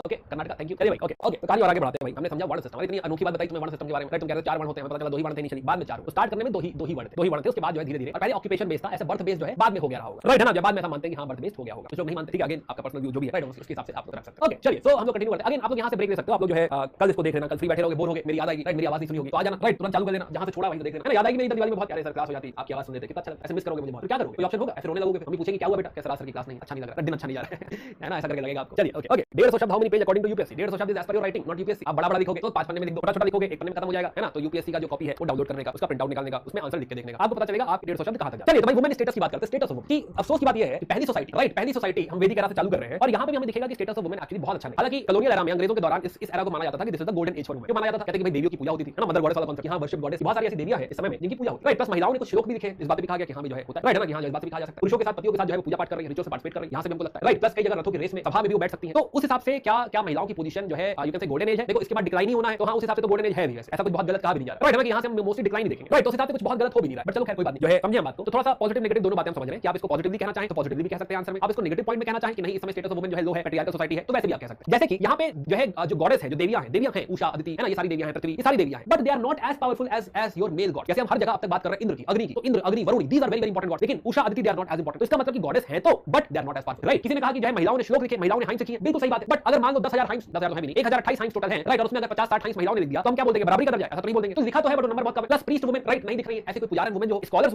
Okay Karnataka, thank you. चलिए भाई, ओके ओके, तो कहानी और आगे बढ़ाते हैं भाई। हमने समझा वर्ण सिस्टम, इतनी अनोखी बात बताई तुम्हें वर्ण सिस्टम के बारे में। तुम कह रहे हो 4 वर्ण होते हैं, पता चला 2 ही वर्ण थे इनिशियली, बाद में 4 हुए। तो स्टार्ट करने में दो ही वर्ण थे, उसके बाद जो है धीरे-धीरे, और पहले ऑक्यूपेशन बेस्ड था, ऐसे बर्थ बेस्ड जो है बाद में हो गया होगा, राइट है ना? जब बाद में ऐसा मानते हैं कि हां बर्थ बेस्ड हो गया होगा, कुछ लोग नहीं मानते, ठीक है, अगेन आपका पर्सनल व्यू जो भी है, राइट, उसके हिसाब से आप लोग रख सकते हैं। ओके चलिए, सो हम लोग कंटिन्यू करते हैं। अगेन आप लोग यहां से ब्रेक ले सकते हो, आप लोग जो है कल इसको देख लेना, कल फ्री बैठे रहोगे, बोर होगे, मेरी याद आएगी, राइट, मेरी आवाज नहीं सुनी होगी तो आ जाना, राइट, तुरंत चालू कर देना, जहां से छोड़ा वहीं से देख लेना, है ना? याद आएगी मेरी दिवाली में बहुत प्यारे सर क्लास हो जाती, आपकी आवाज सुन लेते, कितना अच्छा लगता है। ऐसे मिस करोगे मुझे बहुत, तो क्या करोगे? कोई ऑप्शन होगा? ऐसे रोने लगोगे, मम्मी पूछेगी क्या हुआ बेटा, कैसे सर की क्लास नहीं अच्छा नहीं लग रहा, दिन अच्छा नहीं जा रहा है ना? ऐसा करके लगेगा आपको। चलिए ओके ओके, 150 शब्द how many page according to UPSC, 150 शब्द is as per your writing not UPSC. आप बड़ा लिखोगे तो 5 पन्ने में लिख दो, छोटा लिखोगे 1 पन्ने में खत्म हो जाएगा, है ना? तो यूपीएससी का जो कॉपी है वो डाउनलोड करने का, उसका प्रिंट आउट निकालने का, उसमें आंसर लिख के देखने का, आपको पता चलेगा आप 150 शब्द कहां तक जाते हैं। चलिए तो भाई वुमेन स्टेटस की बात करते हैं। स्टेटस ऑफ वुमेन की अफसोस की बात यह है कि पहली सोसाइटी, राइट, पहली सोसाइटी हम वैदिक एरा से चालू कर रहे हैं और यहां पे भी हमें दिखेगा कि स्टेटस ऑफ वुमेन एक्चुअली बहुत अच्छा नहीं। हालांकि कॉलोनियल एरा में अंग्रेजों के दौरान इस एरा को माना जाता था कि this is the golden age for women. क्यों माना जाता था? कहते हैं कि भाई देवियों की पूजा होती थी, है ना? मदर गॉडेस वाला कॉन्सेप्ट, हां वर्शिप गॉडेस, बहुत सारी ऐसी देवियां हैं इस समय में जिनकी पूजा होती है, राइट। प्लस महिलाओं ने कुछ श्लोक भी लिखे, इस बात पे भी कहा गया कि हां भी जो है होता है, राइट है ना? कि हां इस बात से भी कहा जा सकता है पुरुषों के साथ पतियों के साथ जो है पूजा पाठ कर रही है, रिचुअल से पार्टिसिपेट कर रही है, यहां से भी हमको लगता है, राइट। प्लस कई जगह रथों की रेस में सभा में भी वो बैठ सकती हैं, तो उस हिसाब से क्या महिलाओं की पोजीशन जो है यू कैन से गोल्डन एज है। देखो इसके बाद डिक्लाइन ही होना है, तो हां उस हिसाब से तो गोल्डन एज है भी, ऐसा कुछ बहुत गलत कहा भी नहीं जा रहा, राइट है ना? कि यहां से हम मोस्टली डिक्लाइन ही देखेंगे, राइट। तो उस हिसाब से कुछ बहुत गलत हो भी नहीं रहा है, बट चलो खैर कोई बात नहीं, जो है समझे हम बात को। तो थोड़ा सा पॉजिटिव नेगेटिव दोनों बातें हम समझ रहे हैं कि आप इसको पॉजिटिवली कहना चाहें तो पॉजिटिवली भी कह सकते हैं आंसर में, आप इसको नेगेटिव पॉइंट में कहना चाहें कि नहीं इस समय स्टेटस ऑफ वुमेन जो है लो है, पैट्रियार्कल सोसाइटी है, तो वैसे भी आप कह सकते हैं। जैसे कि यहां पे जो है जो गॉडेस है, जो देवियां हैं उषा, अदिति, है ना? ये सारी देवियां हैं, पृथ्वी, ये सारी देवियां हैं, but they are not as powerful as your male god. जैसे हम हर जगह अब तक बात कर रहे हैं इंद्र की, अग्नि की, तो Indra, Agni, Varuna, these are very very important gods, लेकिन Usha, Aditi they are not as important. तो इसका मतलब कि गॉडेस है तो, but they are not as powerful, right. किसी ने कहा कि जो है महिलाओं ने श्लोक लिखे, महिलाओं ने हाइम्स लिखी है, बिल्कुल सही बात है, बट अगर मान लो 10,000 हाइम्स, 10,000 तो है भी नहीं, 1028 हाइम्स टोटल है, राइट, और उसमें अगर 50-60 हाइम्स महिलाओं ने लिख दिया तो हम क्या बोलेंगे? बराबरी कर जाए, ऐसा तो नहीं बोलेंगे। तो लिखा तो है बट नंबर बहुत कम है। प्लस प्रीस्ट वुमेन, राइट, नहीं दिख रही है ऐसी कोई पुजारी वुमेन, जो स्कॉलर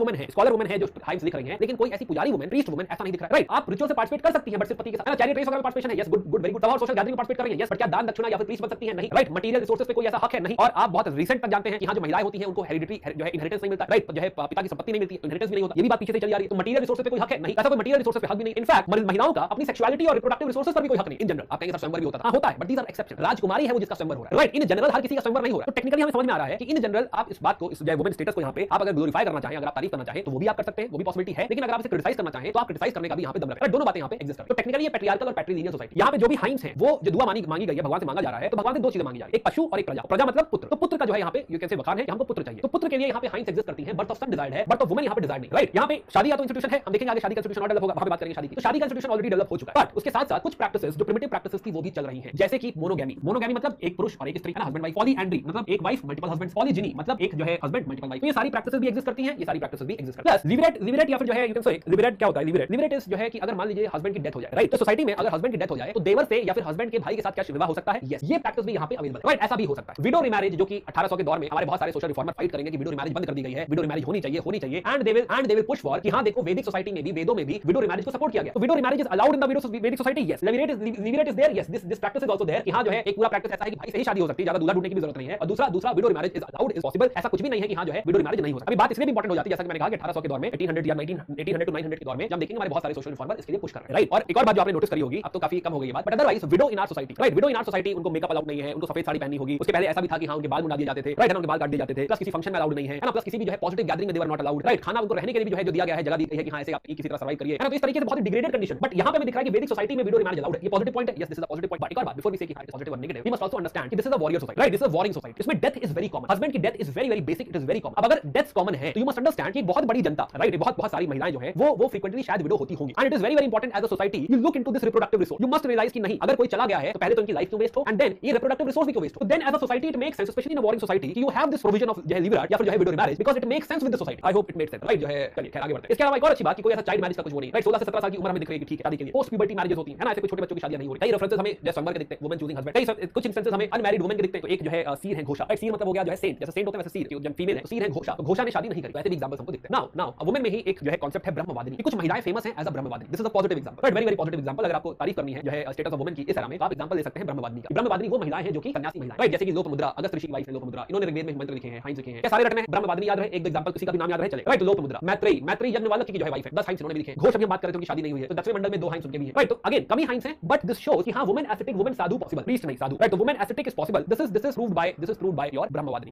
वुमेन है जो हाइम्स लिख रही है, लेकिन कोई ऐसी पुजारी वुमेन, प्रीस्ट वुमेन ऐसा नहीं दिख रहा है, राइट। आप रिचुअल से पार्टिसिपेट कर सकती हैं बट सिर्फ पति के साथ, चैरिटी रेस वगैरह में पार्टिसिपेशन है, यस, गुड वेरी गुड। और सोशल गैदरिंग में पार्टिसिपेट कर रही है, यस, बट क्या दान दक्षिणा या फिर प्रीस्ट बन सकती है? नहीं, राइट। मटेरियल रिसोर्सेज पे कोई ऐसा हक है? नहीं। और आप बहुत रिसेंट तक जानते हैं कि हां जो महिलाएं होती हैं उनको हेरिडिटरी जो है इनहेरिटेंस नहीं मिलता, राइट, जो है पिता की संपत्ति नहीं मिलती, इनहेरिटेंस भी नहीं होता, ये भी बात पीछे से चली आ रही है। तो मटेरियल रिसोर्सेज पे कोई हक है? नहीं, ऐसा कोई मटेरियल रिसोर्सेज पे हक भी नहीं। इनफैक्ट महिलाओं का अपनी सेक्सुअलिटी और रिप्रोडक्टिव रिसोर्सेज पर भी कोई हक नहीं इन जनरल। आप कहेंगे सर स्वयंवर भी होता था, हां होता है, बट दीस आर एक्सेप्शन। राजकुमारी है वो जिसका स्वयंवर हो रहा है, राइट। इन जनरल हर किसी का स्वयंवर नहीं हो रहा है। तो टेक्निकली हमें समझ में आ रहा है कि इन जनरल आप इस बात को, इस वुमेन स्टेटस को यहां पे आप अगर ग्लोरीफाई करना चाहें, अगर आप तारीफ करना चाहें तो वो भी आप कर सकते हैं, वो भी पॉसिबिलिटी है। लेकिन अगर आप इसे क्रिटिसाइज करना चाहें तो आप क्रिटिसाइज करने का भी यहां पे दम रखते हैं। दोनों बातें यहां पे एग्जिस्ट करती हैं। तो टेक्निकली ये पैट्रियार्कल और पैट्रिलिनियल सोसाइटी, यहां पे जो भी हाइम्स हैं वो जो दुआ मांगी गई है, भगवान से मांगा जा रहा है, तो भगवान से दो चीजें मांगी जा रही है, एक पशु और एक प्रजा। प्रजा मतलब पुत्र। तो पुत्र का जो है यहां पे यू कैन से वखान है कि हमको पुत्र चाहिए, तो पुत्र के लिए यहां पे हाइम्स एग्जिस्ट करती हैं। बर्थ ऑफ सन डिजायर्ड है, बर्थ ऑफ वुमेन यहां पे डिजायर्ड नहीं, राइट। यहां पे शादी या तो इंस्टीट्यूशन है, हम देखेंगे आगे शादी का इंस्टीट्यूशन और डेवलप होगा, वहां पे बात करेंगे शादी की। तो शादी का इंस्टीट्यूशन ऑलरेडी डेवलप हो चुका है, बट उसके साथ-साथ कुछ प्रैक्टिसेस जो प्रिमिटिव प्रैक्टिसेस थी वो भी चल रही हैं, जैसे कि मोनोगैमी। मोनोगैमी मतलब एक पुरुष और एक स्त्री, है ना, हस्बैंड वाइफ। पॉलीएंड्री मतलब एक वाइफ मल्टीपल हस्बैंड्स। पॉलीजिनी मतलब एक जो है हस्बैंड मल्टीपल वाइफ। तो ये सारी प्रैक्टिसेस भी एग्जिस्ट करती हैं, ये सारी प्रैक्टिसेस भी एग्जिस्ट करती हैं। प्लस लिवरेट या फिर जो है यू कैन से लिवरेट क्या होता है? लिवरेट इज जो है कि अगर मान लीजिए हस्बैंड की डेथ हो जाए, राइट, तो सोसाइटी में अगर हस्बैंड की डेथ हो जाए तो देवर से या फिर हस्बैंड के भाई के साथ क्या विवाह हो सकता है? यस, ये प्रैक्टिस भी यहां पे अवेलेबल है, राइट। ऐसा भी हो सकता है। विडो रिमैरेज जो कि 1800 के दौर में हमारे बहुत सारे सोशल रिफॉर्मर फाइट करेंगे कि विडो रिमैरेज बंद कर दी गई है, विडो रिमैरेज होनी चाहिए and they will push for कि हां देखो वैदिक सोसाइटी में भी, वेदों में भी विडो रिमैरेज को सपोर्ट किया गया। तो widow remarriage is allowed in the Vedic society, yes. Levirate is there, yes. This practice is also there कि हां जो है एक पूरा प्रैक्टिस ऐसा है कि भाई से ही शादी हो सकती है, ज्यादा दूल्हा ढूंढने की भी जरूरत नहीं है। और दूसरा widow remarriage is allowed, is possible. ऐसा कुछ भी नहीं है कि हां जो है विडो रिमैरेज नहीं हो सकता। अभी बात इसलिए भी इंपॉर्टेंट हो जाती है जैसा कि मैंने कहा कि 1800 के दौर में 1800 या 1800 टू 900 के दौर में जब देखेंगे हमारे बहुत सारे सोशल रिफॉर्मर इसके लिए पुश कर रहे हैं, राइट। और एक और बात जो आपने नोटिस करी होगी, अब तो काफी कम हो गई ये बात, but otherwise widow in our society, right, widow in our society उनको मेकअप अलाउड नहीं है, उनको सफेद साड़ी पहननी होगी। उसके पहले ऐसा भी था कि हां उनके बाल मुंडा दिए जाते थे, राइट, उनके बाल काट दिए जाते थे। प्लस किसी फंक्शन में अलाउड नहीं है ना, प्लस किसी भी जो है पॉजिटिव गैदरिंग में दे वर नॉट अलाउड, राइट। खाना उनको रहने के लिए भी जो है जो दिया गया है, जगह दी गई है कि हां ऐसे आप किसी तरह सर्वाइव करिए, है ना। तो इस तरीके से बहुत डिग्रेडेड कंडीशन। बट यहां पे हमें दिख रहा है कि वैदिक सोसाइटी में विडो रिमैरेज अलाउड है, ये पॉजिटिव पॉइंट है, yes, this is a positive point. But एक और बात बिफोर वी से कि हां इट इज पॉजिटिव और negative, we must also understand कि this is a warrior society, right, this is a warring society. इसमें death is very common, husband की death is very very basic, it is very common. अब अगर deaths common है तो you must understand कि बहुत बड़ी जनता, राइट, बहुत सारी महिलाएं जो है वो फ्रीक्वेंटली शायद विडो होती होंगी। And it is very very important as a society you look into this reproductive resource. You must realise कि नहीं, अगर कोई चला गया है तो पहले तो उनकी लाइफ क्यों वेस्ट हो, एंड देन ये रिप्रोडक्टिव रिसोर्स भी क्यों वेस्ट हो। Then as a society it makes sense, specially in a warring society, कि you have this provision of जो है लिवरेट या फिर जो है widow marriage, because it makes sense with the society. I hope it makes sense, right, जो है। चलिए खैर आगे बढ़ते हैं। इसके अलावा एक और अच्छी बात कि कोई ऐसा चाइल्ड मैरिज का कुछ वो नहीं, राइट। 16 से 17 साल की उम्र हमें दिख रही है कि ठीक है शादी के लिए पोस्ट प्यूबर्टी मैरिजेस होती है ना, ऐसे कोई छोटे बच्चों की शादियां नहीं हो रही। कई रेफरेंसेस हमें जैसे संवर के दिखते हैं, वुमेन चूजिंग हस्बैंड। कई कुछ इंस्टेंसेस हमें अनमैरिड वुमेन के दिखते हैं। तो एक जो है सीर है घोषा, राइट, सीर मतलब हो गया जो है सेंट, जैसे सेंट होते हैं वैसे सीर, जब फीमेल है तो सीर है घोषा, तो घोषा ने शादी नहीं करी, वैसे भी एग्जांपल्स हमको दिखते हैं। नाउ वुमेन में ही एक जो है कांसेप्ट है ब्रह्मवादिनी, कुछ महिलाएं फेमस हैं as a brahmavadini. This is a positive example, right, very very positive example. अगर आपको तारीफ करनी है जो है स्टेटस ऑफ वुमेन की इस एरा में, तो आप एग्जांपल ले सकते हैं ब्रह्मवादिनी का। ब्रह्मवादिनी वो महिलाएं हैं जो कि सन्यासी महिलाएं, राइट, जैसे कि लोपमुद्रा, अगस्त ऋषि की वाइफ है लोपमुद्रा, इन्होंने ऋग्वेद में मंत्र लिखे हैं, हाइम्स लिखे हैं, क्या सारे रटने हैं। ब्रह्मवादिनी याद रहे, एक एग्जांपल किसी का भी नाम याद रहे चले, राइट। लोपमुद्रा, मैत्रेयी यज्ञवल्क्य की जो है वाइफ है, 10 हाइम्स इन्होंने भी लिखे। घोष अभी हम बात कर रहे थे उनकी शादी नहीं हुई है, तो 10वें मंडल में 2 हाइम्स उनके भी हैं, राइट। तो अगेन कमी हाइम्स हैं, बट दिस शोज कि हां women ascetic, women sadhu possible, priest नहीं साधु, राइट। तो women ascetic is possible, this is proved by your brahmavadini.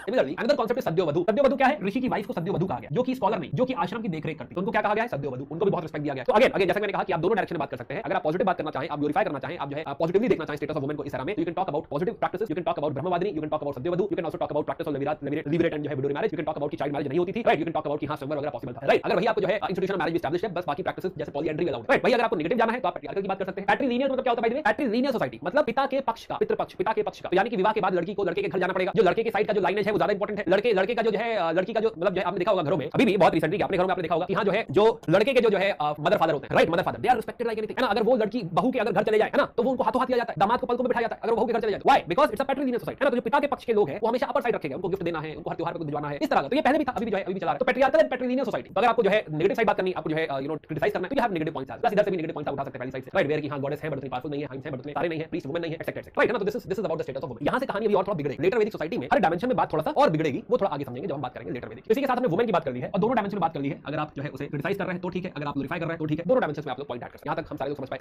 Similarly another concept is sadyovadhu. Sadyovadhu क्या है? ऋषि की वाइफ को सद्योवधू कहा गया, जो कि स्कॉलर नहीं, जो कि आश्रम की देखरेख करती है, तो उनको क्या कहा गया है? सद्योवधू। उनको भी बहुत रिस्पेक्ट दिया गया है। तो अगेन जैसे मैंने कहा कि आप दोनों डायरेक्शन में बात कर सकते हैं। अगर आप पॉजिटिव बात करना चाहें, आप ग्लोरीफाई करना चाहें, आप जो है पॉजिटिवली देखना चाहें स्टेटस ऑफ वुमेन को इस एरा में, you can talk about positive practices, you can talk about brahmavadini, you can talk about sadyovadhu, you can also talk about practice of levirate and जो है widow marriage, you can talk about कि child marriage नहीं होती थी, right, you can talk about कि हां स्वयंवर वगैरह पॉसिबल था, राइट। अगर वही आपको जो है इंस्टीट्यूशनल मैरिज भी एस्टैब्लिश्ड है, बस बाकी प्रैक्टिसेस जैसे पॉलीएंड्री अलाउड, राइट। वही अगर आपको नेगेटिव जाना है तो आप पैट्रियार्कल की बात कर सकते हैं। पैट्रिलिनियल मतलब क्या होता है? बाय द वे पैट्रिलिनियल सोसाइटी मतलब पिता के पक्ष का, पितृपक्ष, पिता के पक्ष का, तो यानी कि विवाह के बाद लड़की को लड़के के घर जाना पड़ेगा। जो लड़के के साइड का जो लाइनेज है वो ज्यादा इंपॉर्टेंट है। लड़के का जो है लड़की का जो मतलब आपने देखा होगा घरों में, अभी भी बहुत रिसेंटली अपने घरों में आपने देखा होगा कि हाँ जो है जो लड़के के जो है मदर फादर होते हैं, right, mother father, they are respected like anything, है ना। अगर वो लड़की बहू के अगर घर चले जाए, है ना, तो वो उनको हाथों हाथ दिया जाता है, दामाद को पलकों में बिठाया जाता है अगर वो बहू के घर चले जाए। Why? Because it's a पैट्रिलिनियल society, है ना। तो जो पिता के पक्ष के लोग हैं वो हमेशा अपर साइड रखेंगे, उनको गिफ्ट देना है, उनको हर त्योहार पे कुछ भिजवाना है, इस तरह का। तो ये पहले भी था, अभी भी जो है अभी भी चला रहा है। तो पैट्रियार्कल एंड पैट्रिलिनियल सोसाइटी। तो अगर आपको जो है नेगेटिव साइड बात करनी, आपको जो है क्रिटिसाइज करना है, तो you have negative points plus इधर से भी नेगेटिव पॉइंट्स उठा सकते हैं पहली साइड से, राइट, वेयर की हां गॉडेस है बट उतनी पावरफुल नहीं है, हाइम्स है बट उतने सारे नहीं है, प्रीस्ट वुमेन नहीं है, एटसेक्टरा एटसेक्टरा, राइट, है ना। तो this is about the status of women. यहां से कहानी अभी और थोड़ा बिगड़ेगी लेटर वैदिक सोसाइटी में। हर डायमेंशन में बात थोड़ा सा और बिगड़ेगी, वो थोड़ा आगे समझेंगे जब हम बात करेंगे लेटर वैदिक। इसी के साथ हमने वुमेन की बात कर ली है और दोनों डायमेंशन में बात कर ली है। अगर आप जो है उसे क्रिटिसाइज कर रहे हैं तो ठीक है, अगर आप ग्लोरीफाई कर रहे हैं तो ठीक है, दोनों डायमेंशन में आप लोग पॉइंट ऐड कर सकते हैं। यहां तक हम सारे लोग समझ पाए।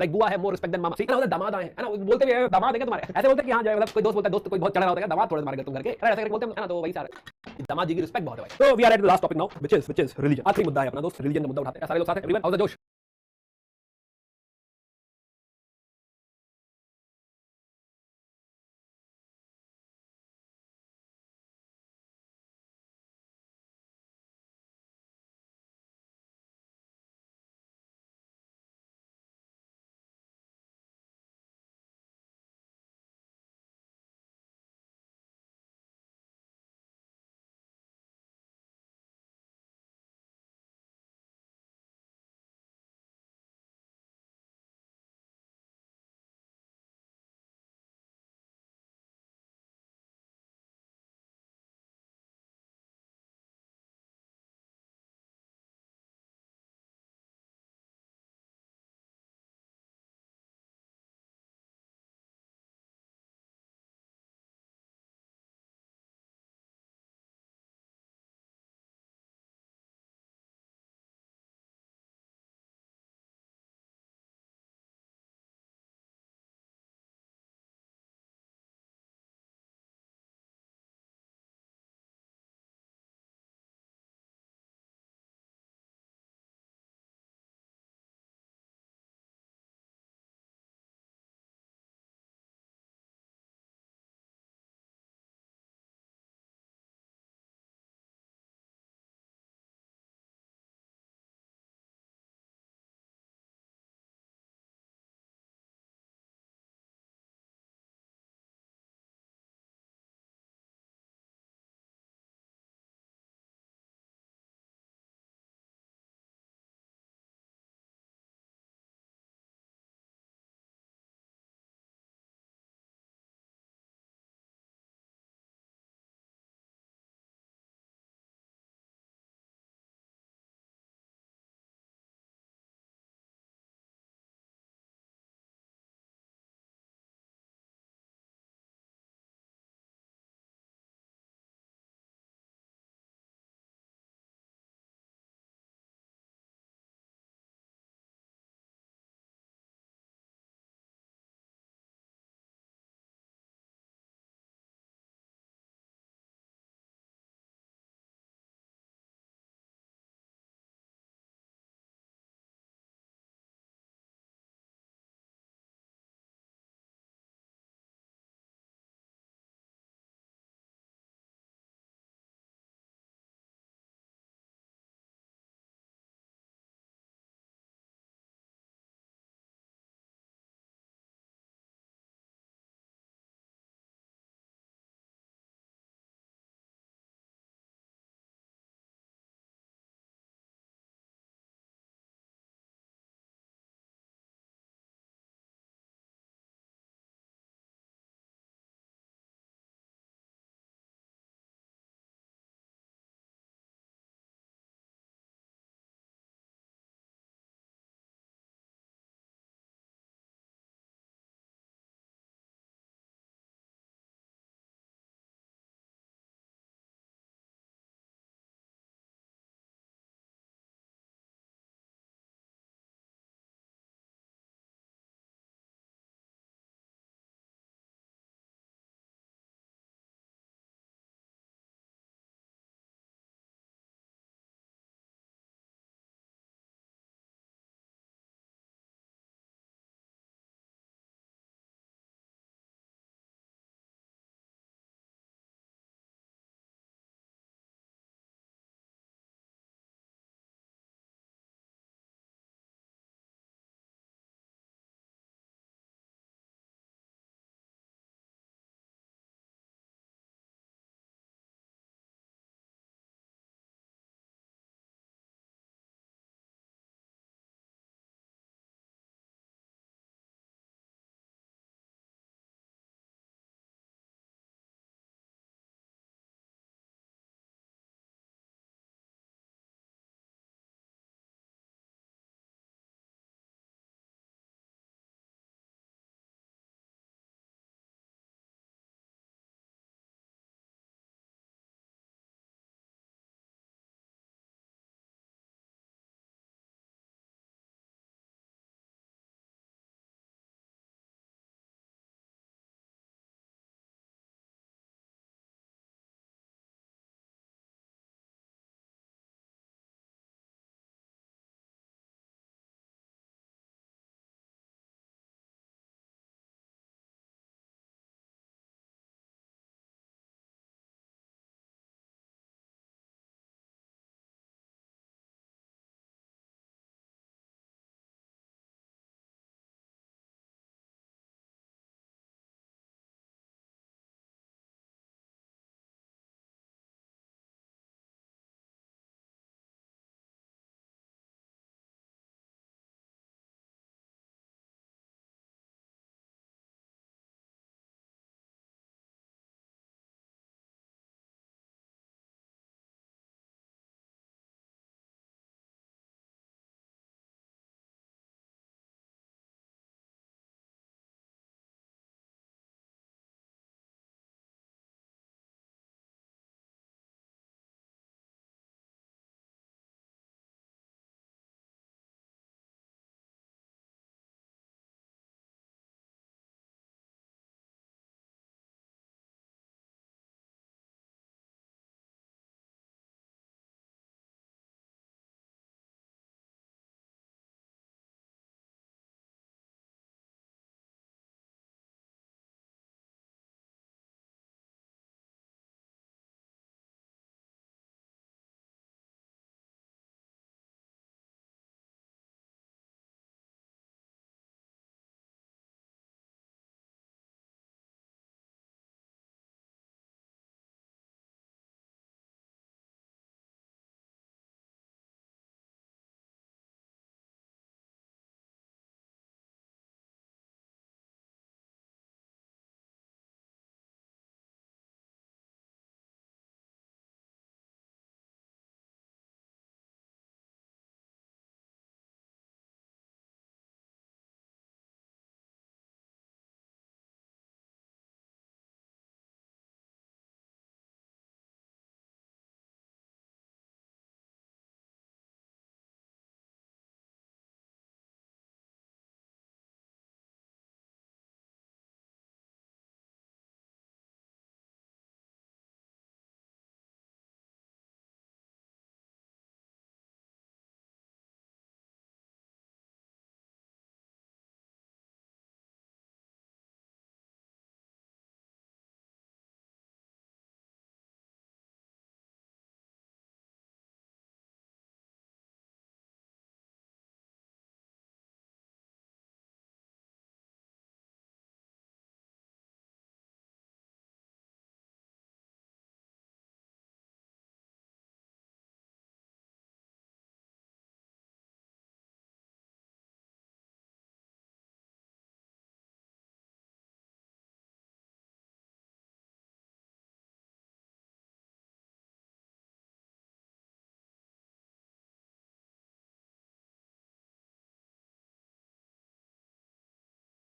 लाइक बुआ है मोर रिस्पेक्ट देन मामा, ठीक है ना। दामाद आए हैं ना, बोलते भी है दामाद है तुम्हारे, ऐसे बोलते हैं कि हां जो है मतलब कोई दोस्त बोलता है, दोस्त कोई बहुत चढ़ा होता है, दामाद थोड़ा तुम्हारे घर तुम करके ऐसे करके बोलते हैं, है ना। तो वही सारा दामाद जी की रिस्पेक्ट बहुत है भाई। तो we are at the last topic now which is religion. आखिरी मुद्दा है अपना दोस्त, रिलीजन का मुद्दा उठाते हैं सारे लोग साथ हैं। एवरीवन हाउ द जोश।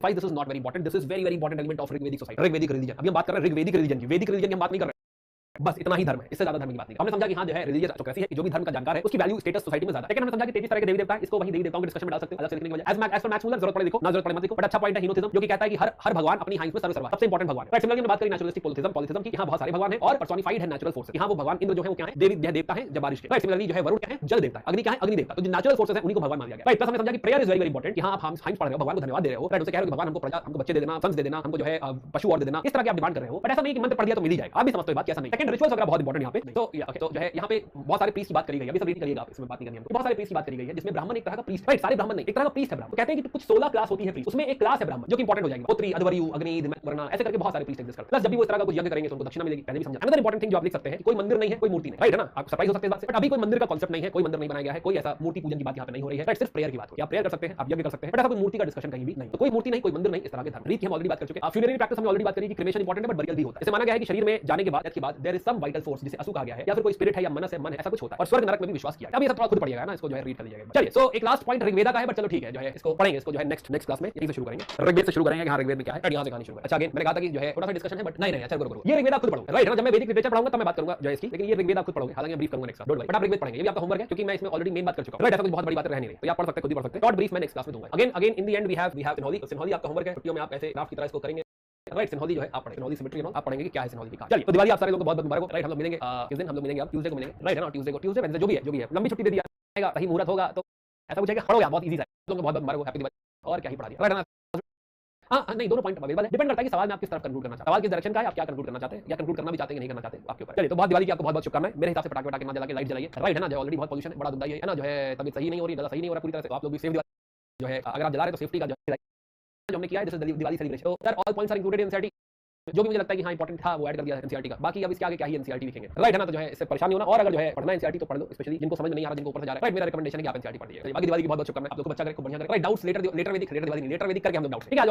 This is not very important. This is very important element of Rigvedic society. Rigvedic religion. अभी हम बात कर रहे हैं Rigvedic religion की. Vedic religion की हम बात नहीं कर रहे. बस इतना ही धर्म है, इससे ज्यादा धर्म की बात नहीं। हमने समझा कि हाँ जो है रिलीजियस ऑटोक्रेसी है, जो भी धर्म का जानकार है उसकी वैल्यू स्टेटस सोसाइटी में ज्यादा है। लेकिन हमने समझा कि 33 तरह के देवी देवता है, इसको वही देवी देवताओं के डिस्कशन में डाल सकते हो अलग से लिखने की वजह। एज पर मैक्स मूलर जरूरत पड़े देखो, ना जरूरत पड़े मत देखो। बट अच्छा पॉइंट है हीनोथिज्म, जो कि कहता है कि हर भगवान अपनी हाइंस में सर्वसर्वा सबसे इंपॉर्टेंट भगवान है। राइट, सिमिलरली बात करें नेचुरलिस्टिक पॉलिथिज्म की, यहाँ बहुत सारे भगवान हैं और पर्सोनिफाइड है नेचुरल फोर्सेस। यहाँ वो भगवान इंद्र जो है वो क्या है, देवता है जब बारिश के। राइट, सिमिलरली जो है वरुण क्या है, जल देवता है। अग्नि क्या है, अग्नि देवता। तो जो नेचुरल फोर्सेस है उन्हीं को भगवान मान लिया गया। राइट, प्लस हमने समझा कि प्रेयर इज वेरी इंपॉर्टेंट। यहाँ आप हाइंस पढ़ रहे हो, भगवान को धन्यवाद दे रहे हो। राइट, उसे कह रहे हो भगवान हमको प्रजा, हमको बच्चे दे देना, सन्स दे देना, हमको जो है पशु और दे देना, इस तरह के आप डिमांड कर रहे हो। बट ऐसा नहीं कि मंत्र पढ़ दिया तो मिल ही जाएगा। आप भी समझते हो बात कैसा नहीं। सेकंड, रिचुअल्स वगैरह बहुत इंपॉर्टेंट यहाँ पे। तो जो है यहाँ पे बहुत सारे प्रीस्ट की बात करी गई है, अभी सब रीड करिएगा आप, इसमें बात नहीं करनी है हमको। बहुत सारे प्रीस्ट की बात करी गई है जिसमें ब्राह्मण एक तरह का प्रीस्ट, राइट, सारे ब्राह्मण नहीं, एक तरह का प्रीस्ट है ब्राह्मण। तो कहते हैं कि कुछ 16 क्लास होती है प्रीस्ट, उसमें एक क्लास है ब्राह्मण जो कि इंपॉर्टेंट हो जाएगी। होत्री, अध्वर्यु, अग्नि, वरुण, ऐसे करके बहुत सारे प्रीस्ट एग्जिस्ट करते हैं। प्लस जब भी वो इस तरह का कुछ यज्ञ करेंगे तो उनको दक्षिणा मिलेगी, पहले भी समझा। अनदर इंपॉर्टेंट थिंग जो आप लिख सकते हैं, कोई मंदिर नहीं है, कोई मूर्ति नहीं, राइट है ना। आप सरप्राइज हो सकते हैं इस बात से, बट अभी कोई मंदिर का कांसेप्ट नहीं है, कोई मंदिर नहीं बनाया गया है, कोई ऐसा मूर्ति पूजन की बात यहाँ पे नहीं हो रही है। राइट, सिर्फ प्रेयर की बात हो रही है। आप प्रेयर कर सकते हैं, आप यज्ञ कर सकते हैं, बट ऐसा कोई मूर्ति का डिस्कशन कहीं भी नहीं। तो कोई मूर्ति नहीं, कोई मंदिर नहीं, इस तरह के धर्म। रीत की हम ऑलरेडी बात कर चुके हैं। फ्यूनररी प्रैक्टिस हमने ऑलरेडी बात करी कि क्रिमेशन इंपॉर्टेंट है बट बरियल भी होता है। इसे माना गया है कि शरीर में जाने के बाद there is some vital force, जिसे असु कहा गया है, या फिर कोई स्पिरिट है या मनस है, मन है, ऐसा कुछ होता है। और स्वर्ग नरक में भी विश्वास किया है। अब ये सब थोड़ा खुद पढ़िएगा ना, इसको जो है रीड कर लीजिएगा। चलिए, सो एक लास्ट पॉइंट ऋग्वेदा का है, बट चलो ठीक है, जो है इसको पढ़ेंगे, इसको जो है नेक्स्ट क्लास में यहीं से शुरू करेंगे। ऋग्वेद से शुरू करेंगे, यहाँ ऋग्वेद में क्या है, यहाँ से कहानी शुरू है। अच्छा, अगेन मैंने कहा था कि जो है थोड़ा सा डिस्कशन है बट नहीं रहे। अच्छा गुरु ये ऋग्वेद आप खुद पढ़ोगे, राइट है ना। जब मैं वैदिक लिटरेचर पढ़ाऊंगा तब मैं बात करूंगा जो है इसकी, लेकिन ये ऋग्वेद आप खुद पढ़ोगे। हालांकि मैं ब्रीफ करूंगा नेक्स्ट, डोंट वरी, बट आप ऋग्वेद पढ़ेंगे, ये भी आपका होमवर्क है, क्योंकि मैं इसमें ऑलरेडी मेन बात कर चुका हूं। राइट, ऐसा कुछ बहुत बड़ी बातें रह नहीं रही, तो आप पढ़ सकते हैं, खुद ही पढ़ सकते हैं। शॉर्ट ब्रीफ मैं नेक्स्ट क्लास में दूंगा। Again in the end we have सिन्होदी आपका होमवर्क है, छुट्टियों में आप ऐसे ग्राफ की तरह इसको करेंगे। राइट, सिन्होदी जो है आप पढ़ेंगे, सिन्होदी सिमेट्री आप पढ़ेंगे कि क्या है सिन्होदी की कहानी। चलिए, तो दिवाली आप सारे लोगों को बहुत बहुत मुबारक हो। राइट, हम लोग मिलेंगे किस दिन, हम लोग मिलेंगे अब ट्यूसडे को मिलेंगे। राइट है ना, ट्यूसडे वेडनेसडे जो भी है लंबी छुट्टी दे दिया जाएगा, सही मुहूर्त होगा तो ऐसा कुछ है कि पढ़ो यार, बहुत इजी है। लोगों को बहुत बहुत मुबारक हो, हैप्पी दिवाली। और क्या ही पढ़ा दिया, राइट है ना। हाँ नहीं, दोनों पॉइंट अवेलेबल है, डिपेंड करता है कि सवाल में आप किस तरफ कंक्लूड करना चाहते हैं, सवाल किस डायरेक्शन का है, आप क्या कंक्लूड करना चाहते हैं, या कंक्लूड करना भी चाहते हैं नहीं करना चाहते हैं, आपके ऊपर। चलिए, तो बहुत दिवाली की आपको बहुत बहुत शुभकामनाएं। मेरे हिसाब से पटाखे वटाखे ना जला के लाइट जलाइए, राइट है ना। जो ऑलरेडी बहुत पोल्यूशन है, बड़ा दुखदाई है ना, जो है तबीयत सही नहीं हो रही, ज़्यादा सही नहीं हो रहा पूरी तरह से। आप लोग भी सेफ दिवाली जो है, अगर आप जला रहे तो सेफ्टी का जो हमने किया है, जैसे दिवाली सेलिब्रेशन। तो sir all points are included in NCERT, जो भी मुझे लगता है कि हाँ इंपॉर्टेंट था वो ऐड कर दिया एनसीईआरटी का। बाकी अब इसके आगे क्या ही एनसीईआरटी लिखेंगे, राइट है ना। तो जो है इससे परेशान नहीं होना, और अगर जो है पढ़ना एनसीईआरटी तो पढ़ लो, स्पेशली जिनको समझ में नहीं आ रहा, जिनको ऊपर से जा रहा है। राइट, मेरा रिकमेंडेशन है कि आप एनसीईआरटी पढ़िए। बाकी दिवाली की बहुत बहुत शुभकामनाएं, आप लोग को बच्चा करे, खूब बढ़िया करे। राइट, डाउट्स लेटर वेदिक करके हम लोग डाउट्स, ठीक है।